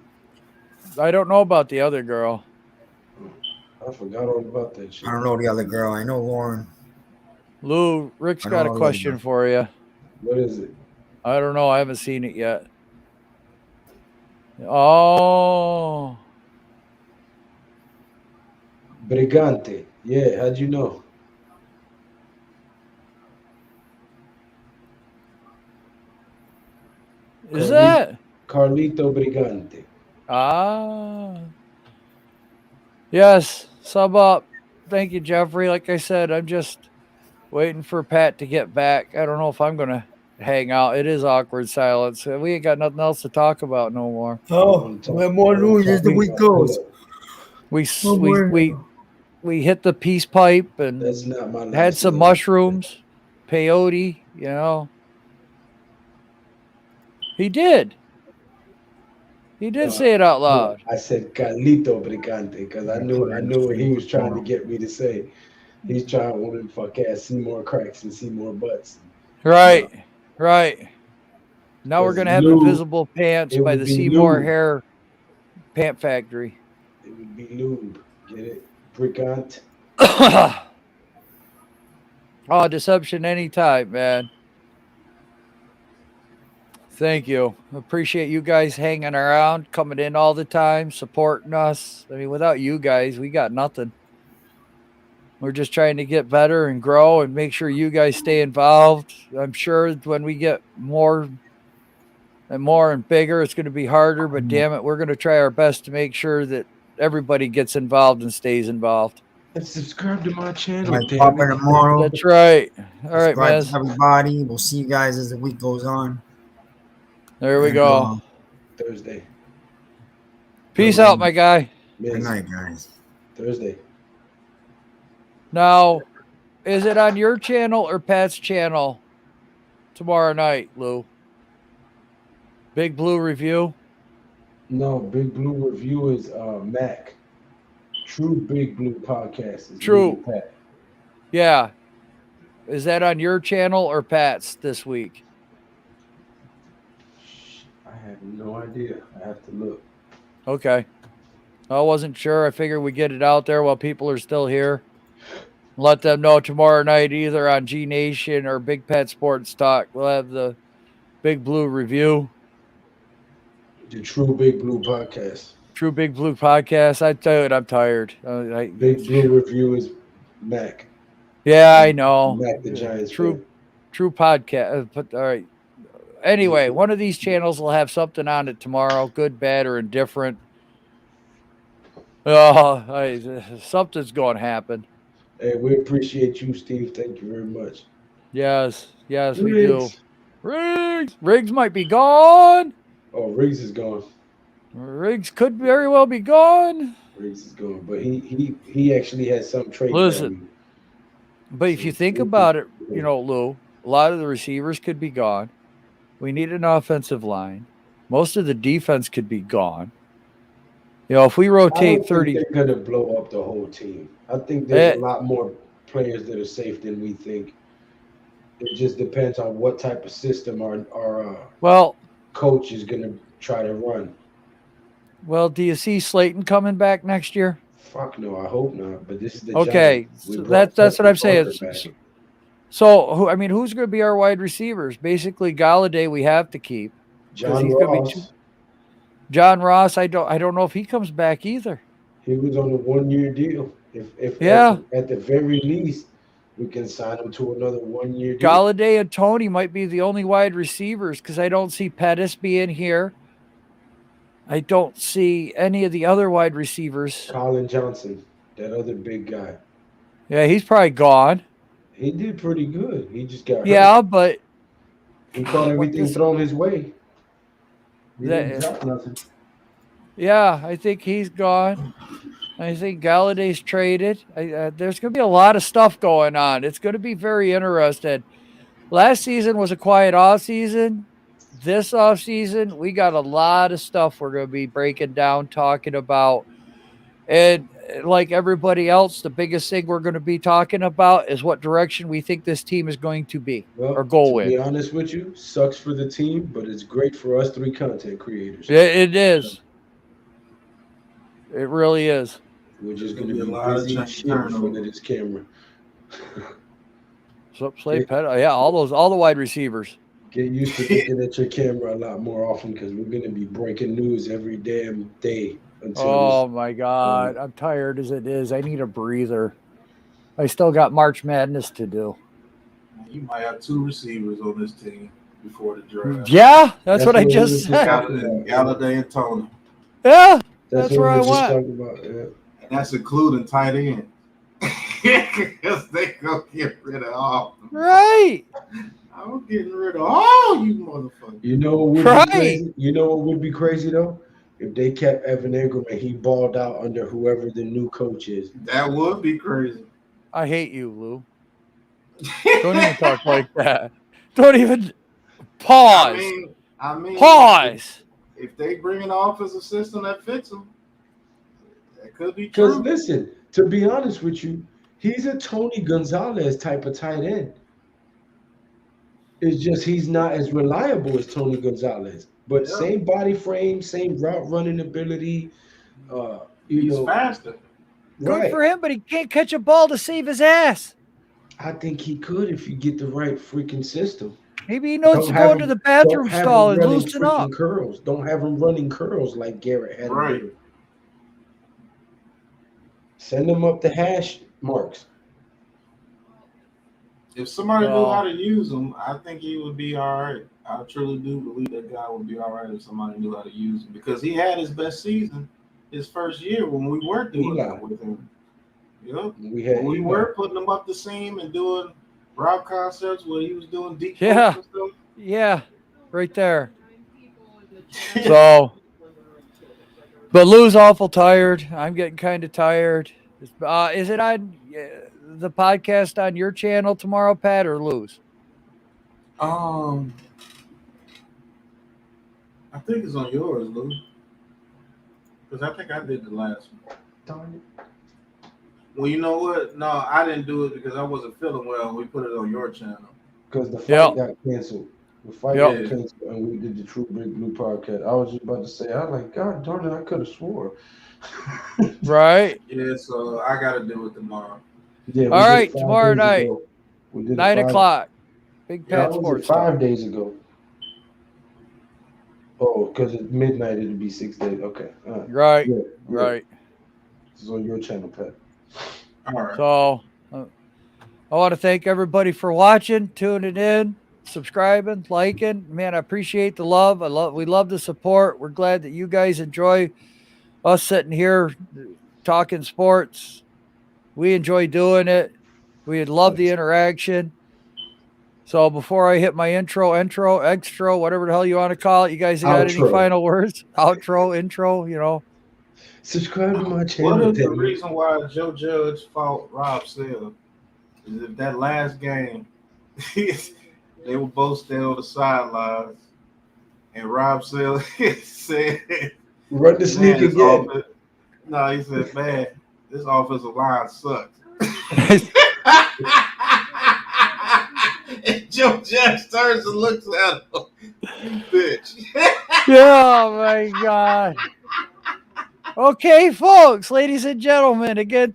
I don't know about the other girl. I forgot all about that shit. I don't know the other girl. I know Lauren. Lou, Rick's I got a don't know question either. for you. What is it? I don't know. I haven't seen it yet. Oh, Brigante. Yeah, how'd you know? is that? Carlito Brigante. Ah. Yes, sub up. Thank you, Jeffrey. Like I said, I'm just waiting for Pat to get back. I don't know if I'm going to hang out. It is awkward silence. We ain't got nothing else to talk about no more. Oh, we have more news as the week goes. We hit the peace pipe and That's not my last had some name. mushrooms, peyote, you know. He did. He did say it out loud. I said Carlito Brigante because I knew what he was trying to get me to say. He's trying to want to fuck ass, see more cracks and see more butts. Right, right. Now we're Because gonna have Lou- Invisible Pants it by would the be Seymour Lou. Hair Pant Factory. It would be lube. Get it? Brigante. Oh, deception anytime, man. Thank you. Appreciate you guys hanging around, coming in all the time, supporting us. I mean, without you guys, we got nothing. We're just trying to get better and grow and make sure you guys stay involved. I'm sure when we get more and bigger, it's going to be harder, but damn it, we're going to try our best to make sure that everybody gets involved and stays involved. And subscribe to my channel. Might damn pop it. in tomorrow. That's right. All right, Subscribe man. to everybody. We'll see you guys as the week goes on. There we And, go. Thursday. Peace out, my guy. Good Miz. night, guys. Thursday. Now, is it on your channel or Pat's channel tomorrow night, Lou? Big Blue Review? No, Big Blue Review is Mac. True Big Blue Podcast is True. me and Pat. Yeah. Is that on your channel or Pat's this week? I have no idea. I have to look. Okay. I wasn't sure. I figured we'd get it out there while people are still here. Let them know tomorrow night either on G Nation or Big Pet Sports Talk. We'll have the Big Blue Review. The True Big Blue Podcast. True Big Blue Podcast. I tell you, I'm tired. Big Blue Review is Mac. Yeah, I know. Mac the Giants. True. fan. True podcast. But all right. Anyway, one of these channels will have something on it tomorrow, good, bad, or indifferent. Something's going to happen. Hey, we appreciate you, Steve. Thank you very much. Yes, we do. Riggs. Riggs! Riggs might be gone. Oh, Riggs is gone. Riggs could very well be gone. Riggs is gone, but he actually has some trade Listen, value. but if you think about it, Lou, a lot of the receivers could be gone. We need an offensive line. Most of the defense could be gone. If we I rotate don't 30, think they're gonna blow up the whole team. I think there's a lot more players that are safe than we think. It just depends on what type of system our coach is gonna try to run. Well, do you see Slayton coming back next year? Fuck no, I hope not. But this is the okay. So that's what I'm saying. So who's going to be our wide receivers? Basically, Galladay we have to keep. John Ross. John Ross. I don't know if he comes back either. He was on a 1-year deal. If at the very least we can sign him to another 1-year deal. Galladay and Tony might be the only wide receivers because I don't see Pettis being here. I don't see any of the other wide receivers. Colin Johnson, that other big guy. Yeah, he's probably gone. He did pretty good. He just got hurt. Yeah, but he caught everything thrown his way. He didn't drop nothing. Yeah, I think he's gone. I think Galladay's traded. There's going to be a lot of stuff going on. It's going to be very interesting. Last season was a quiet off season. This off season, we got a lot of stuff we're going to be breaking down, talking about. And like everybody else, the biggest thing we're going to be talking about is what direction we think this team is going to be or go in. To be honest with you, sucks for the team, but it's great for us 3 content creators. It is. It really is. We're just going to be busy and shit in front of this camera. So play all the wide receivers. Get used to looking at your camera a lot more often because we're going to be breaking news every damn day. Oh my God. I'm tired as it is. I need a breather. I still got March Madness to do. You might have 2 receivers on this team before the draft. Yeah, that's what I just said. Galladay and Tony. Yeah, that's where I went. And that's including tight end. Because they go get rid of all. Right. I'm getting rid of all you motherfuckers. You know what would be crazy? You know what would be crazy though? If they kept Evan Ingram and he balled out under whoever the new coach is. That would be crazy. I hate you, Lou. Don't even talk like that. Don't even pause. I mean pause. If they bring an offensive system that fits them, that could be true. Because listen, to be honest with you, he's a Tony Gonzalez type of tight end. It's just he's not as reliable as Tony Gonzalez. But same body frame, same route running ability. He's faster. Good for him, but he can't catch a ball to save his ass. I think he could if you get the right freaking system. Maybe he knows to go into the bathroom stall and loosen up. Curls. Don't have him running curls like Garrett had. Right. Send him up the hash marks. If somebody knew how to use him, I think he would be all right. I truly do believe that guy would be all right if somebody knew how to use him because he had his best season his first year when we were doing that with him. Yep. We were putting him up the seam and doing route concepts where he was doing deep. Yeah, right there. So, but Lou's awful tired. I'm getting kind of tired. Is it on the podcast on your channel tomorrow, Pat, or Lou's? I think it's on yours, Lou. Because I think I did the last one. Darn it. Well, you know what? No, I didn't do it because I wasn't feeling well. We put it on your channel. Because the fight got canceled. The fight got canceled, and we did the True Big Blue podcast. I was just about to say, I was like, God darn it, I could have swore. Right. Yeah, so I got to do it tomorrow. Yeah. All right, tomorrow night, 9 o'clock. Big Pat Sports. 5 days ago. Oh, because at midnight it'd be 6 days. Okay. Right. Yeah. Right. This is on your channel, Pat. All right. So I want to thank everybody for watching, tuning in, subscribing, liking. Man, I appreciate the love. We love the support. We're glad that you guys enjoy us sitting here talking sports. We enjoy doing it. We love the interaction. So before I hit my intro, extra, whatever the hell you want to call it, you guys got any Outro. final words? Outro, intro, you know. Subscribe to my What channel. is the Teddy. reason why Joe Judge fought Rob Sale? Is if that last game, they were both standing on the sidelines, and Rob Sale said, Run the "Man, sneak this again. no, he said, man, this offensive line sucks." And Joe Judge turns and looks at him. You bitch. Oh my God. Okay, folks, ladies and gentlemen, again,